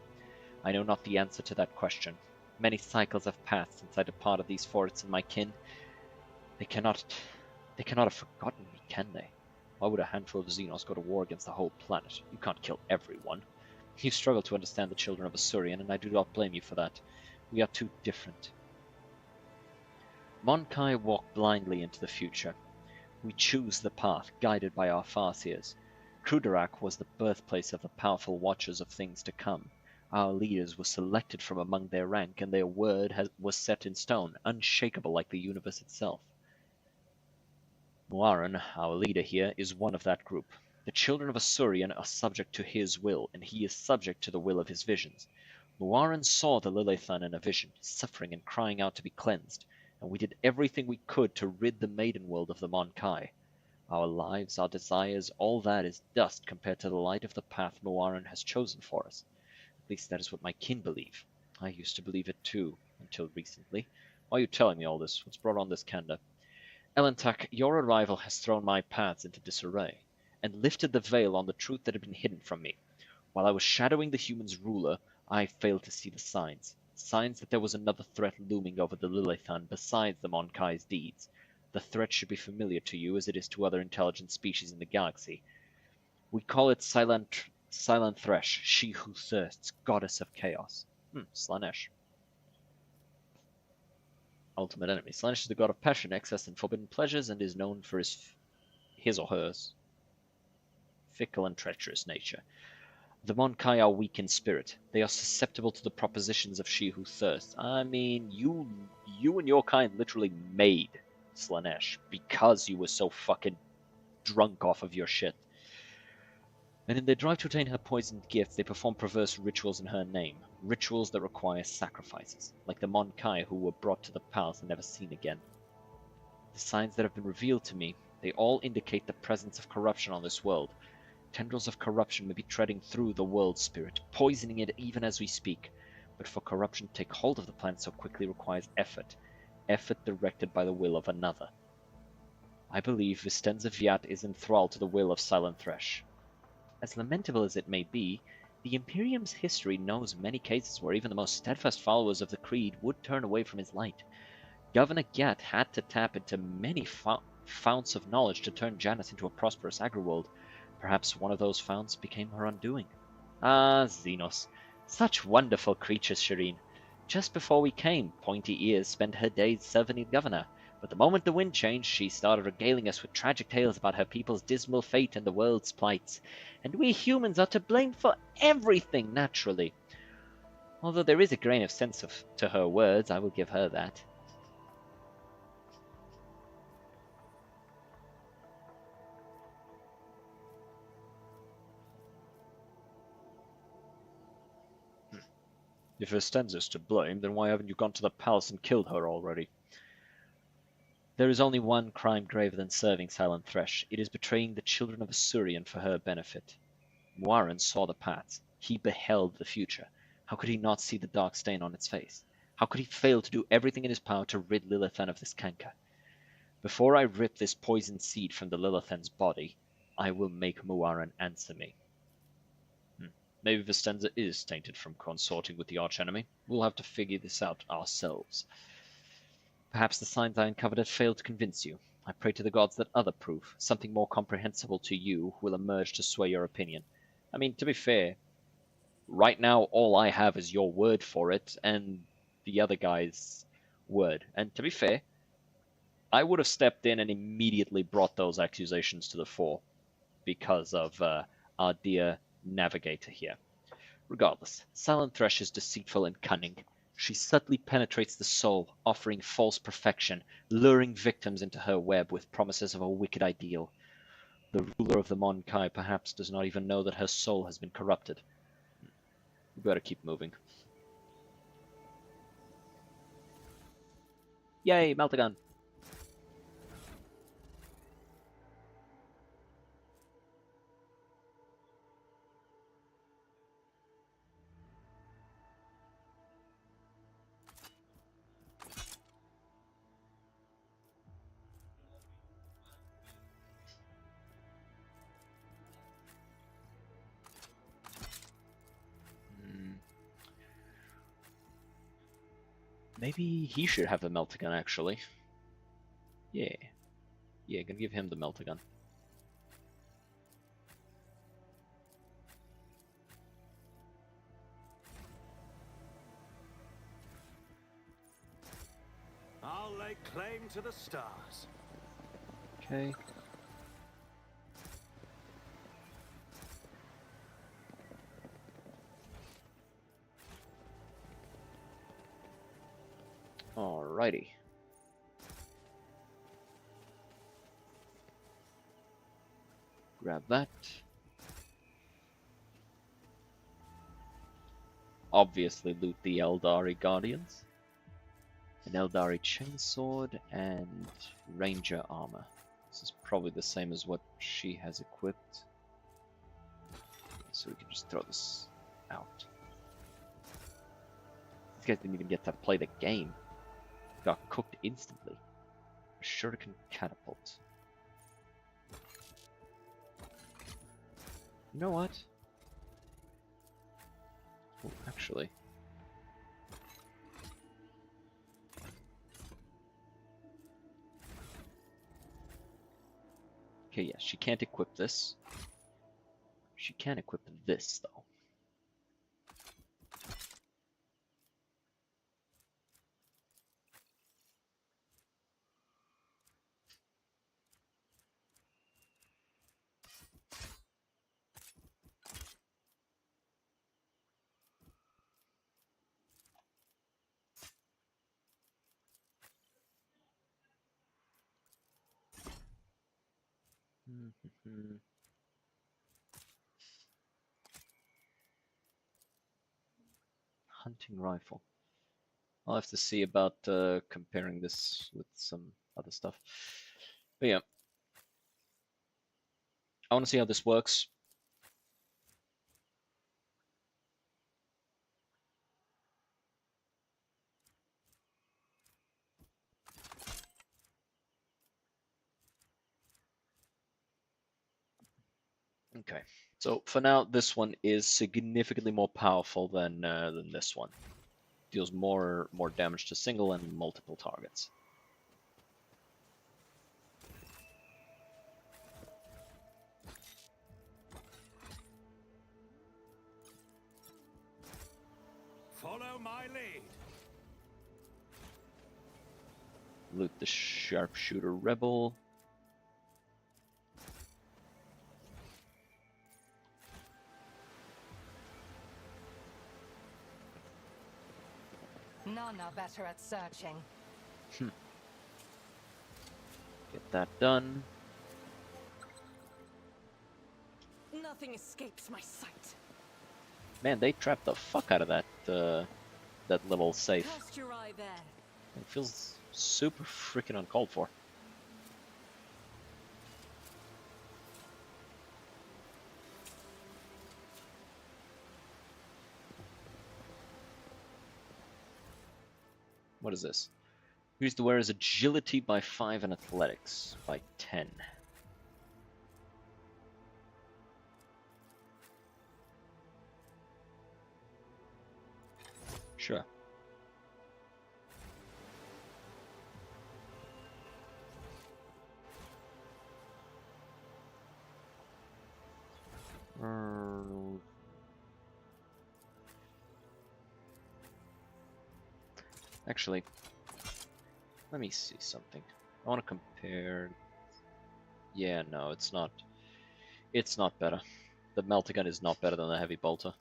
I know not the answer to that question. Many cycles have passed since I departed these forests, and my kin... They cannot have forgotten me, can they? Why would a handful of Xenos go to war against the whole planet? You can't kill everyone. You struggle to understand the children of Asurion, and I do not blame you for that. We are too different. Monkai walk blindly into the future. We choose the path, guided by our Farseers. Krudarak was the birthplace of the powerful watchers of things to come. Our leaders were selected from among their rank, and their word was set in stone, unshakable like the universe itself. Muaran, our leader here, is one of that group. The children of Asurion are subject to his will, and he is subject to the will of his visions. Muaran saw the Lilithan in a vision, suffering and crying out to be cleansed, and we did everything we could to rid the maiden world of the Monkai. Our lives, our desires, all that is dust compared to the light of the path Muaran has chosen for us. At least that is what my kin believe. I used to believe it too, until recently. Why are you telling me all this? What's brought on this candor? Elentak, your arrival has thrown my paths into disarray, and lifted the veil on the truth that had been hidden from me. While I was shadowing the humans' ruler, I failed to see the signs. Signs that there was another threat looming over the Lilithan besides the Monkai's deeds. The threat should be familiar to you as it is to other intelligent species in the galaxy. We call it Silent Thresh, she who thirsts, goddess of chaos. Slanesh. Ultimate enemy. Slanesh is the god of passion, excess, and forbidden pleasures, and is known for his or hers fickle and treacherous nature. The Monkai are weak in spirit. They are susceptible to the propositions of she who thirsts. I mean, you and your kind literally made Slanesh because you were so fucking drunk off of your shit. And in their drive to attain her poisoned gift, they perform perverse rituals in her name. Rituals that require sacrifices, like the Monkai who were brought to the palace and never seen again. The signs that have been revealed to me, they all indicate the presence of corruption on this world. Tendrils of corruption may be treading through the world spirit, poisoning it even as we speak. But for corruption to take hold of the planet so quickly requires effort. Effort directed by the will of another. I believe Vistenza Viat is enthralled to the will of Silent Thresh. As lamentable as it may be, the Imperium's history knows many cases where even the most steadfast followers of the Creed would turn away from his light. Governor Gat had to tap into many founts of knowledge to turn Janus into a prosperous agri-world. Perhaps one of those founts became her undoing. Ah, Xenos. Such wonderful creatures, Shireen. Just before we came, Pointy Ears spent her days serving the governor. But the moment the wind changed, she started regaling us with tragic tales about her people's dismal fate and the world's plights. And we humans are to blame for everything, naturally. Although there is a grain of sense to her words, I will give her that. If Vistenza's to blame, then why haven't you gone to the palace and killed her already? There is only one crime graver than serving Silent Thresh. It is betraying the children of Asurian for her benefit. Muaran saw the paths. He beheld the future. How could he not see the dark stain on its face? How could he fail to do everything in his power to rid Lilithan of this canker? Before I rip this poisoned seed from the Lilithan's body, I will make Muaran answer me. Maybe Vistenza is tainted from consorting with the archenemy. We'll have to figure this out ourselves. Perhaps the signs I uncovered have failed to convince you. I pray to the gods that other proof, something more comprehensible to you, will emerge to sway your opinion. I mean, to be fair, right now all I have is your word for it, and the other guy's word. And to be fair, I would have stepped in and immediately brought those accusations to the fore, because of our dear navigator here. Regardless, Silent Thresh is deceitful and cunning. She subtly penetrates the soul, offering false perfection, luring victims into her web with promises of a wicked ideal. The ruler of the Monkai perhaps does not even know that her soul has been corrupted. We better keep moving. Yay, Meltagun! Maybe he should have the Meltagun, actually. Yeah, gonna give him the Meltagun. I'll lay claim to the stars. Okay. Alrighty. Grab that. Obviously loot the Eldari Guardians. An Eldari chainsword and ranger armor. This is probably the same as what she has equipped. So we can just throw this out. These guys didn't even get to play the game. Got cooked instantly. A shuriken catapult. You know what? Well, actually. Okay, yeah, she can't equip this. She can equip this, though. Hunting rifle. I'll have to see about comparing this with some other stuff. But yeah. I want to see how this works. Okay, so for now, this one is significantly more powerful than this one. Deals more damage to single and multiple targets. Follow my lead. Loot the sharpshooter rebel. None are better at searching. Get that done. Nothing escapes my sight. Man, they trapped the fuck out of that that little safe. Cast your eye there. It feels super freaking uncalled for. What is this? Use the wearer's agility by 5 and athletics by 10. Sure. Actually, let me see something. I want to compare. Yeah, no, it's not. It's not better. The melter gun is not better than the heavy bolter.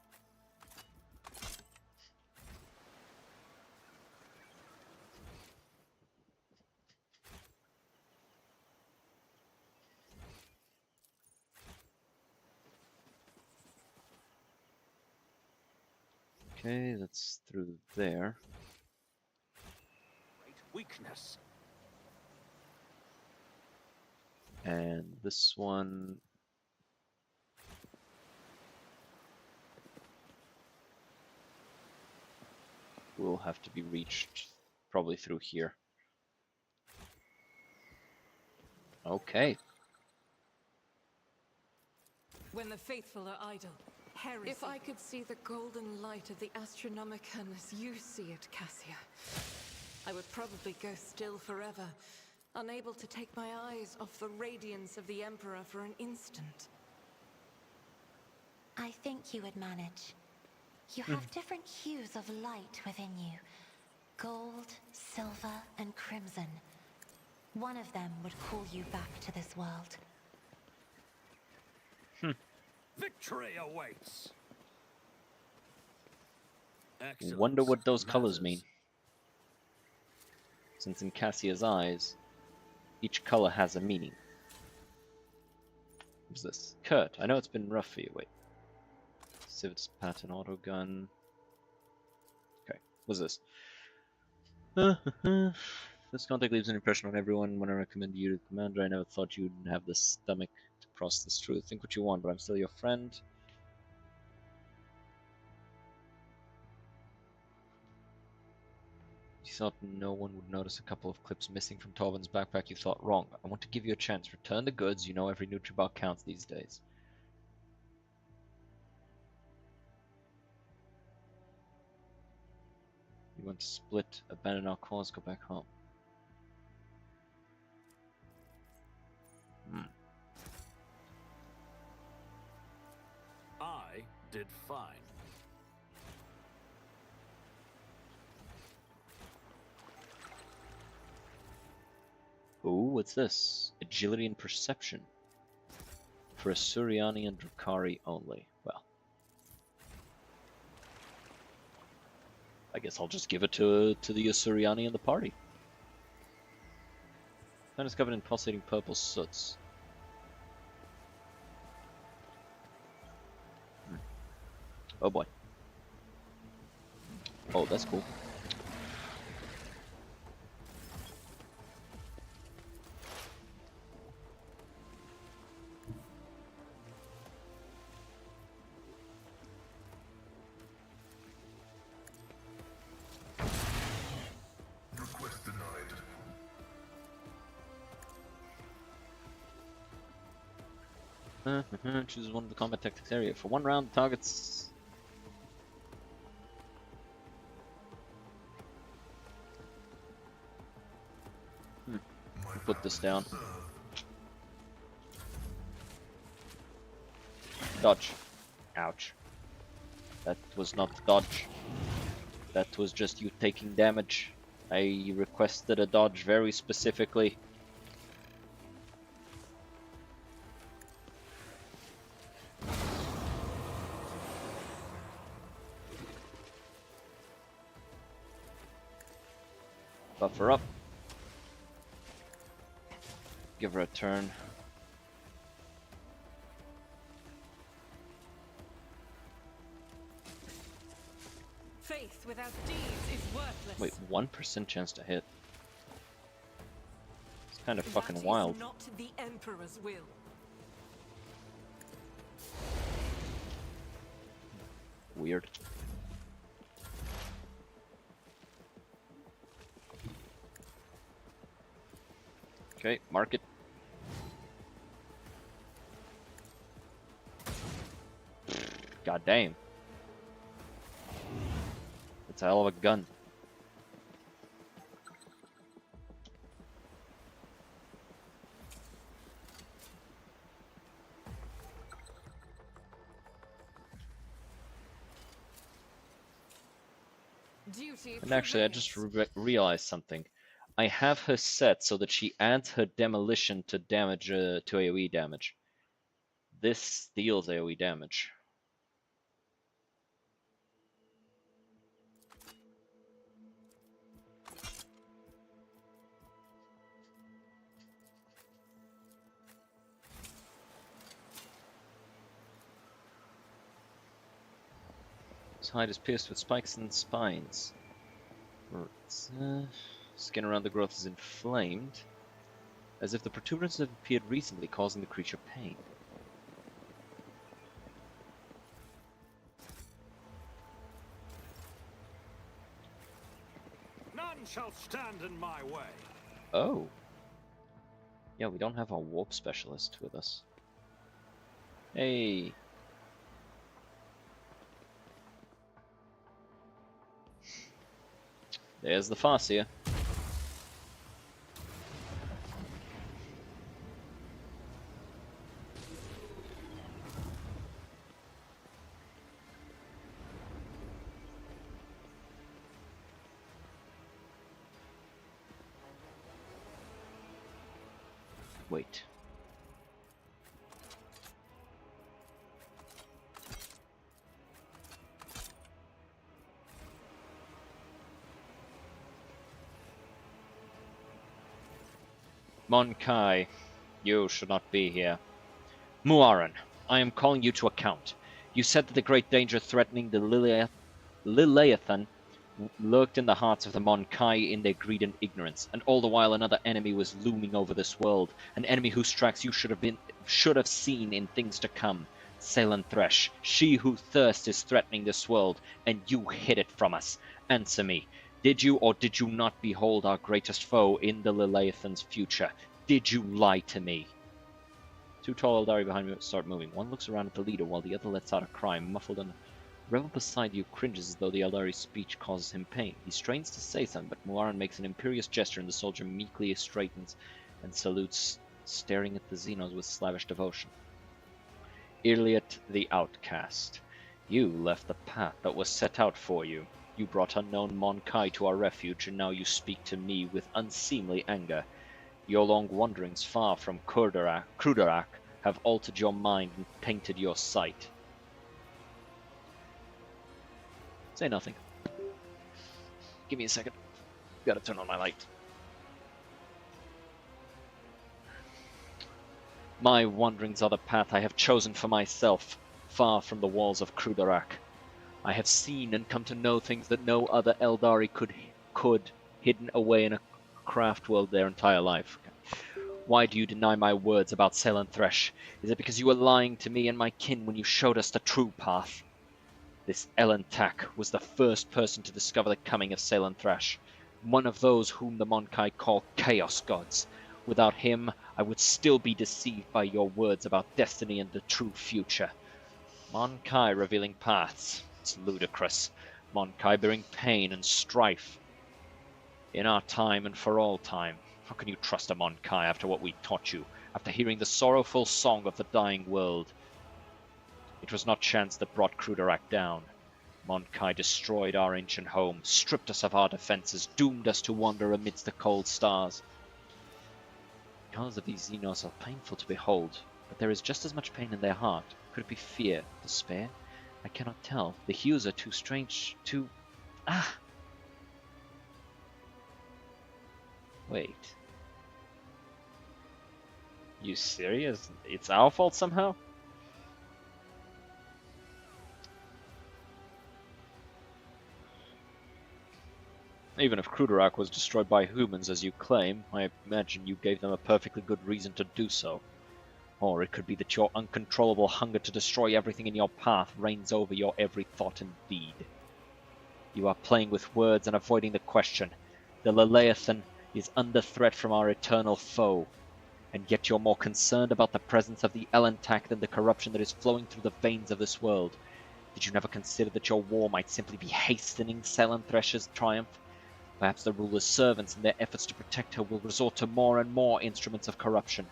Okay, that's through there. Great weakness. And this one. Will have to be reached probably through here. Okay. When the faithful are idle, heresy. If I could see the golden light of the Astronomicon as you see it, Cassia, I would probably go still forever, unable to take my eyes off the radiance of the Emperor for an instant. I think you would manage. You have different hues of light within you. Gold, silver, and crimson. One of them would call you back to this world. Victory awaits. Excellent. Wonder what those colors Matters. mean. Since in Cassia's eyes, each color has a meaning. What's this? Kurt, I know it's been rough for you. Wait. Civets pattern autogun. Okay, what's this? This contact leaves an impression on everyone. When I recommend you to the commander, I never thought you'd have the stomach to process this truth. Think what you want, but I'm still your friend. You thought no one would notice a couple of clips missing from Torvin's backpack. You thought wrong. I want to give you a chance. Return the goods. You know every Nutribot counts these days. You want to split, abandon our cause, go back home. I did fine. Ooh, what's this? Agility and perception. For Asuriani and Drakari only. Well. I guess I'll just give it to the Asuriani and the party. Planet is covered in pulsating purple soots. Oh boy. Oh, that's cool. Request denied. Choose one of the combat tactics area. For one round, targets... Put this down. Dodge. Ouch. That was not dodge. That was just you taking damage. I requested a dodge very specifically. Buffer up. Give her a turn. Faith without deeds is worthless. Wait, 1% chance to hit. It's kind of That fucking is wild. not the Emperor's will. Weird. Okay, mark it. God damn. That's a hell of a gun. Duty And actually, I just prevails. realized something. I have her set so that she adds her demolition to damage to AoE damage. This deals AoE damage. His hide is pierced with spikes and spines. Skin around the growth is inflamed, as if the protuberance had appeared recently, causing the creature pain. None shall stand in my way. Oh. Yeah, we don't have our warp specialist with us. Hey. There's the Farseer. Wait. Mon Kai, you should not be here. Muaran, I am calling you to account. You said that the great danger threatening the Liliathan lurked in the hearts of the Mon Kai in their greed and ignorance, and all the while another enemy was looming over this world, an enemy whose tracks you should have seen in things to come. Salen Thresh, she who thirst is threatening this world, and you hid it from us. Answer me. Did you or did you not behold our greatest foe in the Liliathan's future? Did you lie to me? Two tall Eldari behind me start moving. One looks around at the leader while the other lets out a cry, muffled and the rebel beside you cringes as though the Eldari's speech causes him pain. He strains to say something, but Muaran makes an imperious gesture and the soldier meekly straightens and salutes, staring at the Xenos with slavish devotion. Iliad the Outcast, you left the path that was set out for you. You brought unknown Mon Kai to our refuge, and now you speak to me with unseemly anger. Your long wanderings far from Krudarak have altered your mind and tainted your sight. Say nothing. Give me a second. Gotta turn on my light. My wanderings are the path I have chosen for myself, far from the walls of Krudarak. I have seen and come to know things that no other Eldari could, hidden away in a craft world their entire life. Why do you deny my words about Salen Thresh? Is it because you were lying to me and my kin when you showed us the true path? This Elentak was the first person to discover the coming of Salen Thresh, one of those whom the Mon Kai call Chaos Gods. Without him, I would still be deceived by your words about destiny and the true future. Mon Kai revealing paths. It's ludicrous. Mon Kai bearing pain and strife. In our time and for all time. How can you trust a Mon Kai after what we taught you? After hearing the sorrowful song of the dying world? It was not chance that brought Krudarak down. Mon Kai destroyed our ancient home, stripped us of our defenses, doomed us to wander amidst the cold stars. The colors of these Xenos are painful to behold, but there is just as much pain in their heart. Could it be fear, despair? I cannot tell. The hues are too strange, too... Wait. You serious? It's our fault somehow? Even if Krudarak was destroyed by humans as you claim, I imagine you gave them a perfectly good reason to do so. Or it could be that your uncontrollable hunger to destroy everything in your path reigns over your every thought and deed. You are playing with words and avoiding the question. The Liliathan is under threat from our eternal foe, and yet you're more concerned about the presence of the Elentak than the corruption that is flowing through the veins of this world. Did you never consider that your war might simply be hastening Salen Thresh's triumph? Perhaps the ruler's servants, in their efforts to protect her, will resort to more and more instruments of corruption.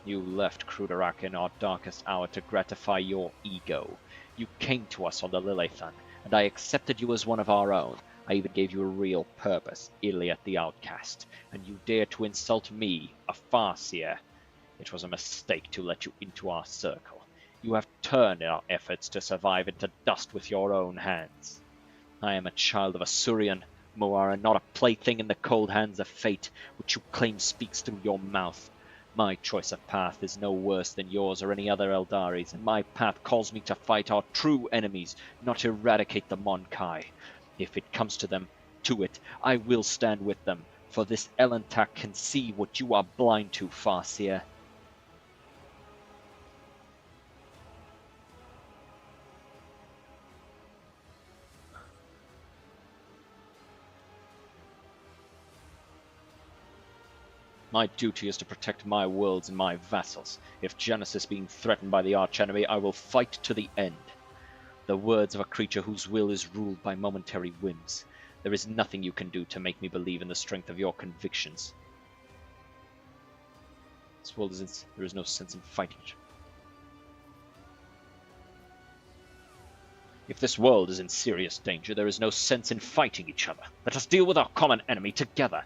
You left Krudarak in our darkest hour to gratify your ego. You came to us on the Liliathan, and I accepted you as one of our own. I even gave you a real purpose, Iliad the Outcast, and you dared to insult me, a Farseer. It was a mistake to let you into our circle. You have turned our efforts to survive into dust with your own hands. I am a child of Asurian, Muaran, not a plaything in the cold hands of fate, which you claim speaks through your mouth. My choice of path is no worse than yours or any other Eldari's, and my path calls me to fight our true enemies, not eradicate the Mon Kai. If it comes to it, I will stand with them, for this Elentak can see what you are blind to, Farseer. My duty is to protect my worlds and my vassals. If Genesis being threatened by the archenemy, I will fight to the end. The words of a creature whose will is ruled by momentary whims. There is nothing you can do to make me believe in the strength of your convictions. This world there is no sense in fighting it. If this world is in serious danger, there is no sense in fighting each other. Let us deal with our common enemy together.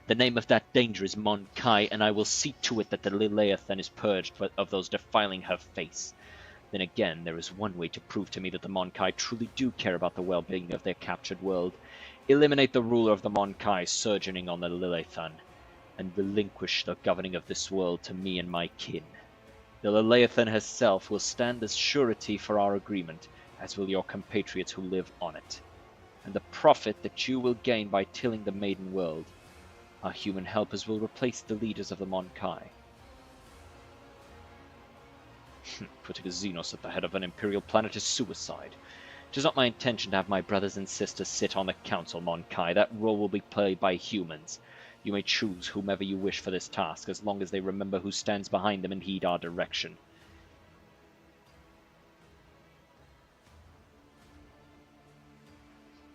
The name of that danger is Mon Kai, and I will see to it that the Liliathan is purged of those defiling her face. Then again, there is one way to prove to me that the Mon Kai truly do care about the well-being of their captured world. Eliminate the ruler of the Mon Kai sojourning on the Liliathan, and relinquish the governing of this world to me and my kin. The Liliathan herself will stand as surety for our agreement, as will your compatriots who live on it. and the profit that you will gain by tilling the maiden world. Our human helpers will replace the leaders of the Monkai. Putting a Xenos at the head of an Imperial planet is suicide. It is not my intention to have my brothers and sisters sit on the Council, Monkai. That role will be played by humans. You may choose whomever you wish for this task, as long as they remember who stands behind them and heed our direction.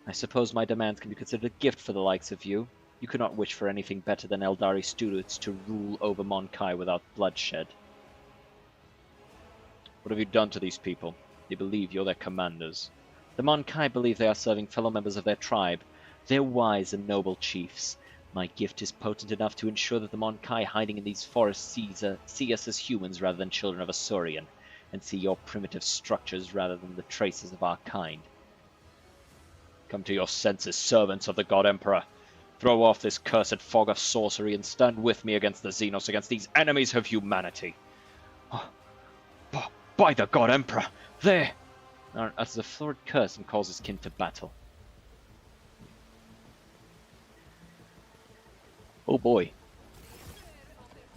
I suppose my demands can be considered a gift for the likes of you. You could not wish for anything better than Eldari students to rule over Monkai without bloodshed. What have you done to these people? They believe you're their commanders. The Monkai believe they are serving fellow members of their tribe. They're wise and noble chiefs. My gift is potent enough to ensure that the Monkai hiding in these forests see us as humans rather than children of a Saurian, and see your primitive structures rather than the traces of our kind. Come to your senses, servants of the God Emperor. Throw off this cursed fog of sorcery and stand with me against the Xenos, against these enemies of humanity. Oh, by the God Emperor! There! Utters a florid curse and calls his kin to battle. Oh boy.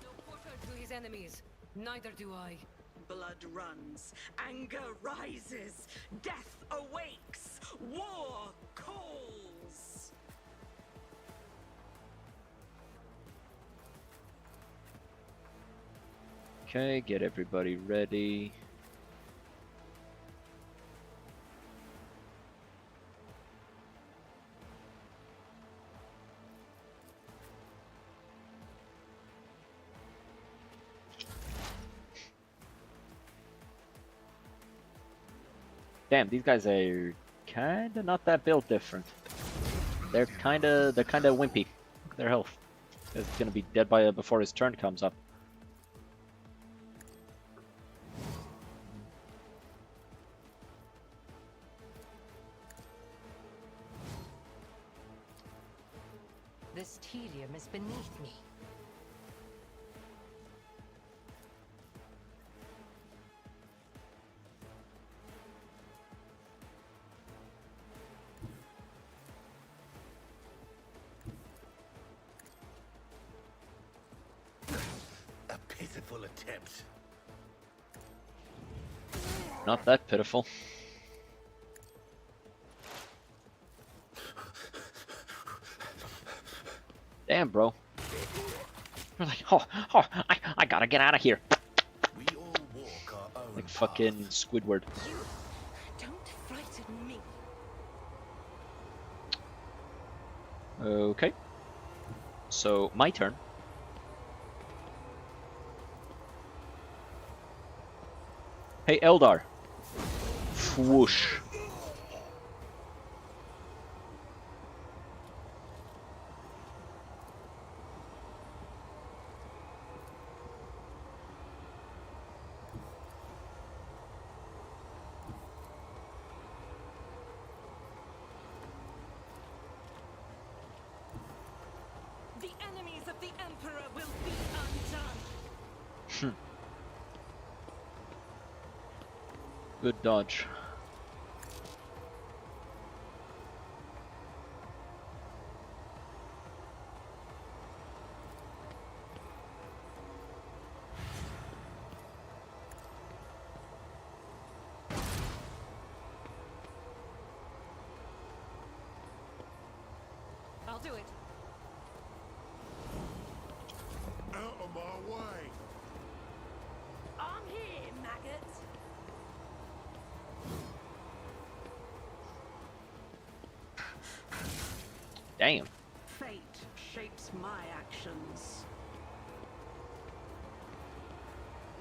No quarter to his enemies. Neither do I. Blood runs, anger rises, death awakes, war calls. Okay, get everybody ready. Damn, these guys are kinda not that built different. They're kinda wimpy. Look at their health. He's gonna be dead before his turn comes up. This tedium is beneath me. A pitiful attempt. Not that pitiful. Damn, bro. You're like, I gotta get out of here. We all walk our own Like fucking Squidward. You don't frighten me. Okay. So, my turn. Hey, Eldar. Whoosh. The enemies of the Emperor will be undone. Good dodge. I'll do it. out of my way. I'm here, maggot. Damn. Fate shapes my actions.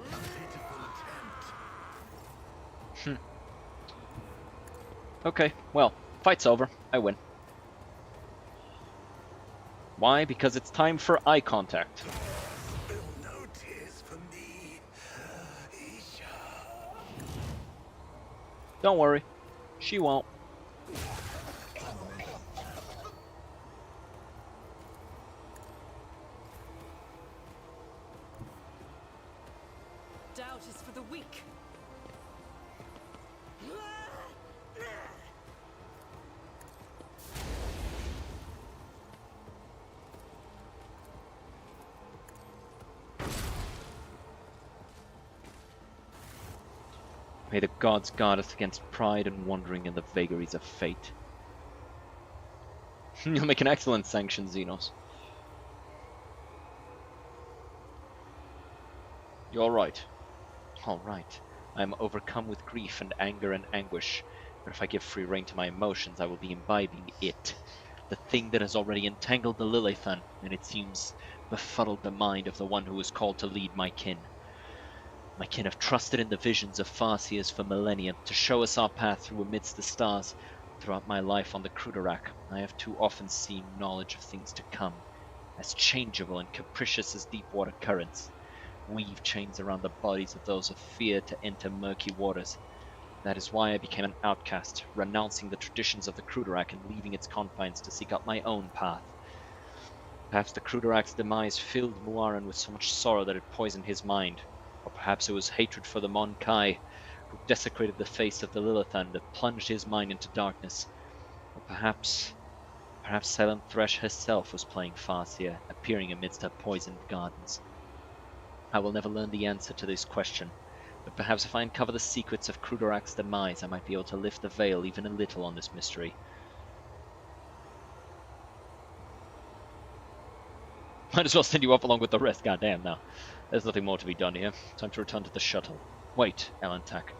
A pitiful attempt. Okay, well, fight's over. I win. Why? Because it's time for eye contact. Spill no tears for me, Isha. Don't worry. She won't. Doubt is for the weak. May the gods guard us against pride and wandering in the vagaries of fate. You'll make an excellent sanction, Xenos. You're right. All right. I am overcome with grief and anger and anguish, but if I give free rein to my emotions, I will be imbibing it, the thing that has already entangled the Lilithan, and it seems befuddled the mind of the one who is called to lead my kin. My kin have trusted in the visions of Farseers for millennia to show us our path through amidst the stars. Throughout my life on the Crudorak, I have too often seen knowledge of things to come, as changeable and capricious as deep-water currents, weave chains around the bodies of those who fear to enter murky waters. That is why I became an outcast, renouncing the traditions of the Crudorak and leaving its confines to seek out my own path. Perhaps the Crudorak's demise filled Muaran with so much sorrow that it poisoned his mind. Or perhaps it was hatred for the Mon Kai, who desecrated the face of the Lilithan that plunged his mind into darkness. Or perhaps Silent Thresh herself was playing Farseer, appearing amidst her poisoned gardens. I will never learn the answer to this question, but perhaps if I uncover the secrets of Crudorak's demise, I might be able to lift the veil even a little on this mystery. Might as well send you up along with the rest, goddamn now. There's nothing more to be done here. Time to return to the shuttle. Wait, Elantak.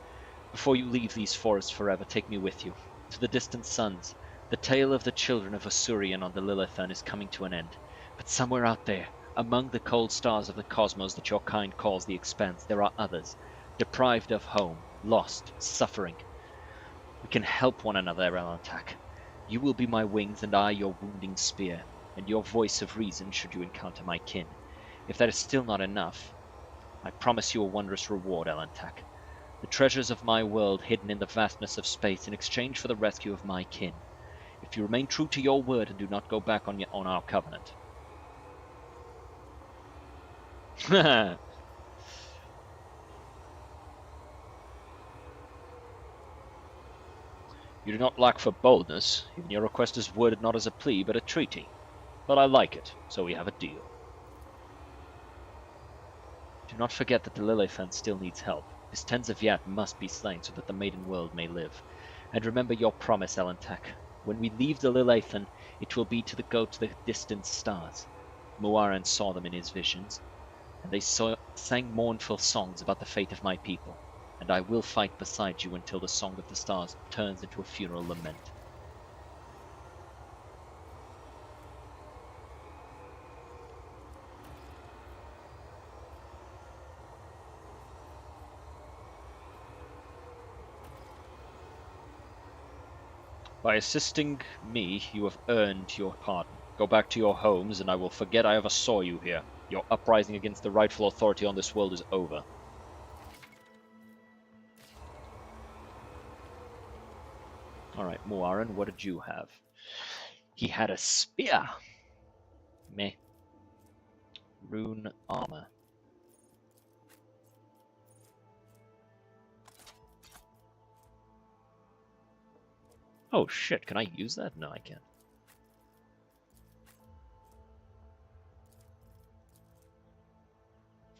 Before you leave these forests forever, take me with you. To the distant suns. The tale of the children of Osurian on the Lilithan is coming to an end. But somewhere out there, among the cold stars of the cosmos that your kind calls the Expanse, there are others, deprived of home, lost, suffering. We can help one another, Elantak. You will be my wings and I your wounding spear, and your voice of reason should you encounter my kin. If that is still not enough, I promise you a wondrous reward, Elantak. The treasures of my world hidden in the vastness of space in exchange for the rescue of my kin. If you remain true to your word and do not go back on our covenant. You do not lack for boldness. Even your request is worded not as a plea, but a treaty. But I like it, so we have a deal. Do not forget that the Lilithan still needs help. His Tens of Yat must be slain so that the maiden world may live. And remember your promise, Elantak. When we leave the Lilithan, it will be to go to the distant stars. Muaran saw them in his visions, and they sang mournful songs about the fate of my people. And I will fight beside you until the Song of the Stars turns into a funeral lament. By assisting me, you have earned your pardon. Go back to your homes, and I will forget I ever saw you here. Your uprising against the rightful authority on this world is over. Alright, Muaran, what did you have? He had a spear! Meh. Rune armor. Oh shit, can I use that? No, I can't.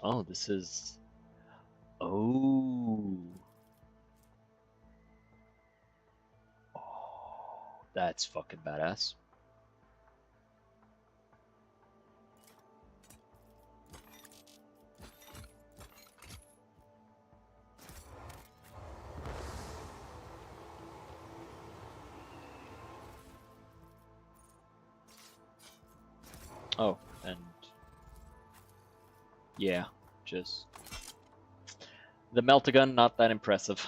Oh, this is... Oh. Oh, that's fucking badass. Oh, and... yeah, just... the meltagun, not that impressive.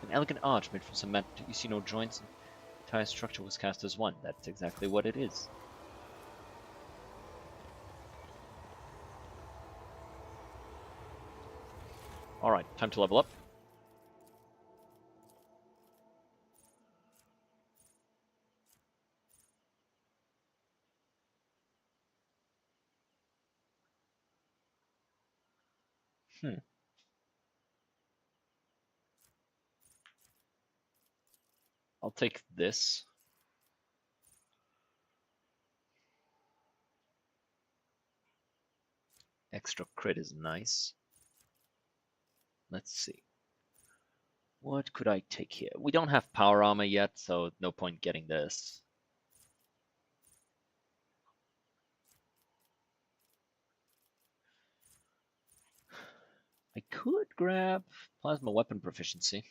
An elegant arch made from cement. You see no joints. The entire structure was cast as one. That's exactly what it is. Alright, time to level up. I'll take this. Extra crit is nice. Let's see. What could I take here? We don't have power armor yet, so no point getting this. I could grab plasma weapon proficiency.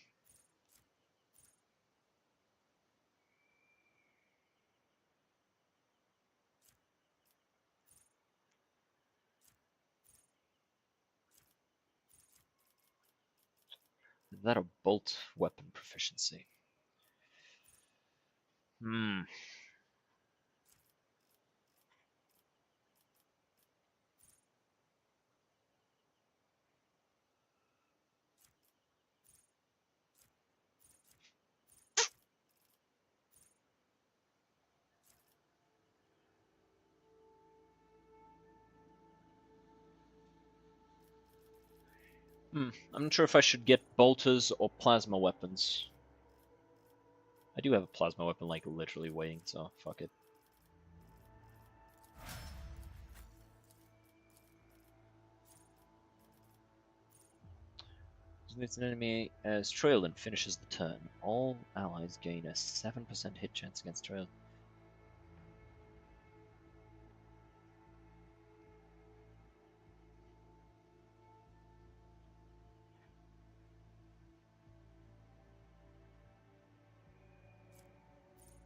Is that a bolt weapon proficiency? Hmm. I'm not sure if I should get bolters or plasma weapons. I do have a plasma weapon, like, literally waiting, so fuck it. It's an enemy as Trailin finishes the turn. All allies gain a 7% hit chance against Trail.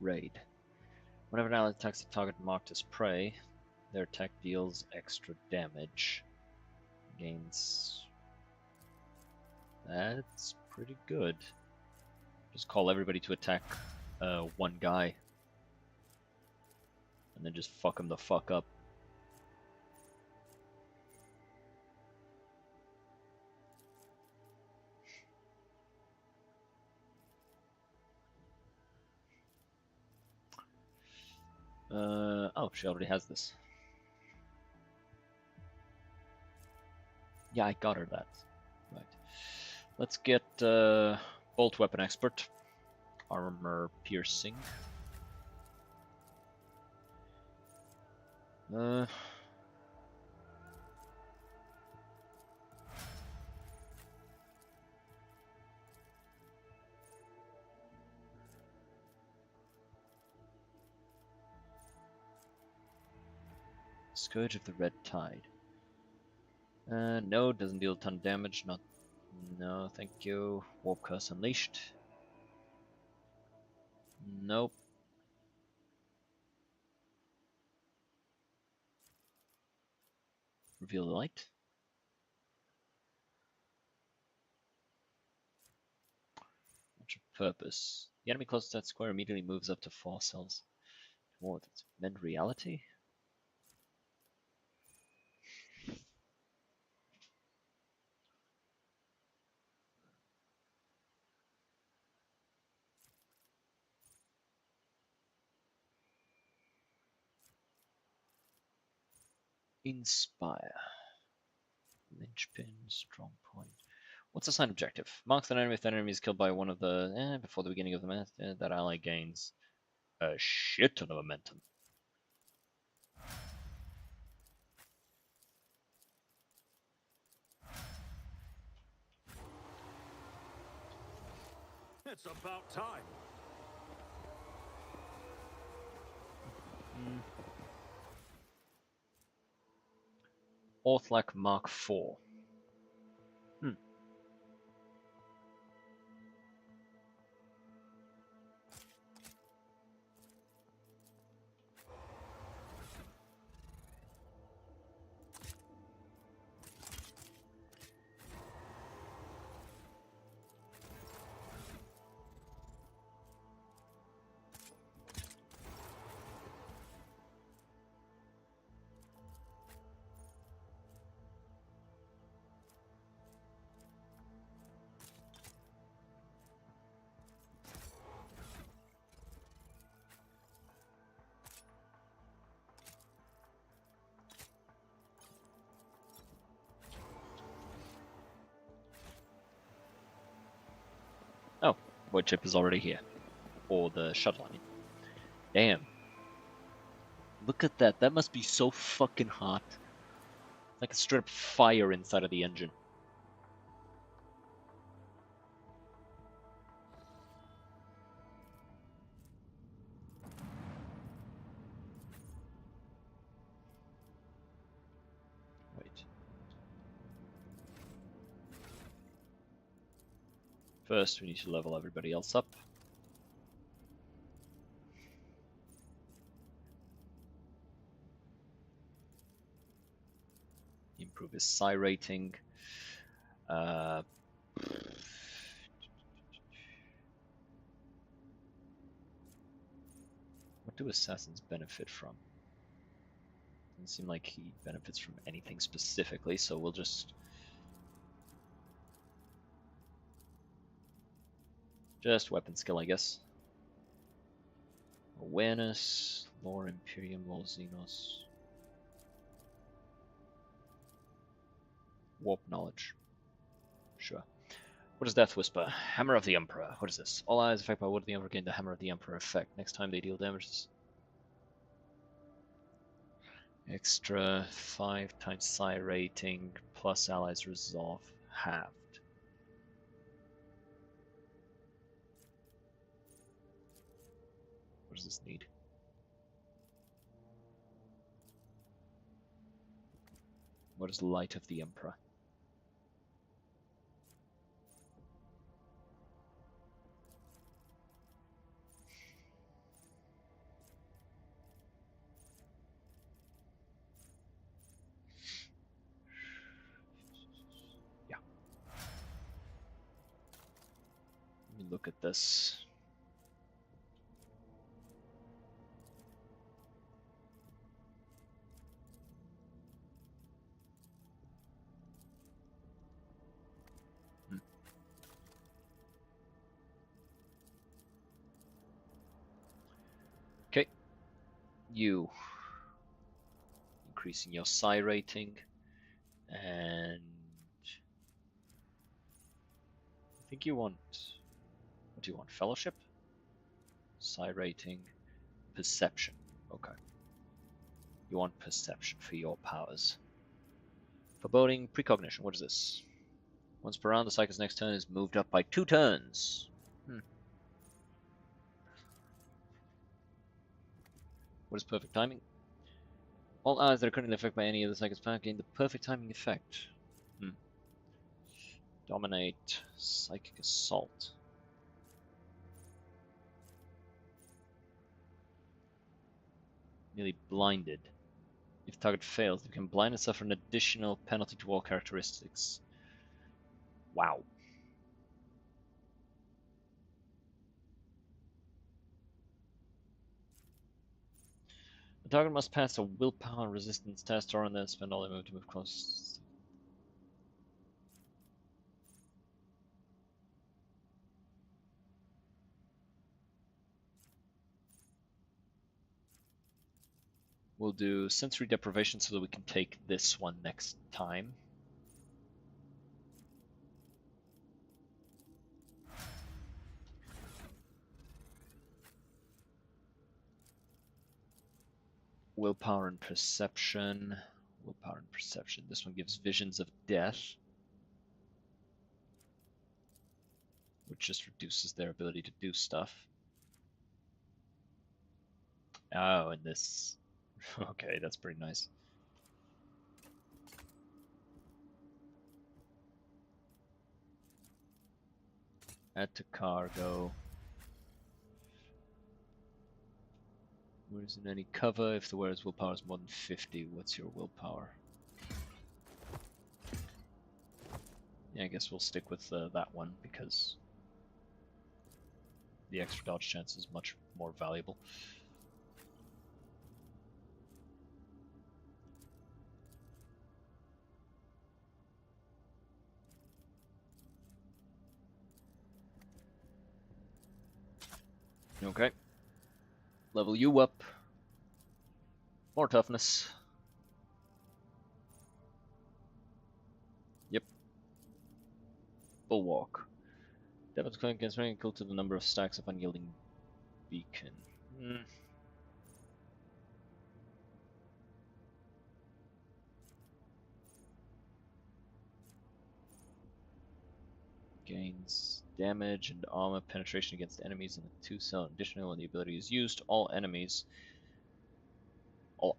Raid. Whenever an ally attacks a target marked as prey, their attack deals extra damage. Gains. That's pretty good. Just call everybody to attack one guy. And then just fuck him the fuck up. Oh, she already has this. Yeah, I got her that. Right. Let's get bolt weapon expert. Armor piercing. Scourge of the Red Tide. No, doesn't deal a ton of damage. No, thank you. Warp Curse Unleashed. Nope. Reveal the Light. What's your purpose? The enemy close to that square immediately moves up to 4 cells towards it. Mend reality? Inspire. Linchpin, strong point. What's the sign objective? Marks an enemy if that enemy is killed by one of the before the beginning of the match. That ally gains a shit ton of momentum. It's about time. Orthlak Mark IV. Oh, wood chip is already here. Or the shuttle, I mean. Damn. Look at that. That must be so fucking hot. It's like a straight up fire inside of the engine. Wait. First, we need to level everybody else up. Improve his psi rating. What do assassins benefit from? Doesn't seem like he benefits from anything specifically, so we'll just weapon skill, I guess. Awareness, lore Imperium, lore Xenos. Warp knowledge. Sure. What is Death Whisper? Hammer of the Emperor. What is this? All allies affected by Wood of the Emperor gain the Hammer of the Emperor effect. Next time they deal damage. Extra 5 times psi rating plus allies resolve halved. What does this need? What is Light of the Emperor? Yeah. Let me look at this. Okay. You. Increasing your psi rating. And I think you want, what do you want? Fellowship? Psi rating, perception. Okay. You want perception for your powers. Foreboding, precognition. What is this? Once per round, the Psyker's next turn is moved up by 2 turns. What is perfect timing? All allies that are currently affected by any of the Psyker's power gain the perfect timing effect. Dominate, Psychic Assault. Nearly blinded. If target fails, you can blind and suffer an additional penalty to all characteristics. Wow. The target must pass a willpower resistance test or and then spend all their move to move close. We'll do sensory deprivation so that we can take this one next time. Willpower and perception. Willpower and perception. This one gives visions of death, which just reduces their ability to do stuff. Oh, and this. Okay, that's pretty nice. Add to cargo. Where isn't any cover? If the wearer's willpower is more than 50, what's your willpower? Yeah, I guess we'll stick with that one because the extra dodge chance is much more valuable. Okay. Level you up. More toughness. Yep. Bulwark. Devil's Coin gets equal to the number of stacks of unyielding beacon. gains damage and armor penetration against enemies in a 2-cell. Additionally, when the ability is used, all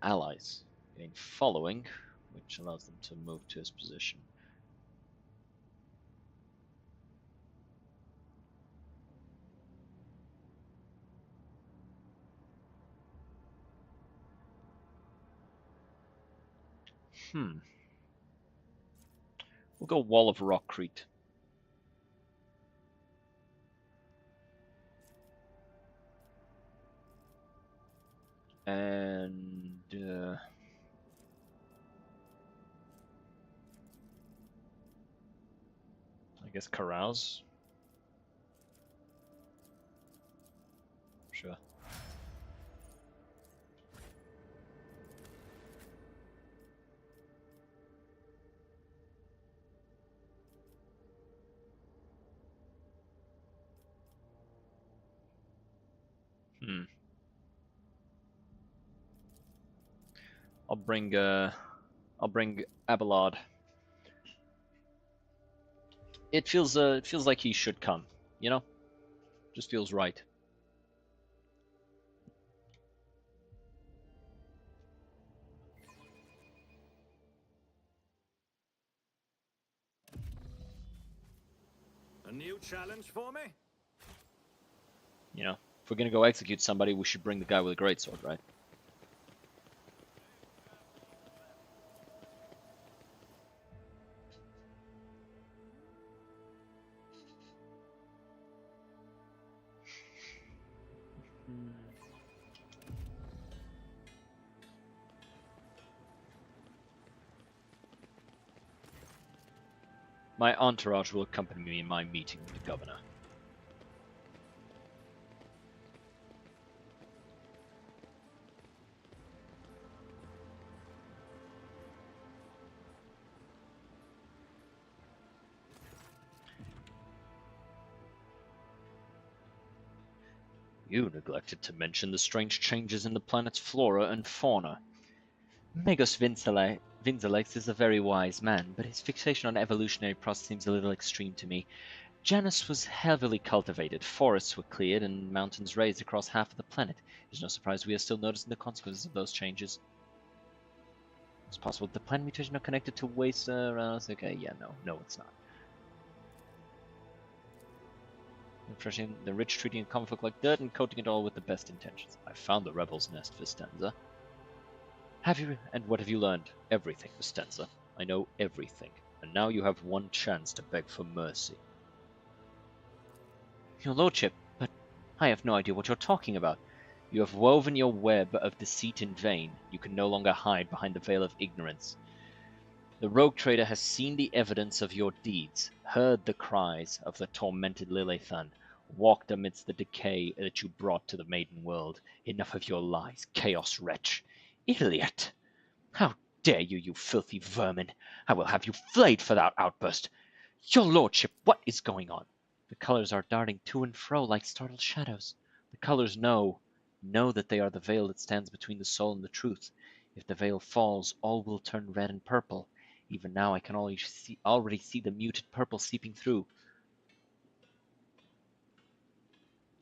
allies gain following, which allows them to move to his position. We'll go Wall of Rockcrete. And I guess carouse. Sure. I'll bring Abelard. It feels like he should come, you know? Just feels right. A new challenge for me? You know, if we're gonna go execute somebody, we should bring the guy with a greatsword, right? My entourage will accompany me in my meeting with the governor. You neglected to mention the strange changes in the planet's flora and fauna. Magos Vinzelex is a very wise man, but his fixation on evolutionary process seems a little extreme to me. Janus was heavily cultivated, forests were cleared, and mountains raised across half of the planet. It's no surprise we are still noticing the consequences of those changes. It's possible the plant mutation are connected to waste around us. Okay, yeah, no, it's not. Refreshing the rich, treating common folk like dirt and coating it all with the best intentions. I found the rebel's nest, Vistenza. Have you? And what have you learned? Everything, Vistenza. I know everything. And now you have one chance to beg for mercy. Your lordship, but I have no idea what you're talking about. You have woven your web of deceit in vain. You can no longer hide behind the veil of ignorance. The rogue trader has seen the evidence of your deeds, heard the cries of the tormented Lilithan, walked amidst the decay that you brought to the maiden world. Enough of your lies, chaos wretch. Idiot! How dare you, you filthy vermin! I will have you flayed for that outburst. Your lordship, what is going on? The colors are darting to and fro like startled shadows. The colors know that they are the veil that stands between the soul and the truth. If the veil falls, all will turn red and purple. Even now I can already see the muted purple seeping through.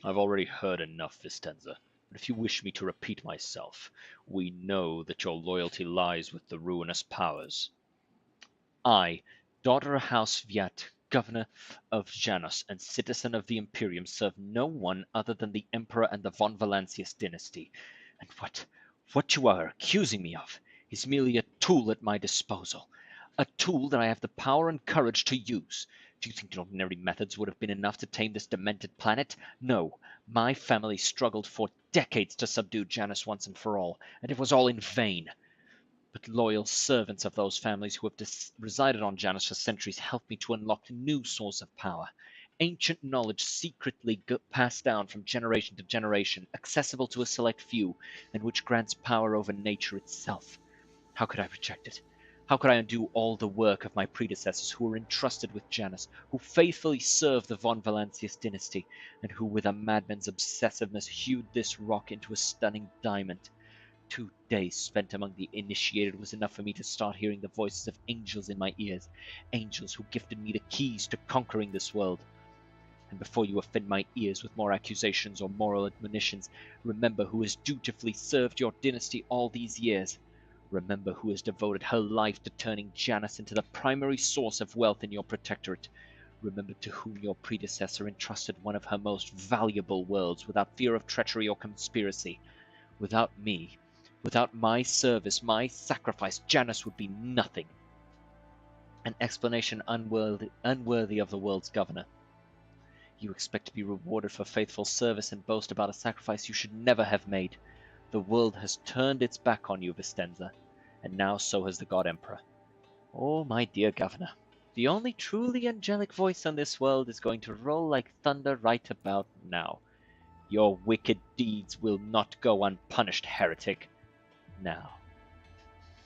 I've already heard enough, Vistenza, but if you wish me to repeat myself, we know that your loyalty lies with the ruinous powers. I, daughter of House Viat, governor of Janus, and citizen of the Imperium, serve no one other than the Emperor and the von Valancius dynasty. And what you are accusing me of is merely a tool at my disposal. A tool that I have the power and courage to use. Do you think ordinary methods would have been enough to tame this demented planet? No. My family struggled for decades to subdue Janus once and for all, and it was all in vain. But loyal servants of those families who have resided on Janus for centuries helped me to unlock a new source of power. Ancient knowledge secretly passed down from generation to generation, accessible to a select few, and which grants power over nature itself. How could I reject it? How could I undo all the work of my predecessors who were entrusted with Janus, who faithfully served the von Valancius dynasty, and who with a madman's obsessiveness hewed this rock into a stunning diamond? 2 days spent among the initiated was enough for me to start hearing the voices of angels in my ears, angels who gifted me the keys to conquering this world. And before you offend my ears with more accusations or moral admonitions, remember who has dutifully served your dynasty all these years. Remember who has devoted her life to turning Janus into the primary source of wealth in your protectorate. Remember to whom your predecessor entrusted one of her most valuable worlds without fear of treachery or conspiracy. Without me, without my service, my sacrifice, Janus would be nothing. An explanation unworthy of the world's governor. You expect to be rewarded for faithful service and boast about a sacrifice you should never have made. The world has turned its back on you, Vistenza, and now so has the God Emperor. Oh, my dear governor, the only truly angelic voice on this world is going to roll like thunder right about now. Your wicked deeds will not go unpunished, heretic. Now,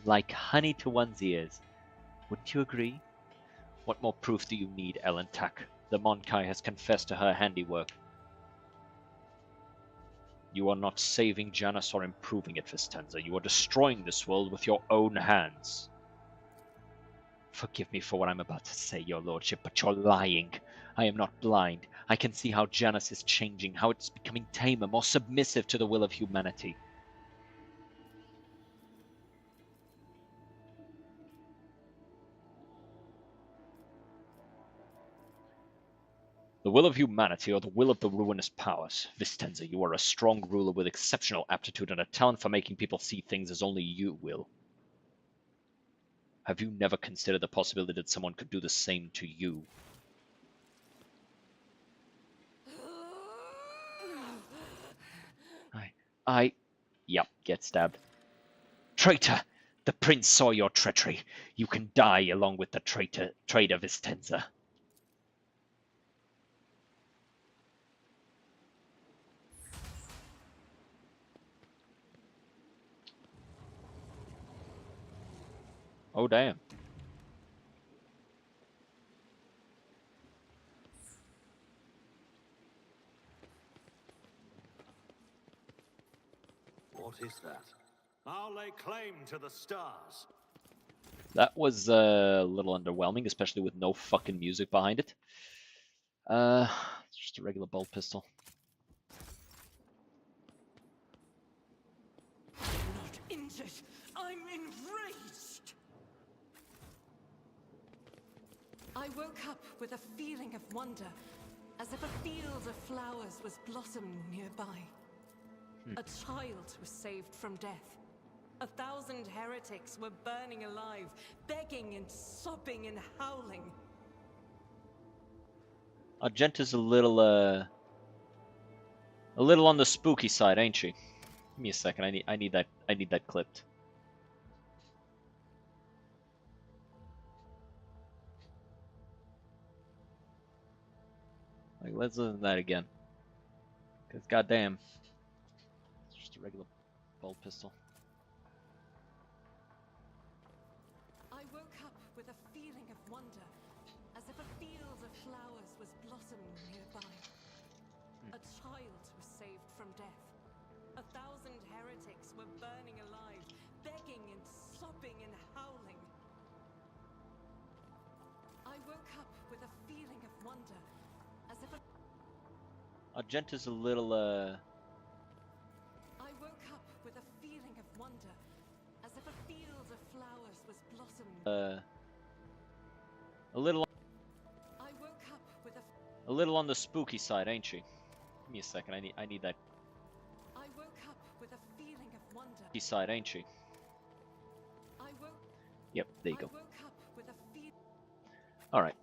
like honey to one's ears. Wouldn't you agree? What more proof do you need, Ellen Tack? The Monkai has confessed to her handiwork. You are not saving Janus or improving it, Vistenza. You are destroying this world with your own hands. Forgive me for what I'm about to say, your lordship, but you're lying. I am not blind. I can see how Janus is changing, how it's becoming tamer, more submissive to the will of humanity. The will of humanity or the will of the ruinous powers. Vistenza, you are a strong ruler with exceptional aptitude and a talent for making people see things as only you will. Have you never considered the possibility that someone could do the same to you? Yep, get stabbed. Traitor! The prince saw your treachery. You can die along with the traitor Vistenza. Oh, damn. What is that? I'll lay claim to the stars. That was a little underwhelming, especially with no fucking music behind it. It's just a regular bolt pistol. I'm not injured. I'm enraged. I woke up with a feeling of wonder, as if a field of flowers was blossoming nearby. A child was saved from death. 1,000 heretics were burning alive, begging and sobbing and howling. Argenta's a little on the spooky side, ain't she? Give me a second. I need that clipped. Like, let's listen to that again. Cause goddamn, it's just a regular bolt pistol. I woke up with a feeling of wonder, as if a field of flowers was blossoming nearby. A child was saved from death. 1,000 heretics were burning alive, begging and sobbing and howling. I woke up with a feeling of wonder, as if a... Argenta's a little I woke up with a feeling of wonder, as if a field of flowers was blossoming. a little I woke up with a little on the spooky side, ain't she? Give me a second. I need that I woke up with a feeling of wonder. side, ain't she? I woke Yep, there you I go. woke up with a feeling. All right.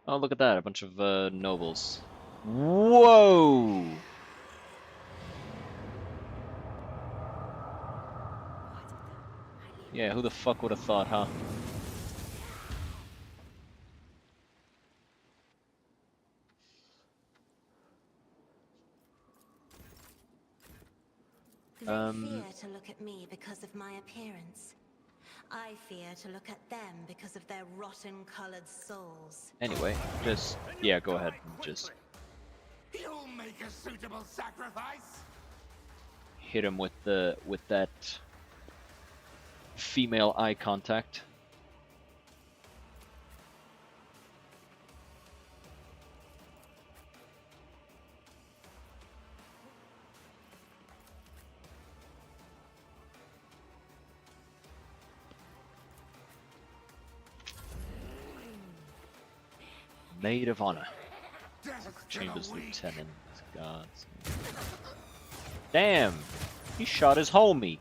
Oh, look at that! A bunch of nobles. Whoa! Yeah, who the fuck would have thought, huh? They fear to look at me because of my appearance. I fear to look at them because of their rotten-colored souls. Anyway, just yeah, go ahead and just. You'll make a suitable sacrifice. hit him with that female eye contact. Maid of Honor. Chambers Lieutenant. Gods. Damn! He shot his homie.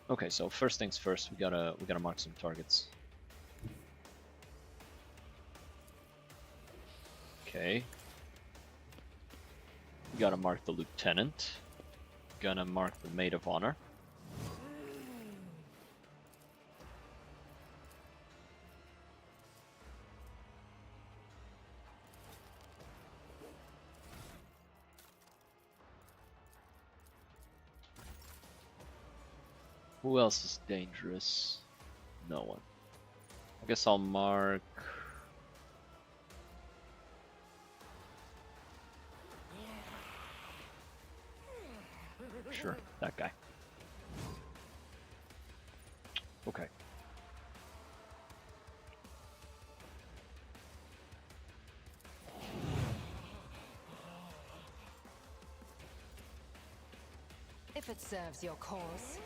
Okay, so first things first, we gotta mark some targets. Okay. We gotta mark the lieutenant. Gonna mark the maid of honor. Who else is dangerous? No one. I guess I'll mark... Sure, that guy. Okay. If it serves your cause.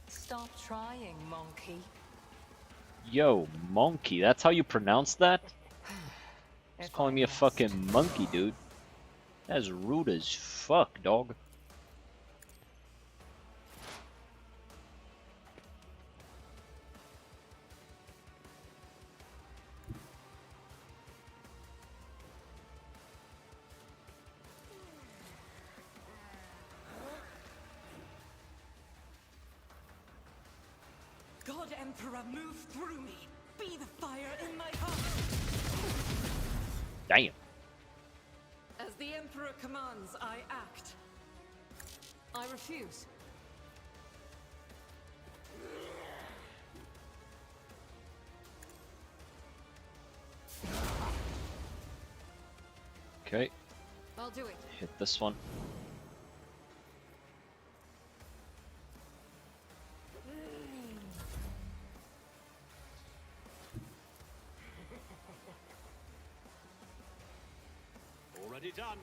Stop trying, monkey. Yo, monkey, that's how you pronounce that? He's calling me a fucking monkey, dude. That's rude as fuck, dog. God Emperor, move through me. Be the fire in my heart. Damn. As the Emperor commands, I act. I refuse. Okay. I'll do it. Hit this one. Already done.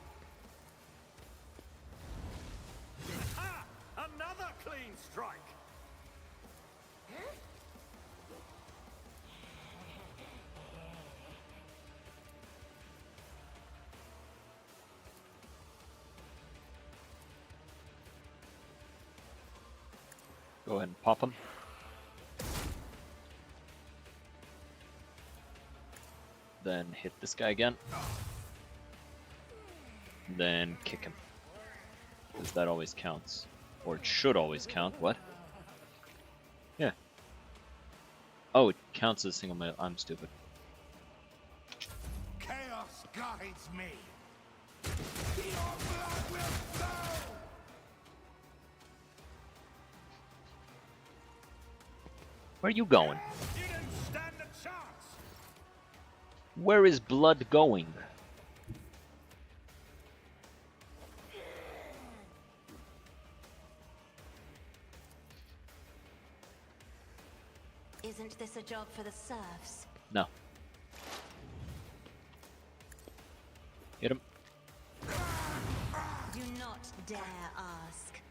Ha! Another clean strike. Go ahead and pop him. Then hit this guy again. Then kick him. Because that always counts. Or it should always count. What? Yeah. Oh, it counts as single melee. I'm stupid. Chaos guides me. Your blood will flow. Where are you going? You didn't stand a chance. Where is blood going? Isn't this a job for the serfs? No. Hit him. Do not dare ask.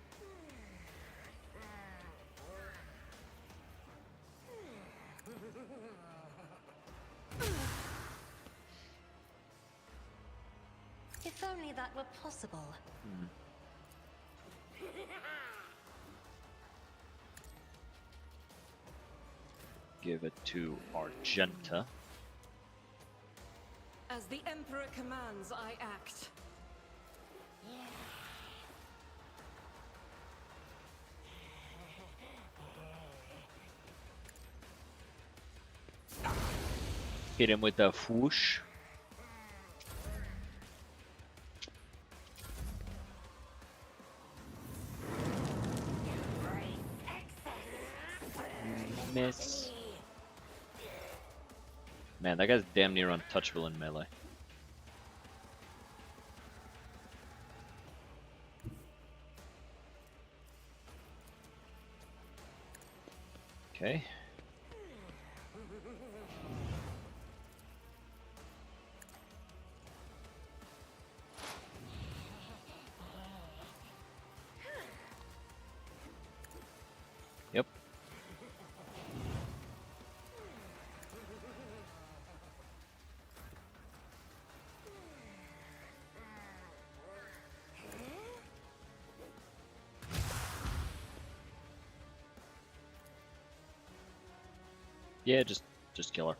If only that were possible. Give it to Argenta. As the Emperor commands, I act. Hit him with the whoosh. Miss. Man, that guy's damn near untouchable in melee. Okay. Yep. Yeah, just kill her.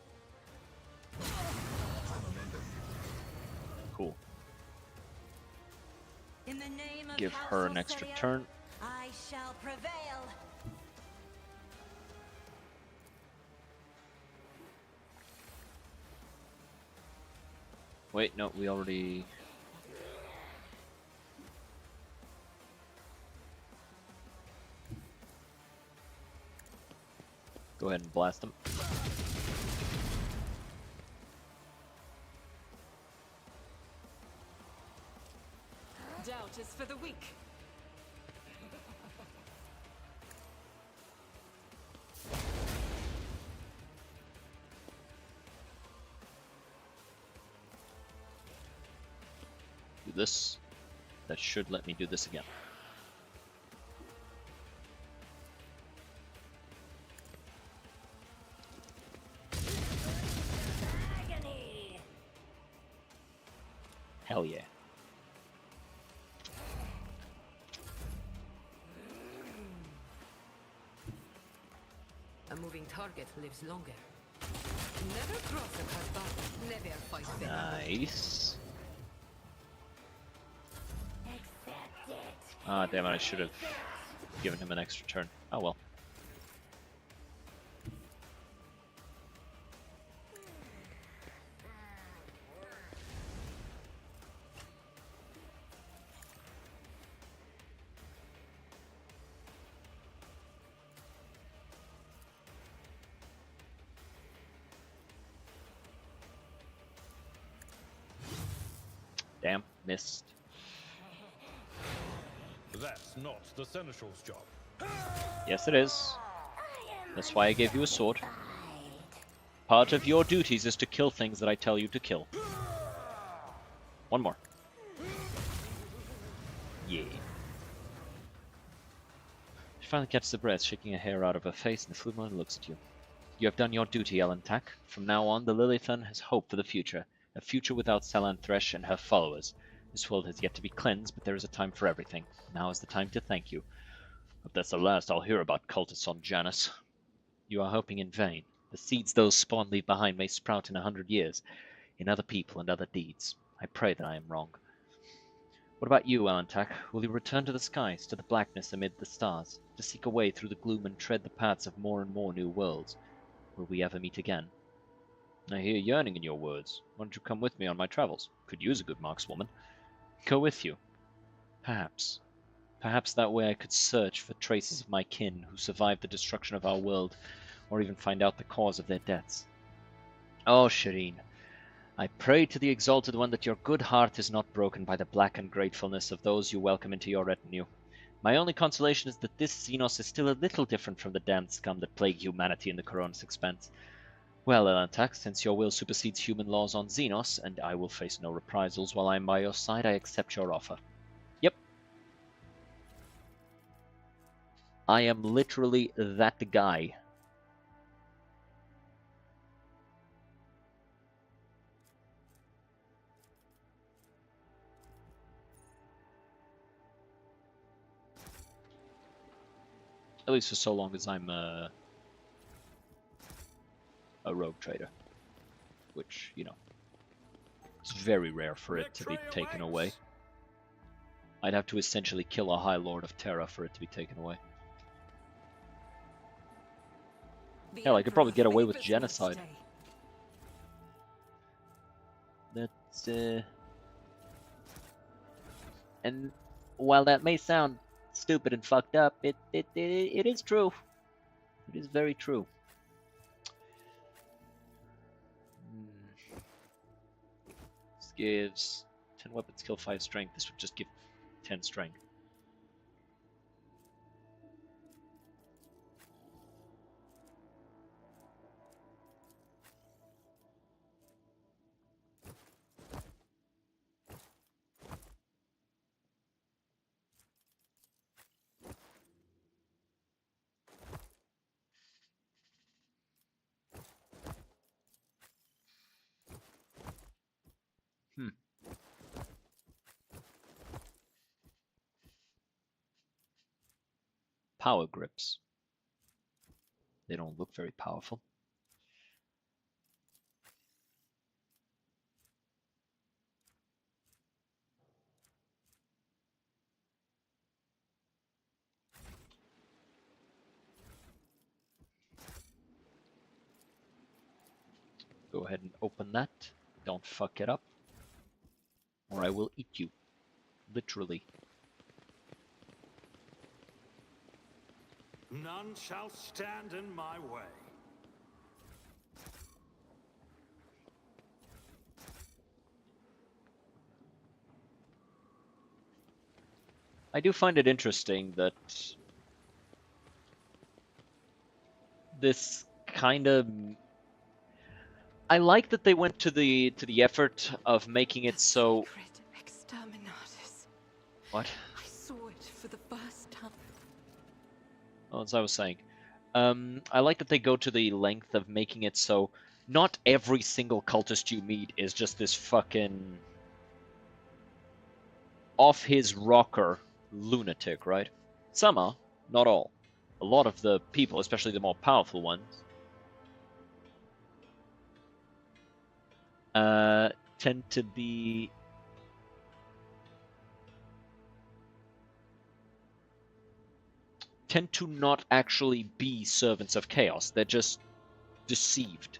Cool. In the name of Give House her an extra Orselia, turn. I shall prevail. Wait, no, we already... Go ahead and blast him. Doubt is for the weak. Do this. That should let me do this again. Agony. Hell yeah. A moving target lives longer. Never cross a Kasbah, never fight them. Nice. Accept it. Ah, damn it, I should have given him an extra turn. Oh well. Damn, missed. That's not the Seneschal's job. Yes, it is. That's why I gave you a sword. Part of your duties is to kill things that I tell you to kill. One more. Yeah. She finally catches her breath, shaking a hair out of her face, and the Flume looks at you. You have done your duty, Elentak. From now on, the Lilithun has hope for the future. A future without Selan Thresh and her followers. This world has yet to be cleansed, but there is a time for everything. Now is the time to thank you. Hope that's the last I'll hear about cultists on Janus. You are hoping in vain. The seeds those spawn leave behind may sprout in 100 years, in other people and other deeds. I pray that I am wrong. What about you, Elentak? Will you return to the skies, to the blackness amid the stars, to seek a way through the gloom and tread the paths of more and more new worlds? Will we ever meet again? I hear yearning in your words. Why don't you come with me on my travels? Could use a good markswoman. Go with you. Perhaps. Perhaps that way I could search for traces of my kin who survived the destruction of our world, or even find out the cause of their deaths. Oh, Shireen, I pray to the Exalted One that your good heart is not broken by the black ungratefulness of those you welcome into your retinue. My only consolation is that this Xenos is still a little different from the damned scum that plague humanity in the Coronis Expanse. Well, Elentak, since your will supersedes human laws on Xenos, and I will face no reprisals while I am by your side, I accept your offer. Yep. I am literally that guy. At least for so long as I'm a rogue trader. Which, you know, it's very rare for it to be taken away. I'd have to essentially kill a High Lord of Terra for it to be taken away. Hell, I could probably get away with genocide. That's, and while that may sound stupid and fucked up, it is true. It is very true. This gives 10 weapon skill, 5 strength. This would just give 10 strength. Power grips. They don't look very powerful. Go ahead and open that. Don't fuck it up, or I will eat you. Literally. None shall stand in my way. I do find it interesting that this kind of... I like that they went to the effort of making it so... What? I saw it for the first time. Oh, as I was saying, I like that they go to the length of making it so not every single cultist you meet is just this fucking off his rocker lunatic, right? Some are, not all. A lot of the people, especially the more powerful ones, tend to be not actually be servants of chaos. They're just deceived.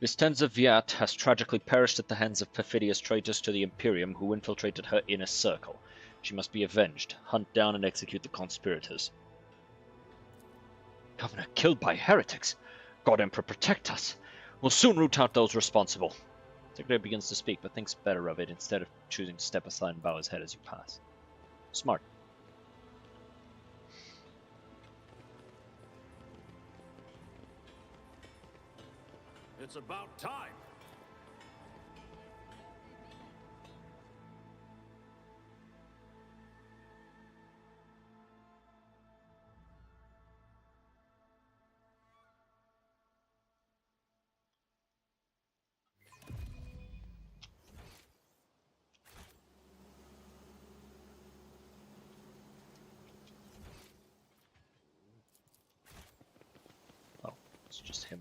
Vistenza Viat has tragically perished at the hands of perfidious traitors to the Imperium who infiltrated her inner circle. She must be avenged. Hunt down and execute the conspirators. Governor killed by heretics? God Emperor protect us. We'll soon root out those responsible. Secretary begins to speak, but thinks better of it instead of choosing to step aside and bow his head as you pass. Smart. It's about time. Oh, it's just him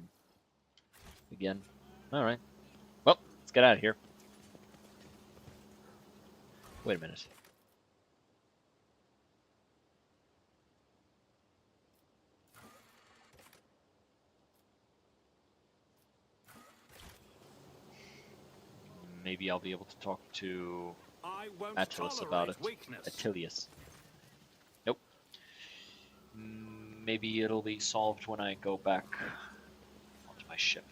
again. Alright. Well, let's get out of here. Wait a minute. Maybe I'll be able to talk to Attilus about it. Attilius. Nope. Maybe it'll be solved when I go back onto my ship.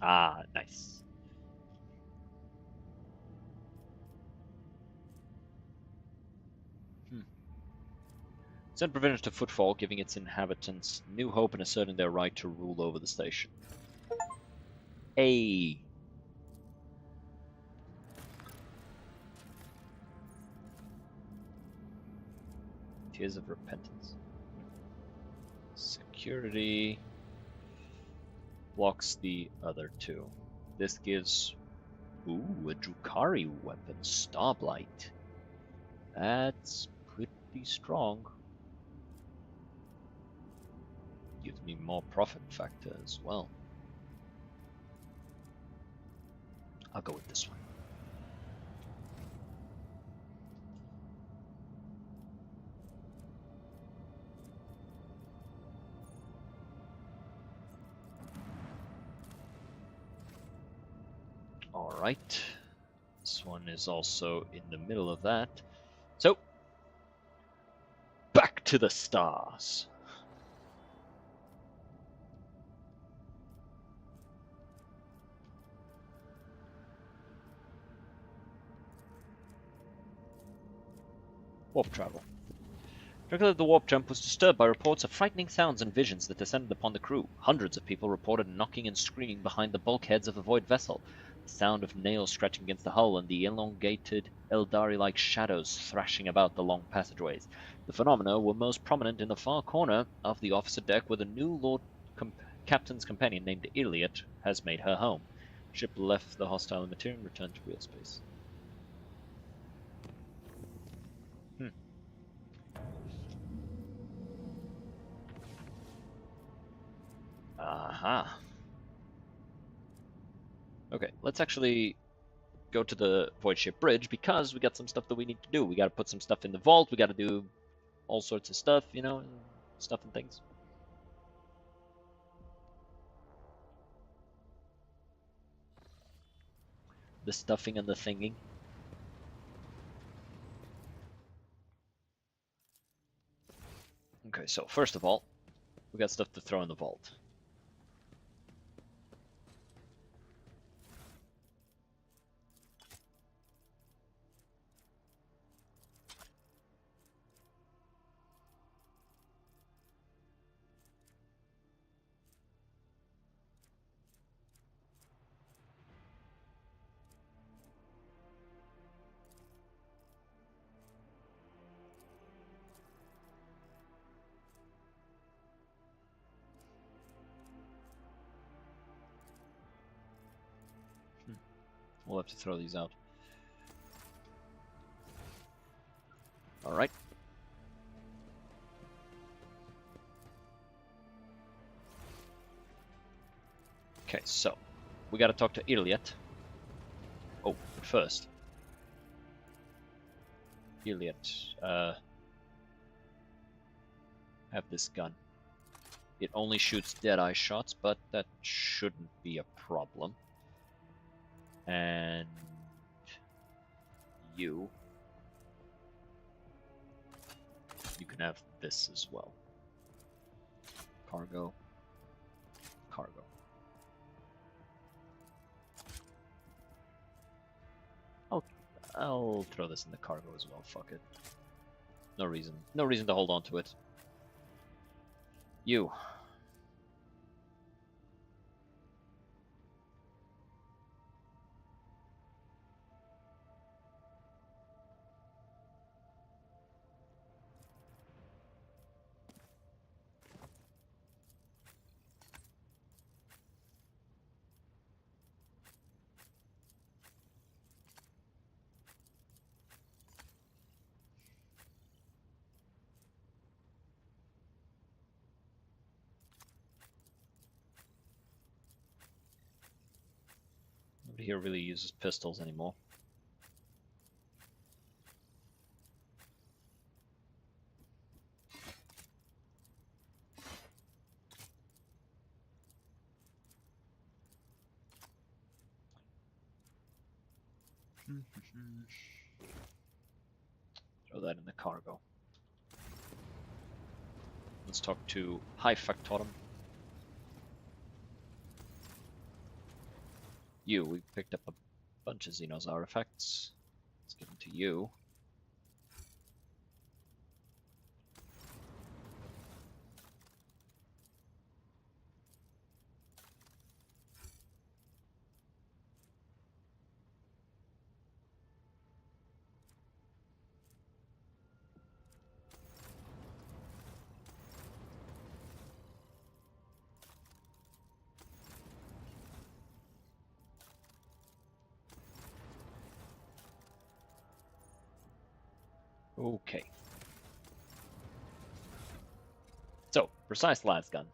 Ah, nice. Send provisions to Footfall, giving its inhabitants new hope and asserting their right to rule over the station. Hey. Tears of Repentance. Security blocks the other two. This gives... Ooh, a Drukhari weapon. Starblight. That's pretty strong. Gives me more profit factor as well. I'll go with this one. Alright. This one is also in the middle of that. So, back to the stars. Warp travel. Regular the warp jump was disturbed by reports of frightening sounds and visions that descended upon the crew. Hundreds of people reported knocking and screaming behind the bulkheads of the void vessel, the sound of nails scratching against the hull, and the elongated Eldari-like shadows thrashing about the long passageways. The phenomena were most prominent in the far corner of the officer deck, where the new Lord Captain's companion named Iliot has made her home. Ship left the hostile material and returned to real space. Aha. Okay, let's actually go to the Void Ship Bridge, because we got some stuff that we need to do. We gotta put some stuff in the vault, we gotta do all sorts of stuff, you know, stuff and things. The stuffing and the thinging. Okay, so first of all, we got stuff to throw in the vault. We'll have to throw these out. Alright. Okay, so we gotta talk to Iliot. Oh, but first. Iliot, have this gun. It only shoots dead-eye shots, but that shouldn't be a problem. And you can have this as well. Cargo. Cargo. I'll throw this in the cargo as well. Fuck it. No reason to hold on to it. You. Nobody here really uses pistols anymore. Throw that in the cargo. Let's talk to High Factotum. You, we picked up a bunch of Xenos artifacts. Let's give them to you. Okay. So, precise las gun.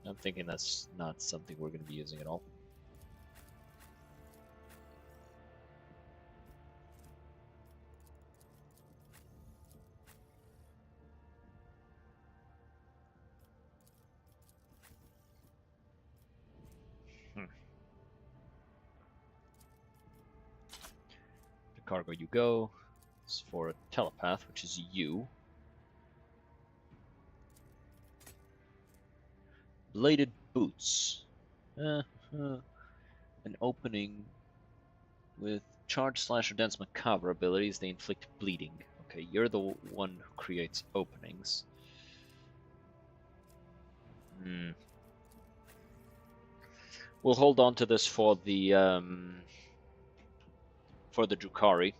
I'm thinking that's not something we're going to be using at all. The cargo you go. It's for a telepath, which is you. Bladed boots. An opening with charge slash or dense macabre abilities. They inflict bleeding. Okay, you're the one who creates openings. We'll hold on to this for the Drukhari.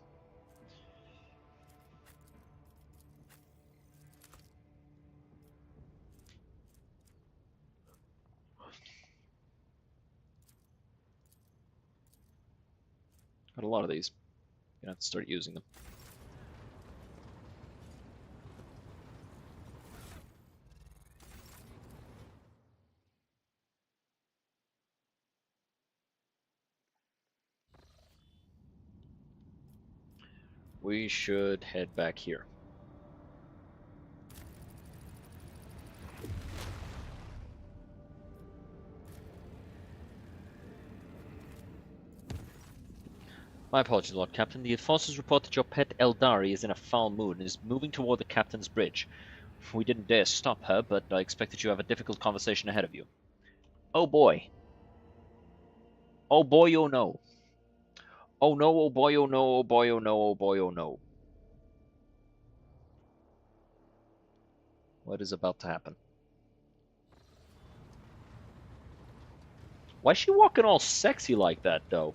Got a lot of these. Gonna have to start using them. We should head back here. My apologies, Lord Captain. The enforcers report that your pet Eldari is in a foul mood and is moving toward the Captain's bridge. We didn't dare stop her, but I expect that you have a difficult conversation ahead of you. Oh boy. Oh boy, oh no. Oh no, oh boy, oh no, oh boy, oh no, oh boy, oh no. What is about to happen? Why is she walking all sexy like that, though?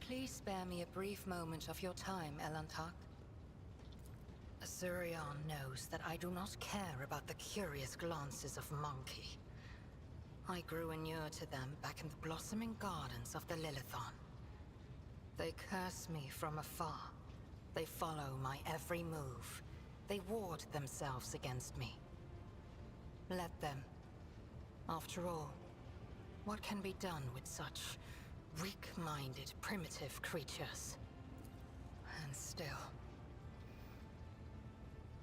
Please spare me a brief moment of your time, Elantak. Azurion knows that I do not care about the curious glances of Monkey. I grew inured to them back in the blossoming gardens of the Lilithon. They curse me from afar. They follow my every move. They ward themselves against me. Let them. After all, what can be done with such weak-minded, primitive creatures? And still,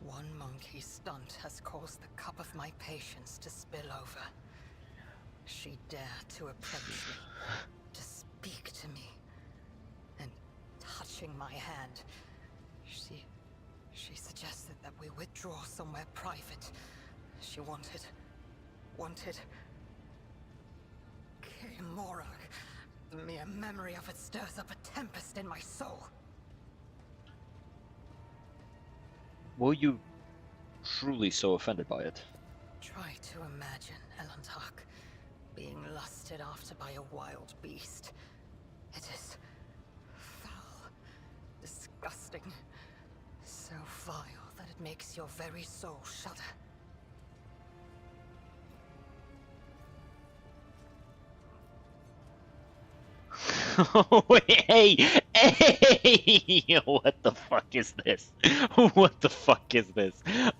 one monkey stunt has caused the cup of my patience to spill over. She dared to approach me, to speak to me, and touching my hand, she suggested that we withdraw somewhere private. She wanted Morag. The mere memory of it stirs up a tempest in my soul. Were you truly so offended by it? Try to imagine, Elantak, being lusted after by a wild beast. It is foul, disgusting, so vile that it makes your very soul shudder. Hey! Hey! What the fuck is this? What the fuck is this?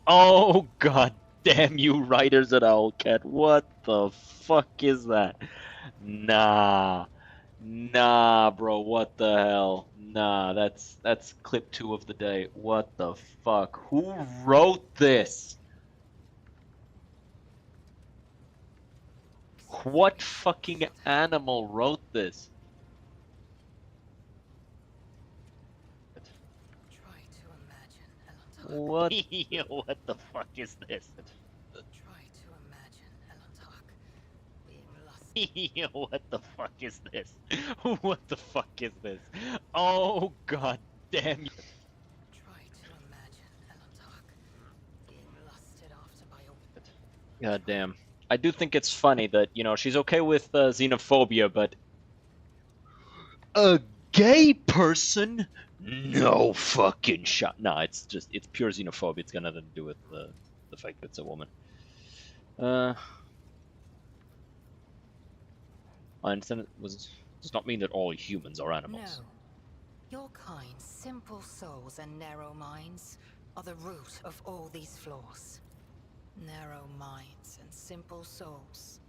Oh god damn you writers at Owlcat. What the fuck is that? Nah. Nah, bro, what the hell? Nah, that's clip 2 of the day. What the fuck? Who wrote this? What fucking animal wrote this? Try to imagine, Elantak. What? What the fuck is this? Try to imagine, Elantak, being lusted. What the fuck is this? What the fuck is this? Oh god damn you. Try to imagine, Elantak, being lusted after by a... God damn. I do think it's funny that, you know, she's okay with xenophobia, but a gay person? No fucking shot. Nah, it's pure xenophobia. It's got nothing to do with the fact that it's a woman. I understand it does not mean that all humans are animals. No. Your kind, simple souls and narrow minds are the root of all these flaws. Narrow minds and simple souls.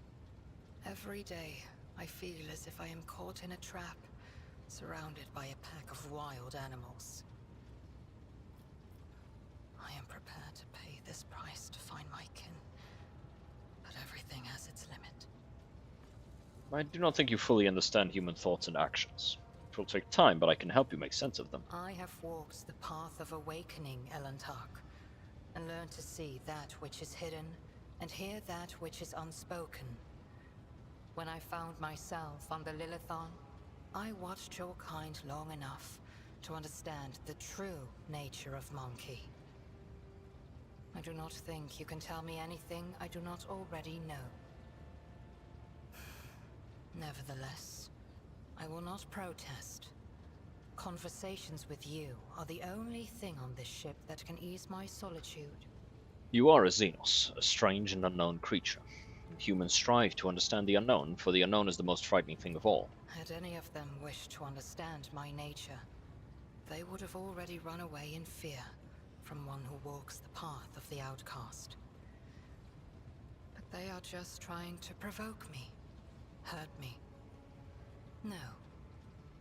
Every day, I feel as if I am caught in a trap, surrounded by a pack of wild animals. I am prepared to pay this price to find my kin, but everything has its limit. I do not think you fully understand human thoughts and actions. It will take time, but I can help you make sense of them. I have walked the path of awakening, Elantark, and learned to see that which is hidden, and hear that which is unspoken. When I found myself on the Lilithon, I watched your kind long enough to understand the true nature of Monkey. I do not think you can tell me anything I do not already know. Nevertheless, I will not protest. Conversations with you are the only thing on this ship that can ease my solitude. You are a Xenos, a strange and unknown creature. Humans strive to understand the unknown, for the unknown is the most frightening thing of all. Had any of them wished to understand my nature, they would have already run away in fear from one who walks the path of the outcast. But they are just trying to provoke me, hurt me. No.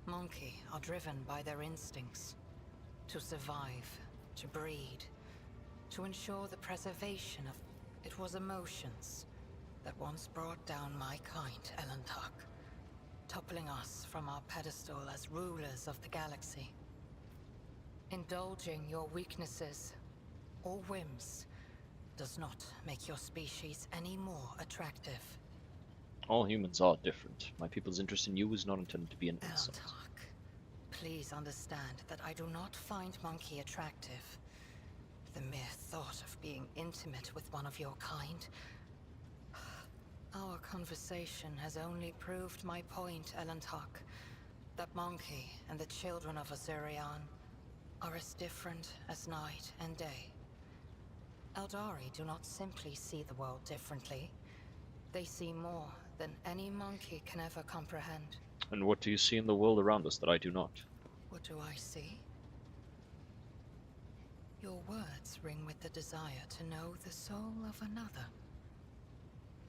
Monkey are driven by their instincts. To survive, to breed, to ensure the preservation of... It was emotions that once brought down my kind, Elantark, toppling us from our pedestal as rulers of the galaxy. Indulging your weaknesses or whims does not make your species any more attractive. All humans are different. My people's interest in you is not intended to be an insult. Elantark, please understand that I do not find Monkey attractive. The mere thought of being intimate with one of your kind... Our conversation has only proved my point, Elantark. That Monkey and the children of Azurian are as different as night and day. Eldari do not simply see the world differently. They see more than any Monkey can ever comprehend. And what do you see in the world around us that I do not? What do I see? Your words ring with the desire to know the soul of another.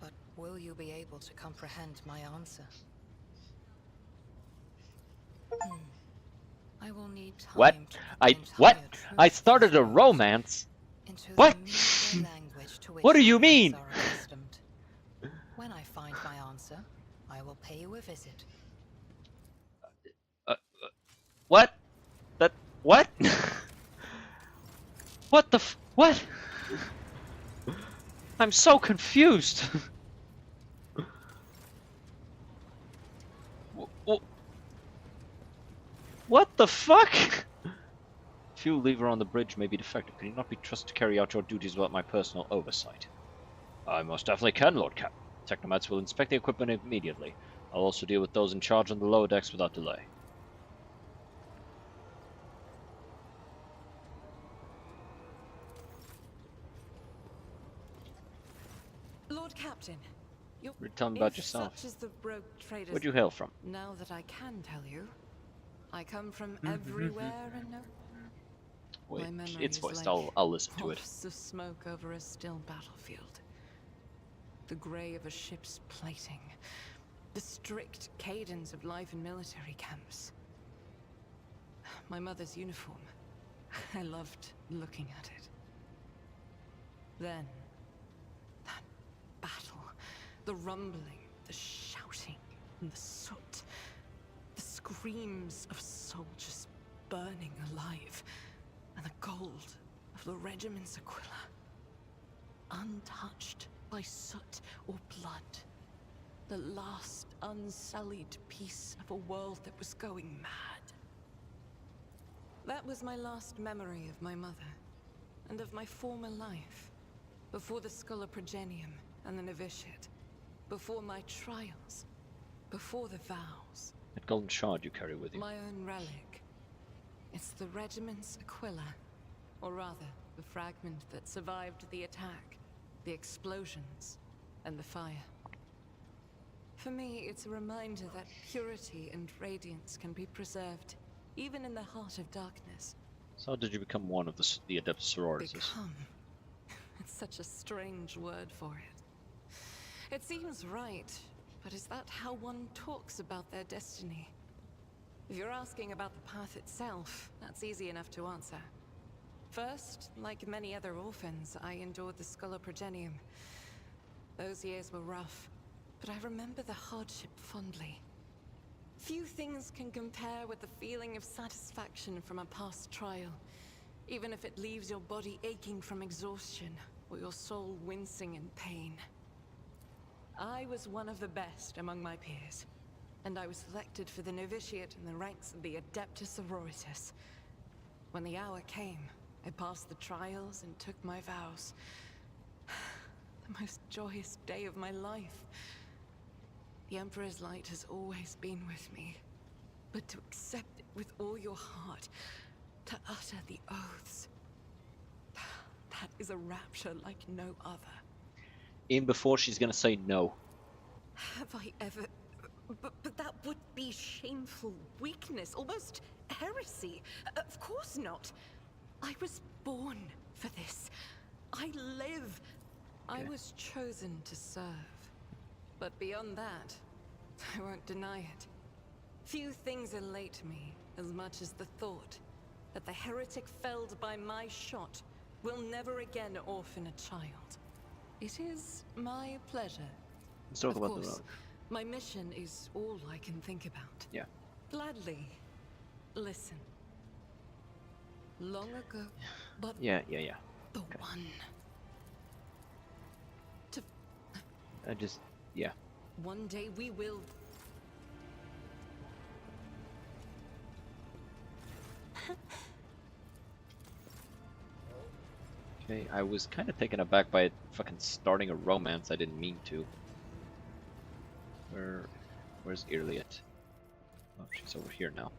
But will you be able to comprehend my answer? I will need time What? I started a romance? What? What do you mean? When I find my answer, I will pay you a visit. What? What? What the what? I'm so confused. What the fuck? Fuel lever on the bridge may be defective. Can you not be trusted to carry out your duties without my personal oversight? I most definitely can, Lord Cap. Technomats will inspect the equipment immediately. I'll also deal with those in charge on the lower decks without delay. Lord Captain, Tell me about yourself. Such is the rogue traders. Where'd you hail from? Now that I can tell you, I come from everywhere and no. Wait, My memory it's is voiced. like I'll listen to it. puffs of smoke over a still battlefield. The grey of a ship's plating. The strict cadence of life in military camps. My mother's uniform. I loved looking at it. Then, that battle. The rumbling, the shouting, and the soot. The screams of soldiers burning alive. And the gold of the regiment's Aquila. Untouched by soot or blood. The last unsullied piece of a world that was going mad. That was my last memory of my mother, and of my former life, before the Schola Progenium and the novitiate, before my trials, before the vows. That golden shard you carry with you. My own relic. It's the regiment's Aquila, or rather, the fragment that survived the attack, the explosions, and the fire. For me, it's a reminder that purity and radiance can be preserved, even in the heart of darkness. So how did you become one of the adept sororities? Become. It's such a strange word for it. It seems right, but is that how one talks about their destiny? If you're asking about the path itself, that's easy enough to answer. First, like many other orphans, I endured the Sculoprogenium. Those years were rough, but I remember the hardship fondly. Few things can compare with the feeling of satisfaction from a past trial, even if it leaves your body aching from exhaustion, or your soul wincing in pain. I was one of the best among my peers, and I was selected for the novitiate in the ranks of the Adeptus Sororitas. When the hour came, I passed the trials and took my vows. The most joyous day of my life. The Emperor's light has always been with me, but to accept it with all your heart, to utter the oaths, that is a rapture like no other. Even before she's gonna say no. Have I ever... But that would be shameful weakness, almost heresy. Of course not. I was born for this. I live. I was chosen to serve. But beyond that, I won't deny it. Few things elate me as much as the thought that the heretic felled by my shot will never again orphan a child. It is my pleasure. Let's talk Of about course, the road. my mission is all I can think about. Yeah. Gladly. Listen. Long ago, but Yeah. the one. Yeah. One day we will. Okay, I was kind of taken aback by it fucking starting a romance I didn't mean to. Where's Irliet? Oh, she's over here now.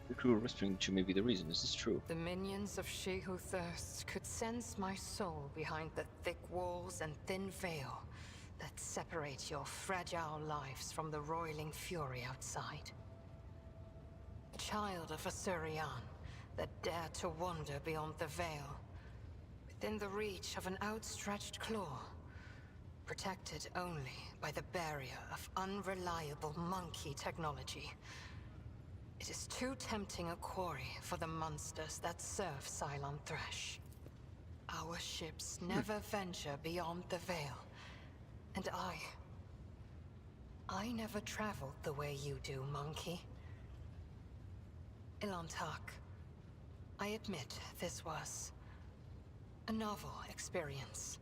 The crew are whispering to me be the reason. Is this true? The minions of She Who Thirsts could sense my soul behind the thick walls and thin veil that separate your fragile lives from the roiling fury outside. A child of Asurian that dared to wander beyond the veil, within the reach of an outstretched claw, protected only by the barrier of unreliable monkey technology. It is too tempting a quarry for the monsters that serve Cylon Thresh. Our ships never venture beyond the veil, and I never traveled the way you do, monkey. Ilantak, I admit this was a novel experience.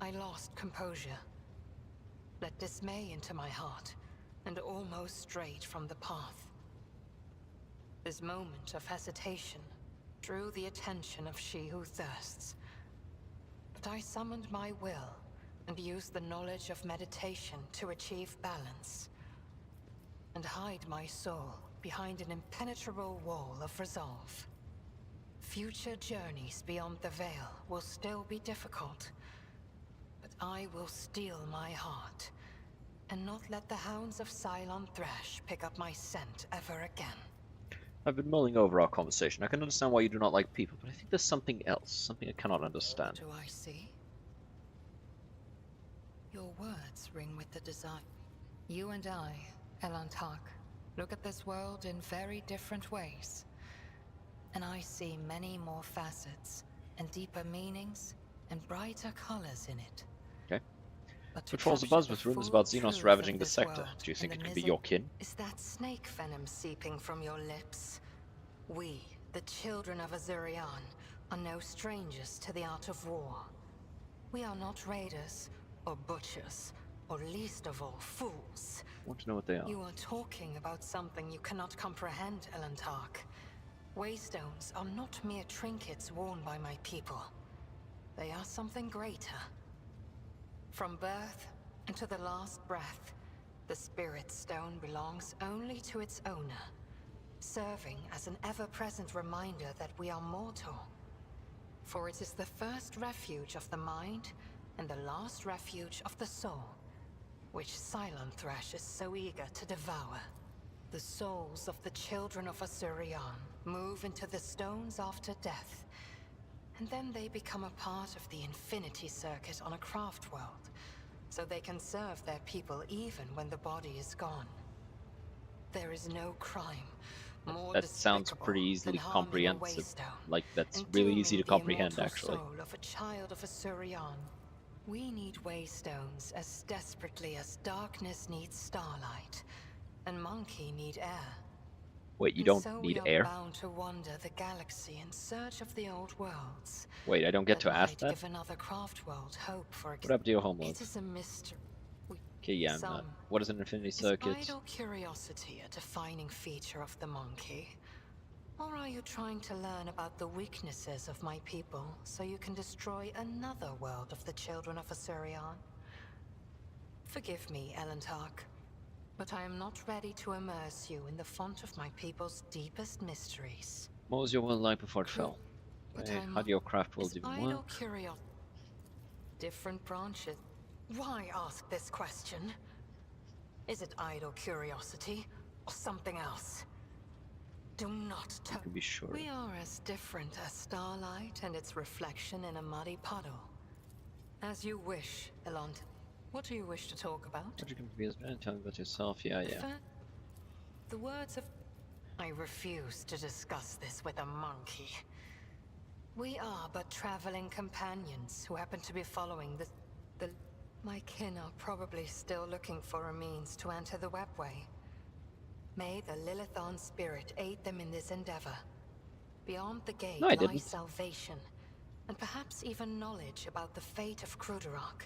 I lost composure, let dismay into my heart, and almost strayed from the path. This moment of hesitation drew the attention of She Who Thirsts. But I summoned my will and used the knowledge of meditation to achieve balance, and hide my soul behind an impenetrable wall of resolve. Future journeys beyond the veil will still be difficult, but I will steel my heart and not let the hounds of Cylon Thresh pick up my scent ever again. I've been mulling over our conversation. I can understand why you do not like people, but I think there's something else, something I cannot understand. What do I see? Your words ring with the desire. You and I, Elantak, look at this world in very different ways. And I see many more facets, and deeper meanings, and brighter colors in it. Okay. But to Patrols capture abuzz the with rumors full about Xenos truth ravaging of the this sector. world Do you think and it the could be mizzle- your kin? Is that snake venom seeping from your lips? We, the children of Azurian, are no strangers to the art of war. We are not raiders, or butchers, or least of all, fools. I want to know what they are. You are talking about something you cannot comprehend, Elantark. Waystones are not mere trinkets worn by my people. They are something greater. From birth and to the last breath, the Spirit Stone belongs only to its owner. serving as an ever-present reminder that we are mortal. For it is the first refuge of the mind and the last refuge of the soul, which Cylon Thresh is so eager to devour. The souls of the children of Asurion move into the stones after death, and then they become a part of the Infinity Circuit on a craft world, so they can serve their people even when the body is gone. There is no crime more That sounds despicable pretty than easily harming a comprehensive. waystone Like, that's and really easy dooming to the comprehend, immortal actually. soul of a child of Asurion. We need waystones as desperately as darkness needs starlight, and monkey need air. Wait, you And don't so need we are air? bound to wander the galaxy in search of the old worlds. Wait, I don't get that to ask might that? give another craft world hope for What up to your homeworld? It is a mystery. Okay, yeah, I'm not. What is an Infinity Is Circuit? idle curiosity a defining feature of the monkey? Or are you trying to learn about the weaknesses of my people so you can destroy another world of the children of Asurion? Forgive me, Elentark, but I am not ready to immerse you in the font of my people's deepest mysteries. What was your world like before it True, fell? but Wait, I'm how do your craft worlds Is even idle work? curiosity different branches? Why ask this question? Is it idle curiosity or something else? Do not You can be sure. We are as different as starlight and its reflection in a muddy puddle. As you wish, Elond. What do you wish to talk about? What you can be as man, tell me about yourself. Yeah, yeah. The words of... I refuse to discuss this with a monkey. We are but traveling companions who happen to be following the... My kin are probably still looking for a means to enter the webway. May the Lilithon spirit aid them in this endeavor. Beyond the gate lies salvation, and perhaps even knowledge about the fate of Kruderok.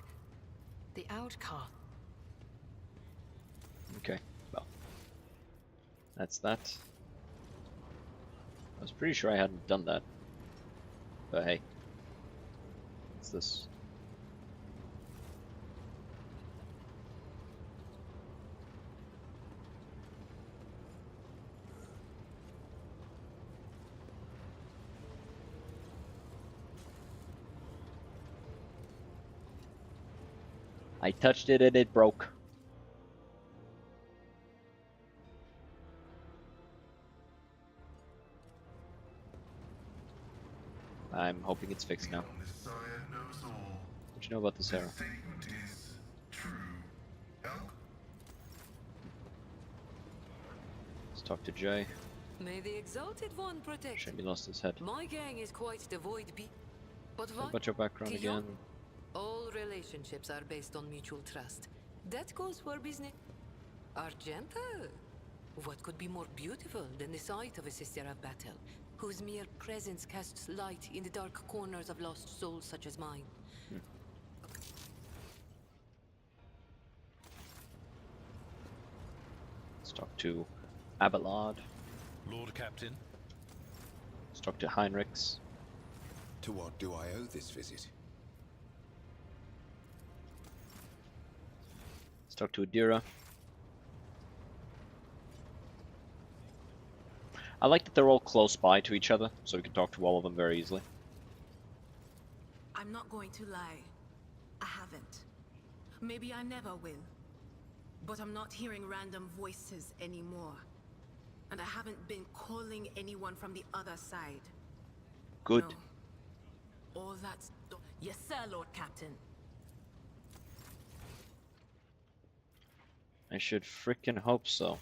The outcast. Okay, well. That's that. I was pretty sure I hadn't done that. But hey. What's this? I touched it and it broke. I'm hoping it's fixed now. What you know about this arrow? Let's talk to Jay. May the Exalted One protect. Shame he lost his head. My gang is quite devoid but what about your background again? All relationships are based on mutual trust. That goes for business. Argenta? What could be more beautiful than the sight of a sister of battle, whose mere presence casts light in the dark corners of lost souls such as mine? Let's talk to Abelard. Lord Captain. Let's talk to Heinrichs. To what do I owe this visit? Let's talk to Adira. I like that they're all close by to each other, so we can talk to all of them very easily. I'm not going to lie. I haven't. Maybe I never will. But I'm not hearing random voices anymore. And I haven't been calling anyone from the other side. Good. No. All that's... Yes, sir, Lord Captain. I should frickin' hope so.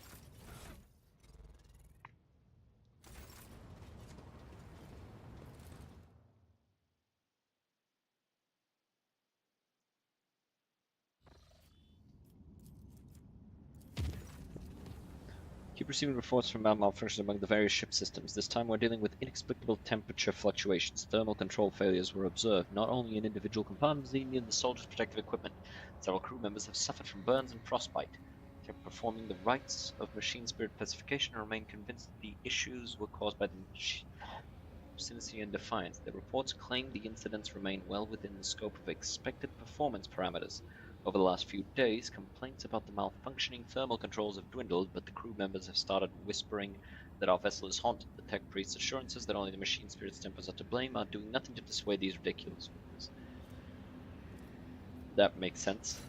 Keep receiving reports from malfunctions among the various ship systems. This time we're dealing with inexplicable temperature fluctuations. Thermal control failures were observed, not only in individual compartments, but in the soldiers' protective equipment. Several crew members have suffered from burns and frostbite. They are performing the rites of machine spirit pacification and remain convinced that the issues were caused by the machine. Cynicism and defiance. The reports claim the incidents remain well within the scope of expected performance parameters. Over the last few days, complaints about the malfunctioning thermal controls have dwindled, but the crew members have started whispering that our vessel is haunted. The tech priest's assurances that only the machine spirit's tempers are to blame are doing nothing to dissuade these ridiculous rumors. That makes sense.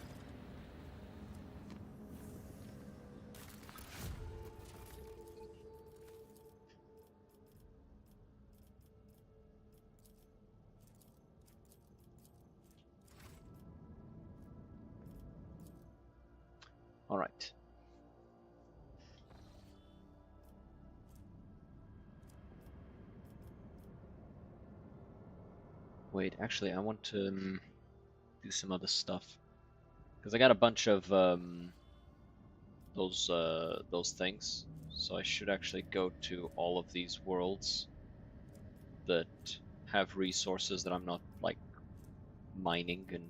All right. Wait, actually, I want to do some other stuff because I got a bunch of those things, so I should actually go to all of these worlds that have resources that I'm not like mining and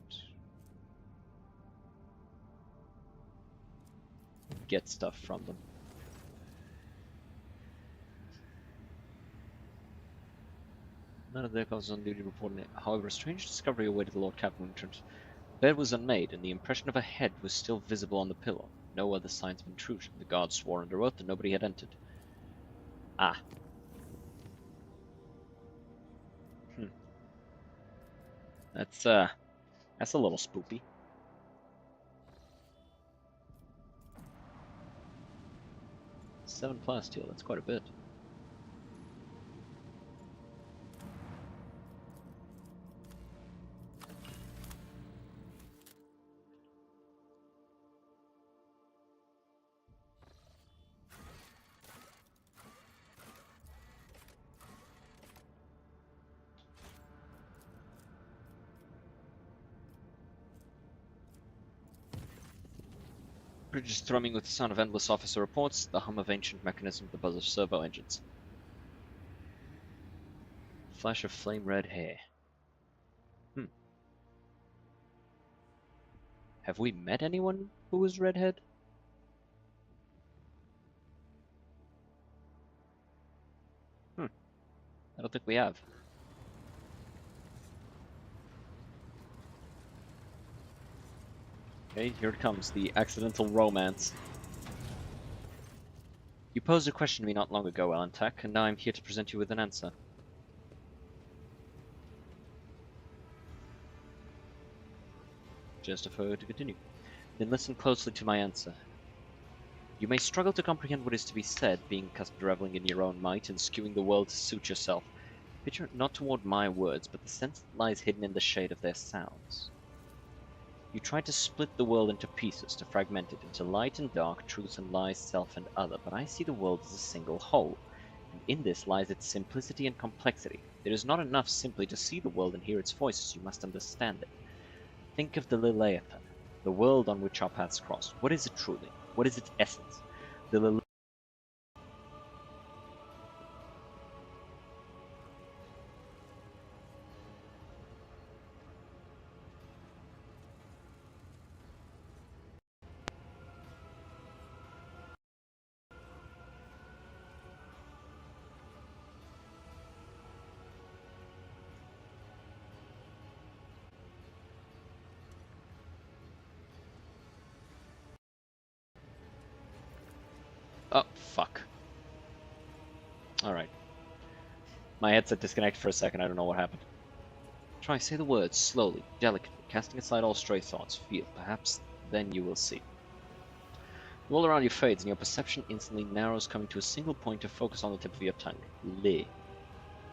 get stuff from them. None of the vehicles on duty reported it. However, a strange discovery awaited the Lord Captain when returned. The bed was unmade, and the impression of a head was still visible on the pillow. No other signs of intrusion. The guards swore under oath that nobody had entered. Ah. That's a little spoopy. Seven plasteel, that's quite a bit. Bridge is thrumming with the sound of endless officer reports, the hum of ancient mechanism, the buzz of servo engines. Flash of flame red hair. Have we met anyone who was redhead? I don't think we have. Okay, here it comes, the accidental romance. You posed a question to me not long ago, Alantak, and now I'm here to present you with an answer. Just for her to continue. Then listen closely to my answer. You may struggle to comprehend what is to be said, being accustomed to reveling in your own might and skewing the world to suit yourself. Picture it not toward my words, but the sense that lies hidden in the shade of their sounds. You try to split the world into pieces, to fragment it into light and dark, truth and lies, self and other, but I see the world as a single whole, and in this lies its simplicity and complexity. It is not enough simply to see the world and hear its voices, you must understand it. Think of the Leviathan, the world on which our paths cross. What is it truly? What is its essence? The Oh, fuck. Alright. My headset disconnected for a second, I don't know what happened. Try, say the words, slowly, delicately, casting aside all stray thoughts. Feel, perhaps then you will see. The world around you fades, and your perception instantly narrows, coming to a single point to focus on the tip of your tongue. Le.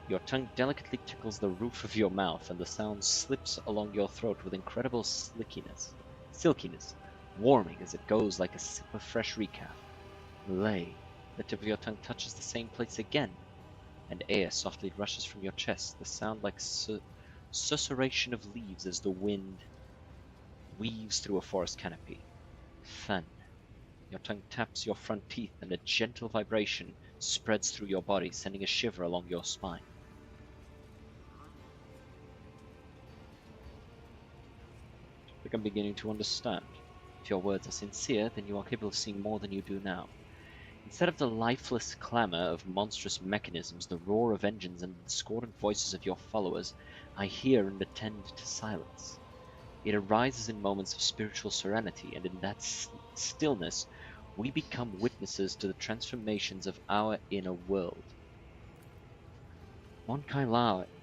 Your tongue delicately tickles the roof of your mouth, and the sound slips along your throat with incredible silkiness, warming as it goes like a sip of fresh recaf. Lay. The tip of your tongue touches the same place again, and air softly rushes from your chest, the sound like susurration of leaves as the wind weaves through a forest canopy. Thun. Your tongue taps your front teeth, and a gentle vibration spreads through your body, sending a shiver along your spine. I think I'm beginning to understand. If your words are sincere, then you are capable of seeing more than you do now. Instead of the lifeless clamor of monstrous mechanisms, the roar of engines, and the discordant voices of your followers, I hear and attend to silence. It arises in moments of spiritual serenity, and in that stillness, we become witnesses to the transformations of our inner world. Mankind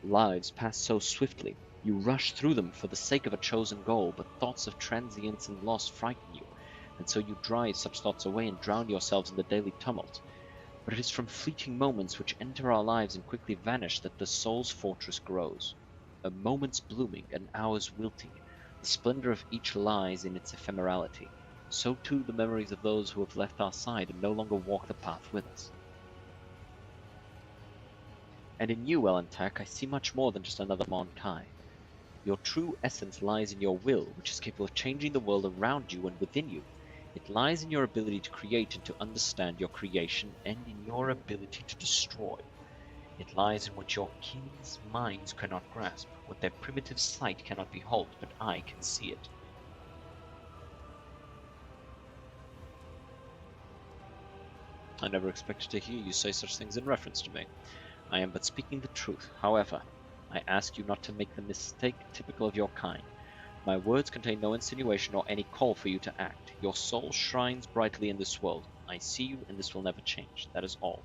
lives pass so swiftly. You rush through them for the sake of a chosen goal, but thoughts of transience and loss frighten you, and so you drive such thoughts away and drown yourselves in the daily tumult. But it is from fleeting moments which enter our lives and quickly vanish that the soul's fortress grows. A moment's blooming, an hour's wilting. The splendor of each lies in its ephemerality. So too the memories of those who have left our side and no longer walk the path with us. And in you, Elantak, I see much more than just another Mon-Kai. Your true essence lies in your will, which is capable of changing the world around you and within you. It lies in your ability to create and to understand your creation, and in your ability to destroy. It lies in what your kin's minds cannot grasp, what their primitive sight cannot behold, but I can see it. I never expected to hear you say such things in reference to me. I am but speaking the truth. However, I ask you not to make the mistake typical of your kind. My words contain no insinuation or any call for you to act. Your soul shines brightly in this world. I see you, and this will never change. That is all.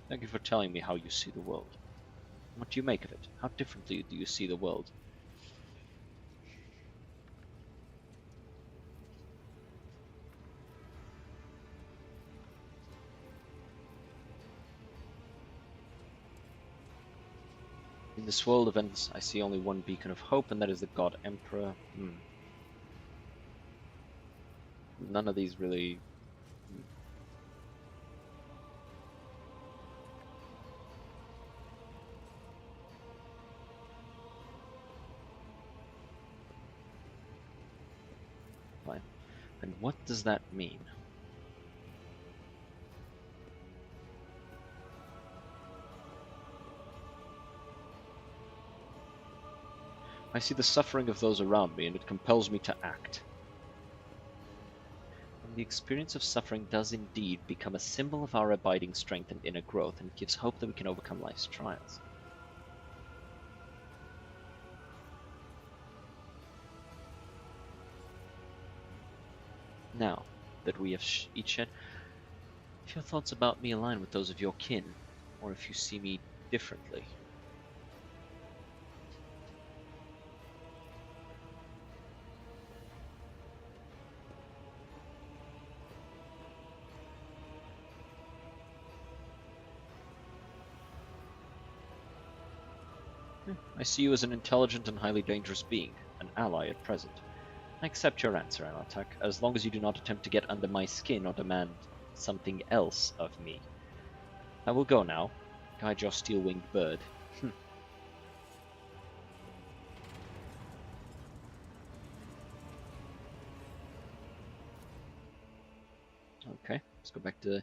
Thank you for telling me how you see the world. What do you make of it? How differently do you see the world? In this world of events, I see only one beacon of hope, and that is the God Emperor. None of these really... Fine. And what does that mean? I see the suffering of those around me, and it compels me to act. And the experience of suffering does indeed become a symbol of our abiding strength and inner growth, and gives hope that we can overcome life's trials. Now that we have each shared, if your thoughts about me align with those of your kin, or if you see me differently. I see you as an intelligent and highly dangerous being, an ally at present. I accept your answer, Anatak, as long as you do not attempt to get under my skin or demand something else of me. I will go now. Guide your steel-winged bird. Okay, let's go back to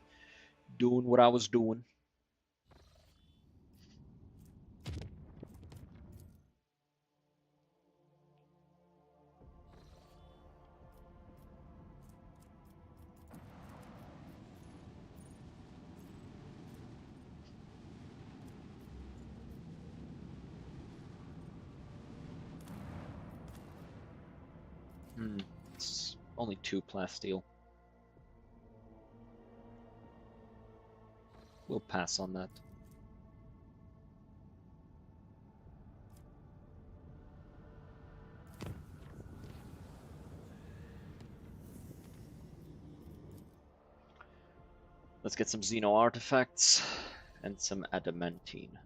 doing what I was doing. It's only 2 plasteel. We'll pass on that. Let's get some Xeno artifacts and some adamantine.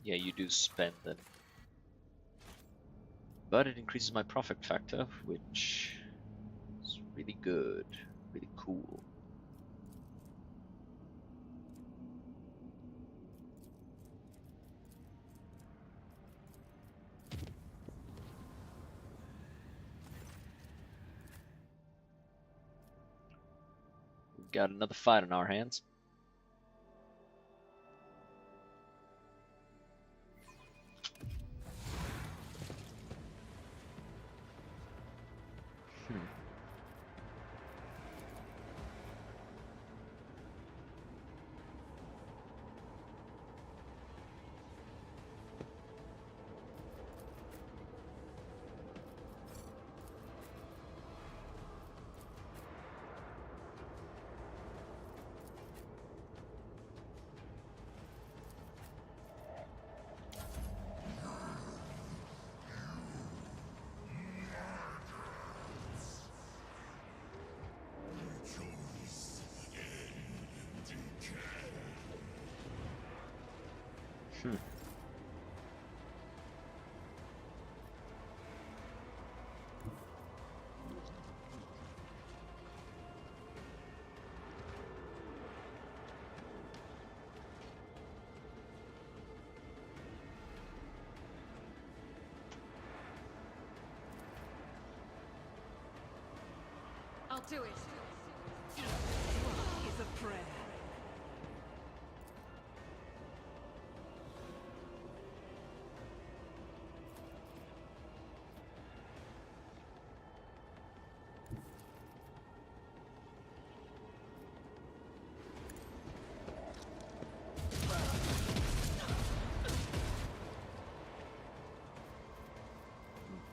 Yeah, you do spend them. But it increases my profit factor, which is really good, really cool. got another fight on our hands. I'll do it. Each one is a prayer.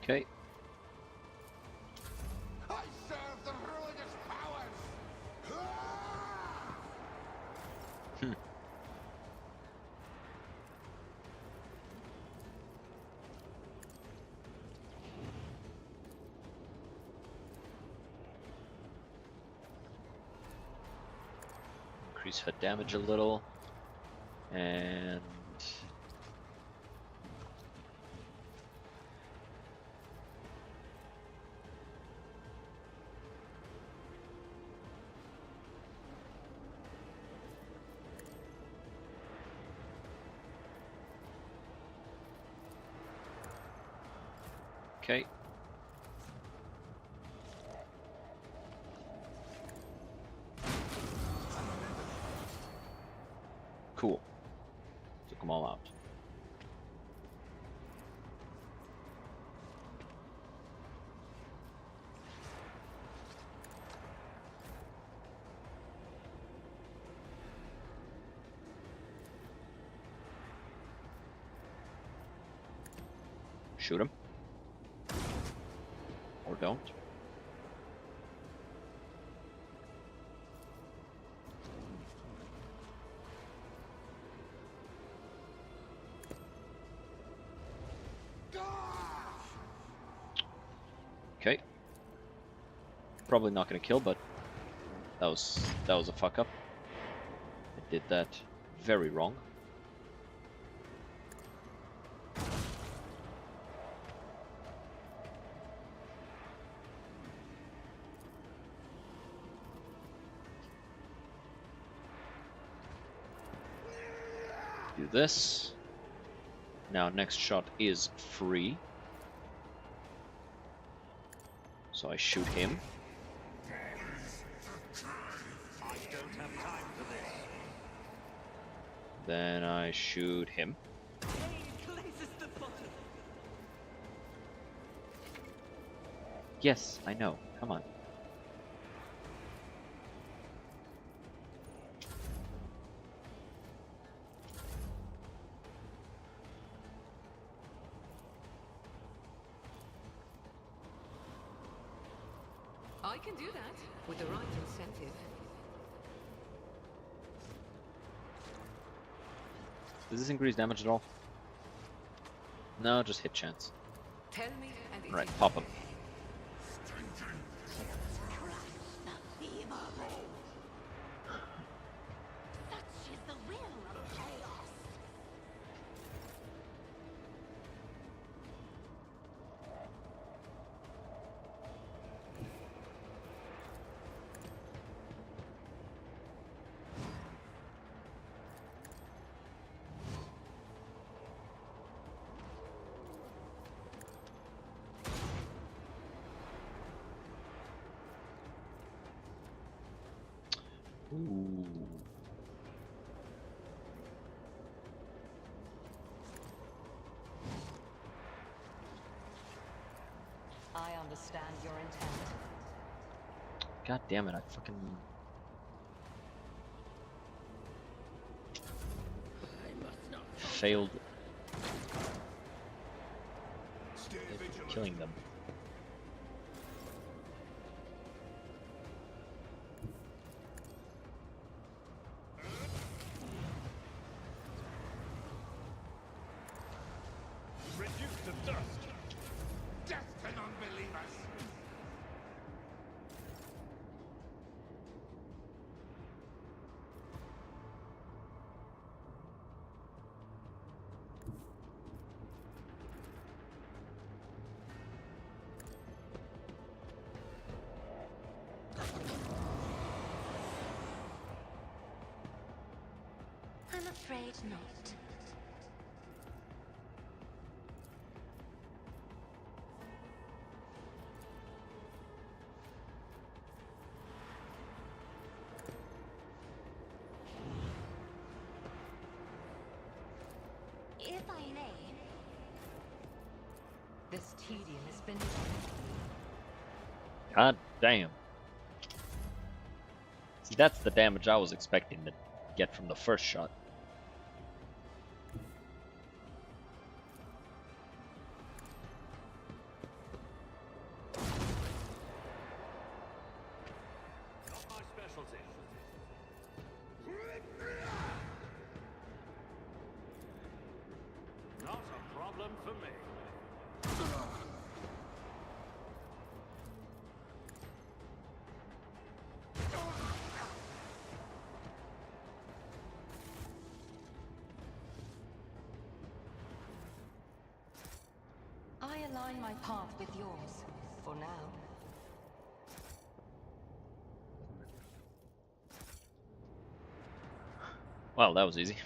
Okay. I serve the ruinous powers! Increase her damage a little. And okay. Cool. Took them all out. Shoot him. Or don't. Okay. Probably not gonna kill, but that was a fuck up. I did that very wrong. Do this. Now next shot is free. So I shoot him. I don't have time for this. Then I shoot him. Yes, I know. Come on. I can do that with the right incentive. Does this increase damage at all? No, just hit chance. Tell me and it Right, is pop him. Such is the will of chaos. Ooh. I understand your intent. God damn it, I fucking... failed at killing them. Reduced to dust. Death to non-believers. I'm afraid not. If I may. This tedium has been... God damn. See, that's the damage I was expecting to get from the first shot. Not my specialty. Not a problem for me. I align my path with yours, for now. Well, that was easy.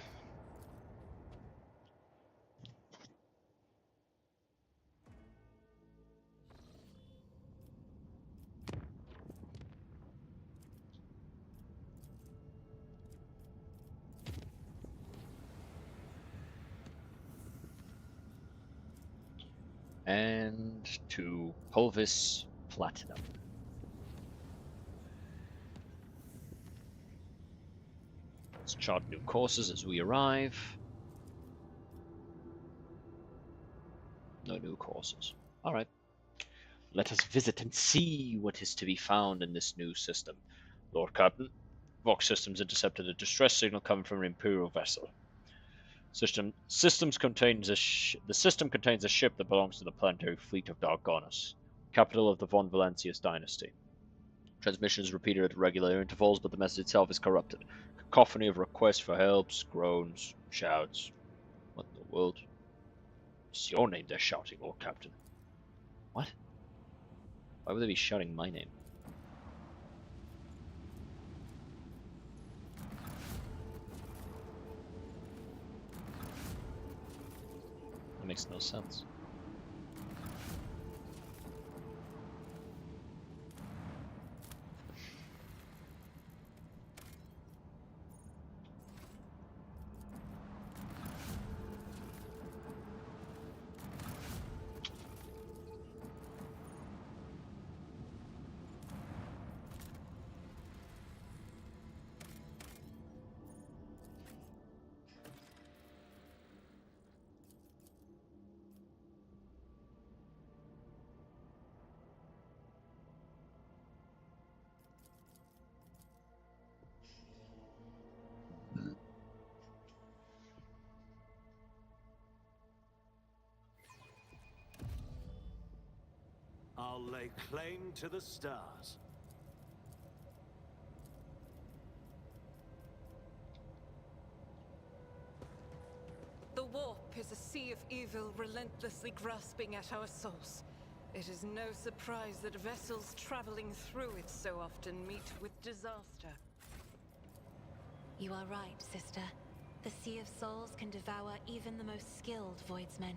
And to Pulvis Platinum. Let's chart new courses as we arrive. No new courses. Alright. Let us visit and see what is to be found in this new system. Lord Captain, Vox Systems intercepted a distress signal coming from an Imperial vessel. The system contains a ship that belongs to the planetary fleet of Dargonus, capital of the Von Valancius dynasty. Transmission is repeated at regular intervals, but the message itself is corrupted. Cacophony of requests for helps, groans, shouts. What in the world? It's your name they're shouting, Lord Captain. What? Why would they be shouting my name? That makes no sense. I'll lay claim to the stars. The warp is a sea of evil relentlessly grasping at our souls. It is no surprise that vessels traveling through it so often meet with disaster. You are right, sister. The Sea of Souls can devour even the most skilled voidsmen.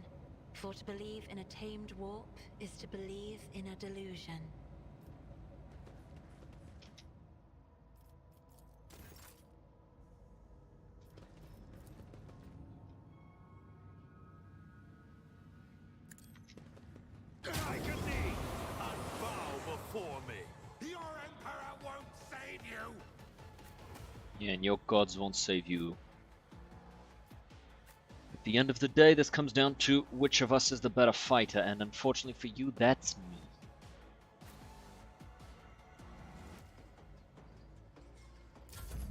For to believe in a tamed warp is to believe in a delusion. Yeah, and your gods won't save you. At the end of the day, this comes down to which of us is the better fighter, and unfortunately for you, that's me.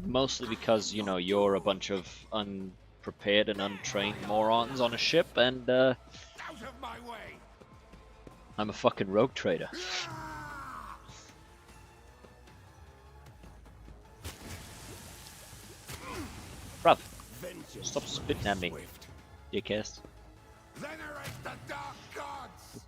Mostly because, you know, you're a bunch of unprepared and untrained morons on a ship, and Out of my way! I'm a fucking rogue trader. Bruv, stop spitting at me, dickhead. Venerate the dark gods!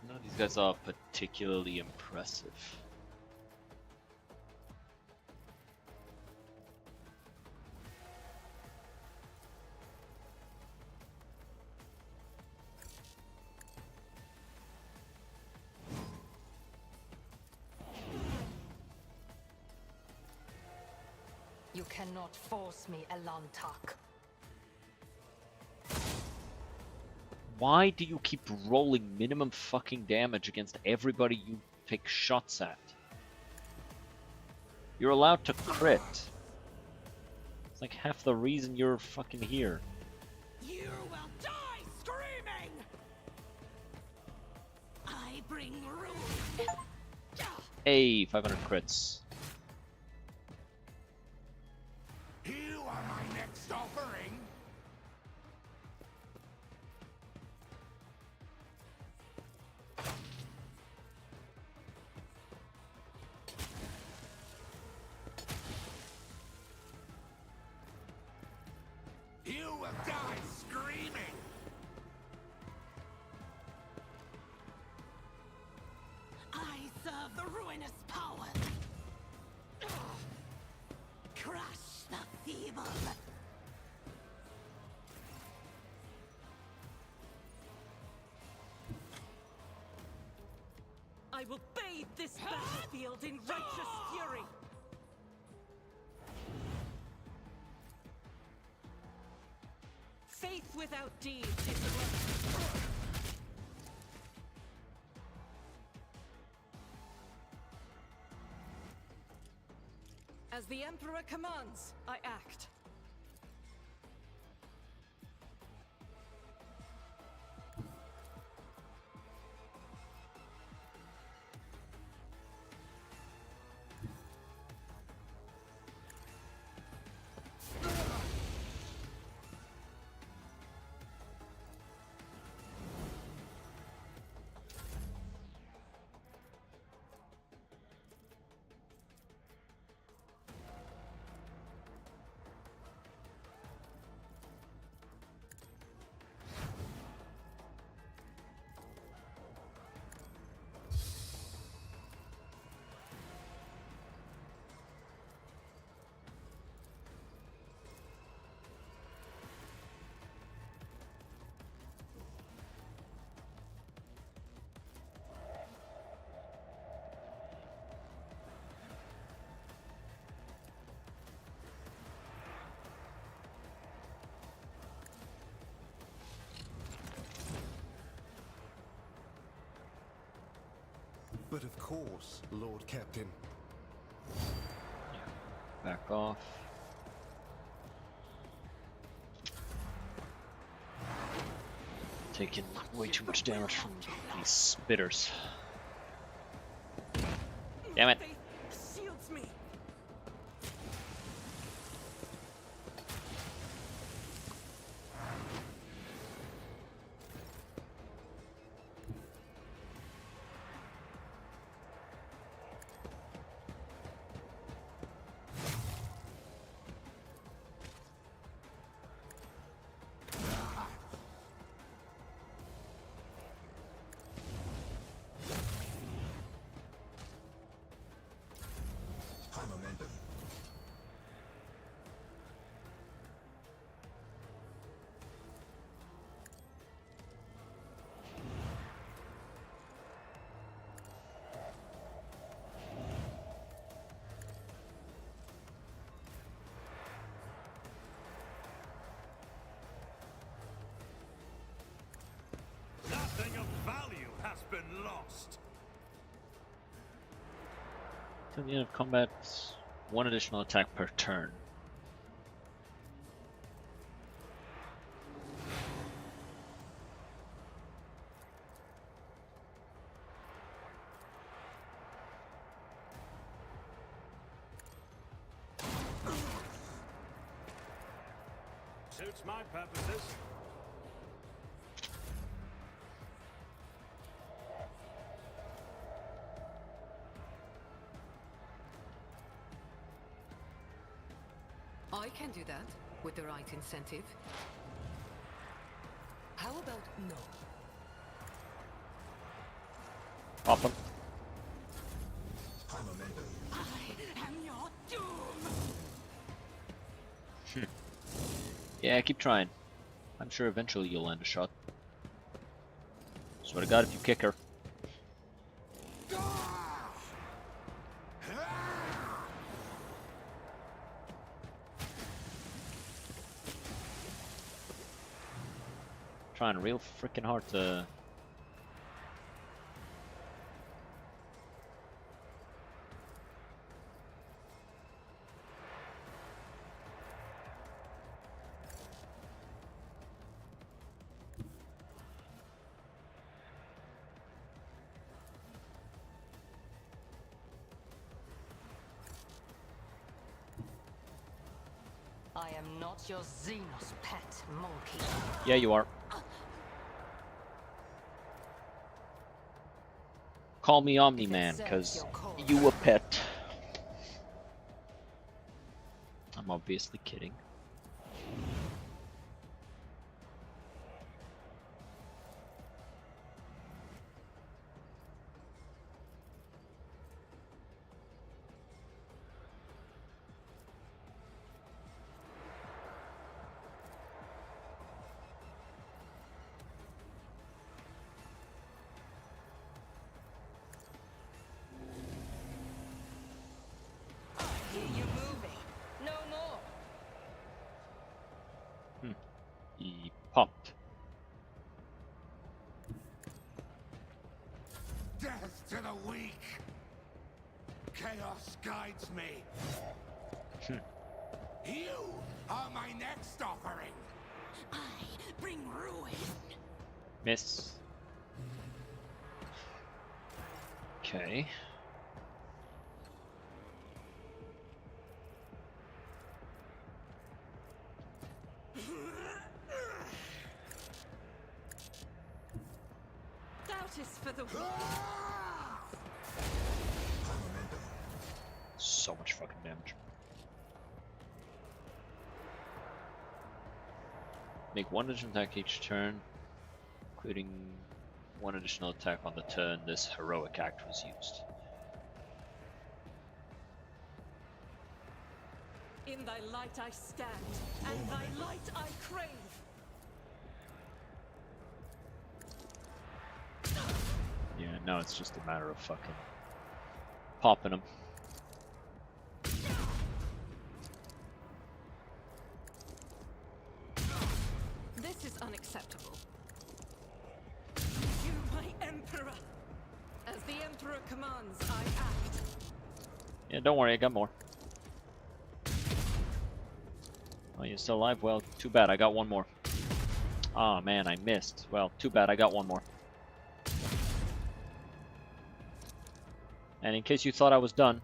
None of these guys are particularly impressive. You cannot force me, Elantak. Why do you keep rolling minimum fucking damage against everybody you take shots at? You're allowed to crit. It's like half the reason you're fucking here. You will die screaming! I bring ruin. Hey, 500 crits. You are my next offering! You will die screaming! I serve the ruinous power. Crush the feeble. I will bathe this battlefield in righteous fury. Faith without deeds is worthless. As the Emperor commands, I act. But of course, Lord Captain. Back off. Taking way too much damage from these spitters. Damn it. Faith shields me. lost. Till the end of combat, 1 additional attack per turn. Suits my purposes. I can do that with the right incentive. How about no? Pop him. I am your doom! Yeah, keep trying. I'm sure eventually you'll land a shot. Swear to God, if you kick her. Trying real freaking hard to... I am not your Xenos pet, monkey. Yeah, you are. Call me Omni-Man, because you a pet. I'm obviously kidding. Hear you moving. No more. He popped. Death to the weak. Chaos guides me. You are my next offering. I bring ruin. Miss. Okay. Doubt is for the weak. So much fucking damage. Make 1 additional attack each turn, including 1 additional attack on the turn this heroic act was used. In thy light I stand, and thy light I crave. Yeah, now it's just a matter of fucking popping them. This is unacceptable. You, my Emperor! As the Emperor commands, I act. Yeah, don't worry, I got more. Oh, you're still alive? Well, too bad, I got 1 more. Ah, man, I missed. Well, too bad, I got 1 more. And in case you thought I was done,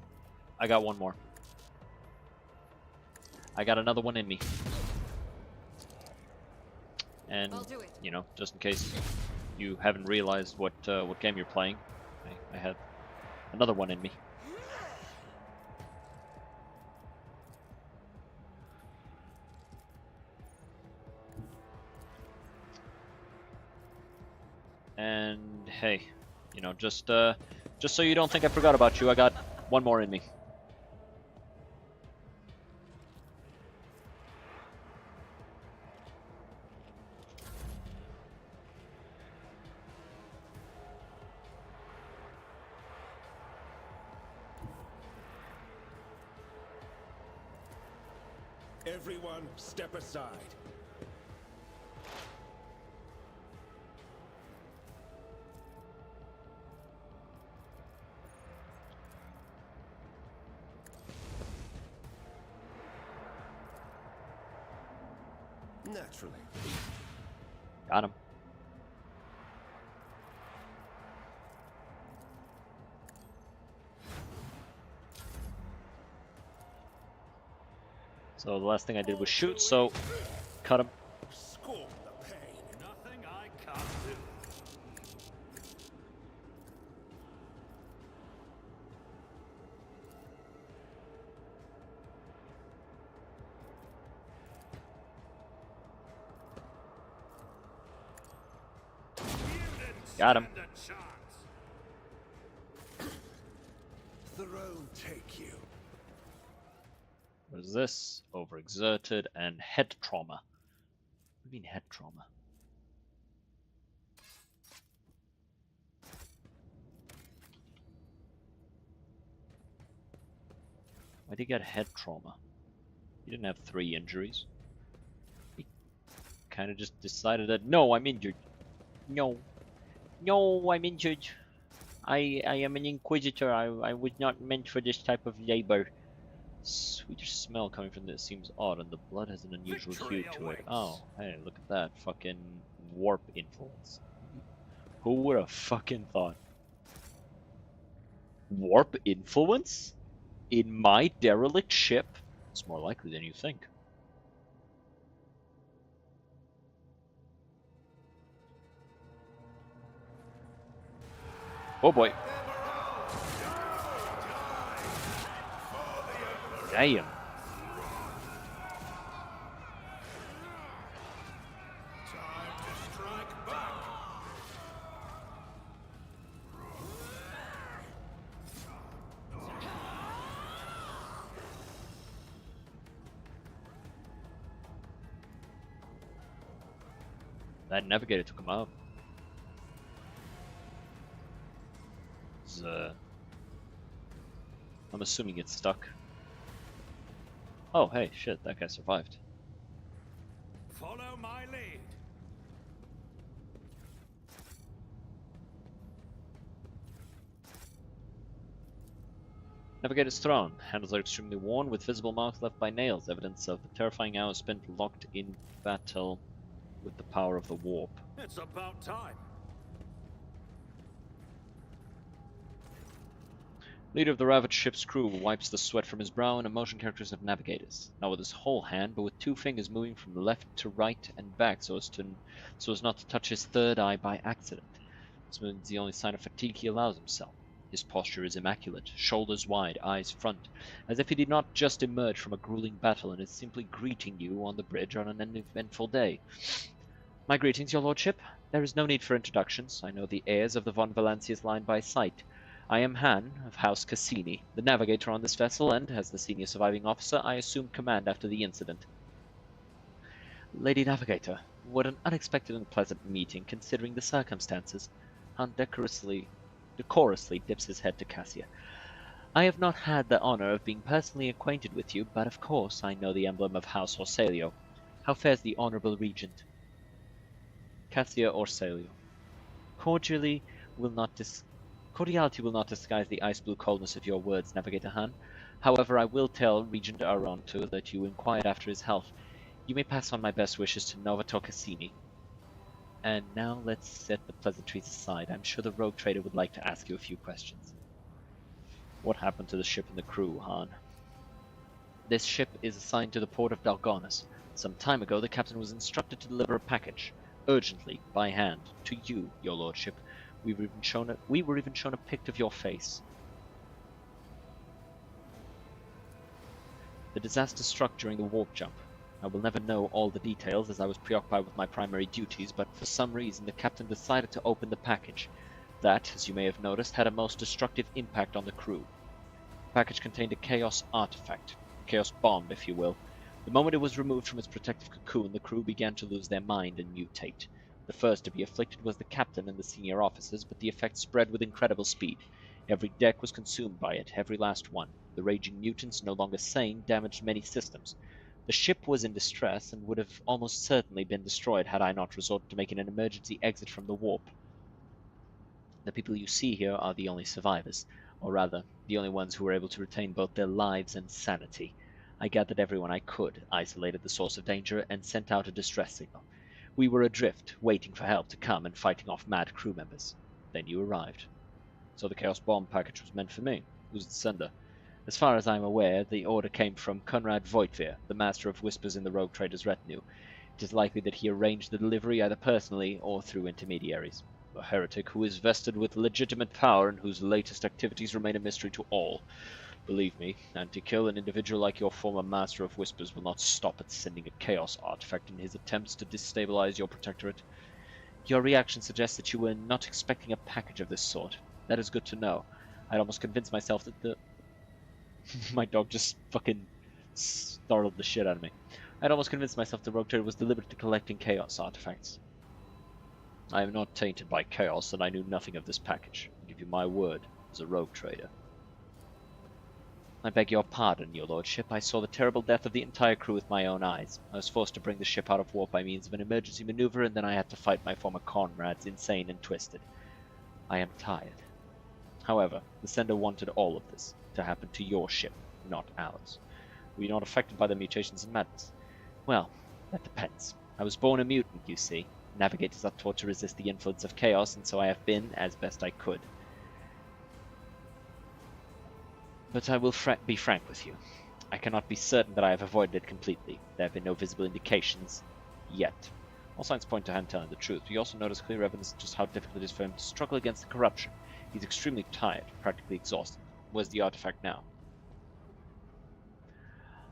I got 1 more. I got another one in me. And, you know, just in case you haven't realized what game you're playing, I had another one in me. And hey, you know, just so you don't think I forgot about you, I got 1 more in me. Everyone, step aside. Naturally. Got him. So the last thing I did was shoot, so cut him. Scorn the pain. Nothing I can't do. Got him. Throne take you. What is this? Overexerted and head trauma. What do you mean head trauma? Why did he get head trauma? He didn't have 3 injuries. He kind of just decided that, no, I'm injured. No. No, I'm injured. I am an inquisitor. I was not meant for this type of labor. Sweetish smell coming from this seems odd, and the blood has an unusual hue to it. Oh, hey, look at that. Fucking warp influence. Who would have fucking thought? Warp influence? In my derelict ship? It's more likely than you think. Oh boy. Damn. That navigator took him out. I'm assuming it's stuck. Oh, hey, shit, that guy survived. Follow my lead. Navigator's throne. Handles are extremely worn, with visible marks left by nails, evidence of the terrifying hours spent locked in battle with the power of the warp. It's about time. Leader of the ravaged ship's crew wipes the sweat from his brow in a motion characteristic of navigators, not with his whole hand, but with 2 fingers moving from left to right and back so as not to touch his third eye by accident. This is the only sign of fatigue he allows himself. His posture is immaculate, shoulders wide, eyes front, as if he did not just emerge from a grueling battle and is simply greeting you on the bridge on an uneventful day. My greetings, your lordship. There is no need for introductions. I know the heirs of the von Valancius line by sight. I am Han, of House Cassini, the navigator on this vessel, and, as the senior surviving officer, I assumed command after the incident. Lady Navigator, what an unexpected and pleasant meeting, considering the circumstances. Han decorously dips his head to Cassia. I have not had the honor of being personally acquainted with you, but of course I know the emblem of House Orsalio. How fares the honorable regent? Cassia Orsalio. Cordiality will not disguise the ice-blue coldness of your words, Navigator Han. However, I will tell Regent Aronto that you inquired after his health. You may pass on my best wishes to Novator Cassini. And now let's set the pleasantries aside. I'm sure the rogue trader would like to ask you a few questions. What happened to the ship and the crew, Han? This ship is assigned to the port of Dalgonis. Some time ago, the captain was instructed to deliver a package, urgently, by hand, to you, your lordship. We were even shown a pic of your face. The disaster struck during the warp jump. I will never know all the details as I was preoccupied with my primary duties, but for some reason the captain decided to open the package. That, as you may have noticed, had a most destructive impact on the crew. The package contained a chaos artifact, a chaos bomb, if you will. The moment it was removed from its protective cocoon, the crew began to lose their mind and mutate. The first to be afflicted was the captain and the senior officers, but the effect spread with incredible speed. Every deck was consumed by it, every last one. The raging mutants, no longer sane, damaged many systems. The ship was in distress and would have almost certainly been destroyed had I not resorted to making an emergency exit from the warp. The people you see here are the only survivors, or rather, the only ones who were able to retain both their lives and sanity. I gathered everyone I could, isolated the source of danger, and sent out a distress signal. We were adrift, waiting for help to come and fighting off mad crew members. Then you arrived. So the Chaos Bomb package was meant for me. Who's the sender? As far as I'm aware, the order came from Conrad Voigtveer, the master of whispers in the Rogue Trader's retinue. It is likely that he arranged the delivery either personally or through intermediaries. A heretic who is vested with legitimate power and whose latest activities remain a mystery to all. Believe me, and to kill an individual like your former Master of Whispers will not stop at sending a Chaos artifact in his attempts to destabilize your protectorate. Your reaction suggests that you were not expecting a package of this sort. That is good to know. I'd almost convinced myself that the... My dog just fucking startled the shit out of me. I'd almost convinced myself the Rogue Trader was deliberately collecting Chaos artifacts. I am not tainted by Chaos, and I knew nothing of this package. I give you my word as a Rogue Trader. I beg your pardon, your lordship. I saw the terrible death of the entire crew with my own eyes. I was forced to bring the ship out of warp by means of an emergency maneuver, and then I had to fight my former comrades, insane and twisted. I am tired. However, the sender wanted all of this to happen to your ship, not ours. Were you not affected by the mutations and madness? Well, that depends. I was born a mutant, you see. Navigators are taught to resist the influence of chaos, and so I have been, as best I could. But I will be frank with you. I cannot be certain that I have avoided it completely. There have been no visible indications yet. All signs point to him telling the truth. We also notice clear evidence of just how difficult it is for him to struggle against the corruption. He's extremely tired, practically exhausted. Where's the artifact now?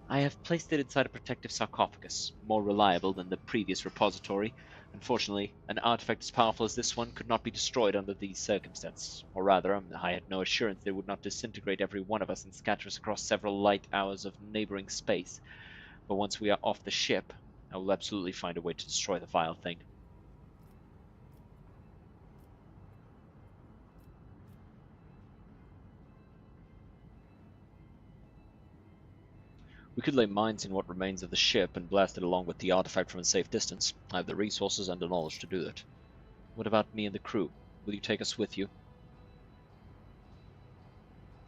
I have placed it inside a protective sarcophagus, more reliable than the previous repository. Unfortunately, an artifact as powerful as this one could not be destroyed under these circumstances. Or rather, I had no assurance that it would not disintegrate every one of us and scatter us across several light hours of neighboring space. But once we are off the ship, I will absolutely find a way to destroy the vile thing. We could lay mines in what remains of the ship and blast it along with the artifact from a safe distance. I have the resources and the knowledge to do that. What about me and the crew? Will you take us with you?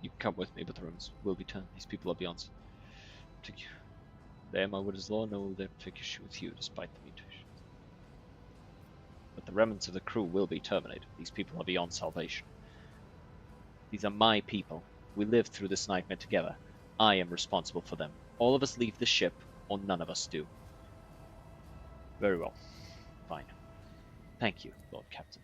You can come with me, but the rooms will be turned. These people are beyond. They, my word is law, no will take issue with you, despite the mutations. But the remnants of the crew will be terminated. These people are beyond salvation. These are my people. We lived through this nightmare together. I am responsible for them. All of us leave the ship, or none of us do. Very well. Fine. Thank you, Lord Captain.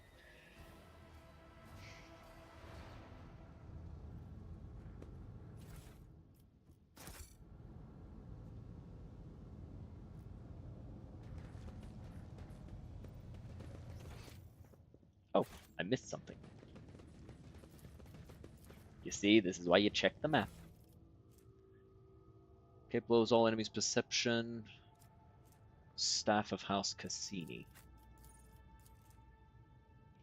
Oh, I missed something. You see, this is why you check the map. Okay, blows all enemies' perception. Staff of House Cassini.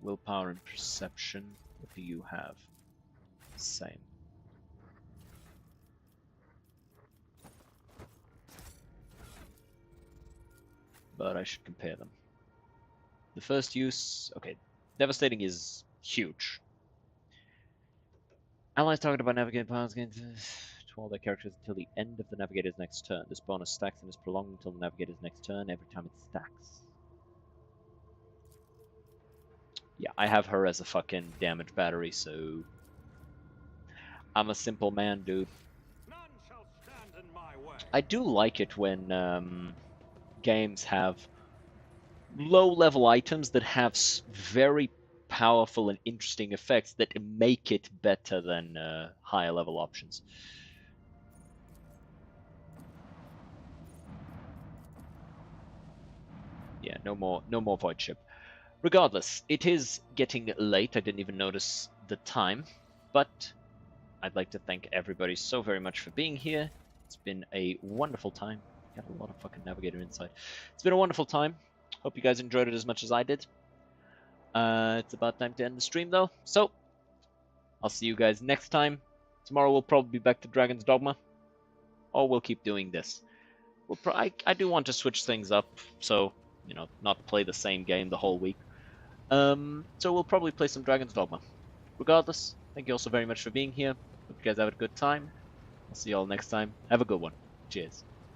Willpower and perception. What do you have? Same. But I should compare them. The first use... Okay, Devastating is huge. Allies targeted by navigator powers gain to all their characters until the end of the navigator's next turn. This bonus stacks and is prolonged until the navigator's next turn every time it stacks. Yeah, I have her as a fucking damage battery, so... I'm a simple man, dude. None shall stand in my way. I do like it when games have low-level items that have very powerful and interesting effects that make it better than higher-level options. Yeah, no more Void Ship. Regardless, it is getting late. I didn't even notice the time, but I'd like to thank everybody so very much for being here. It's been a wonderful time. Got a lot of fucking Navigator insight. It's been a wonderful time. Hope you guys enjoyed it as much as I did. It's about time to end the stream, though. So, I'll see you guys next time. Tomorrow we'll probably be back to Dragon's Dogma. Or we'll keep doing this. I do want to switch things up, so, you know, not play the same game the whole week. So we'll probably play some Dragon's Dogma. Regardless, thank you all so very much for being here. Hope you guys have a good time. I'll see you all next time. Have a good one. Cheers.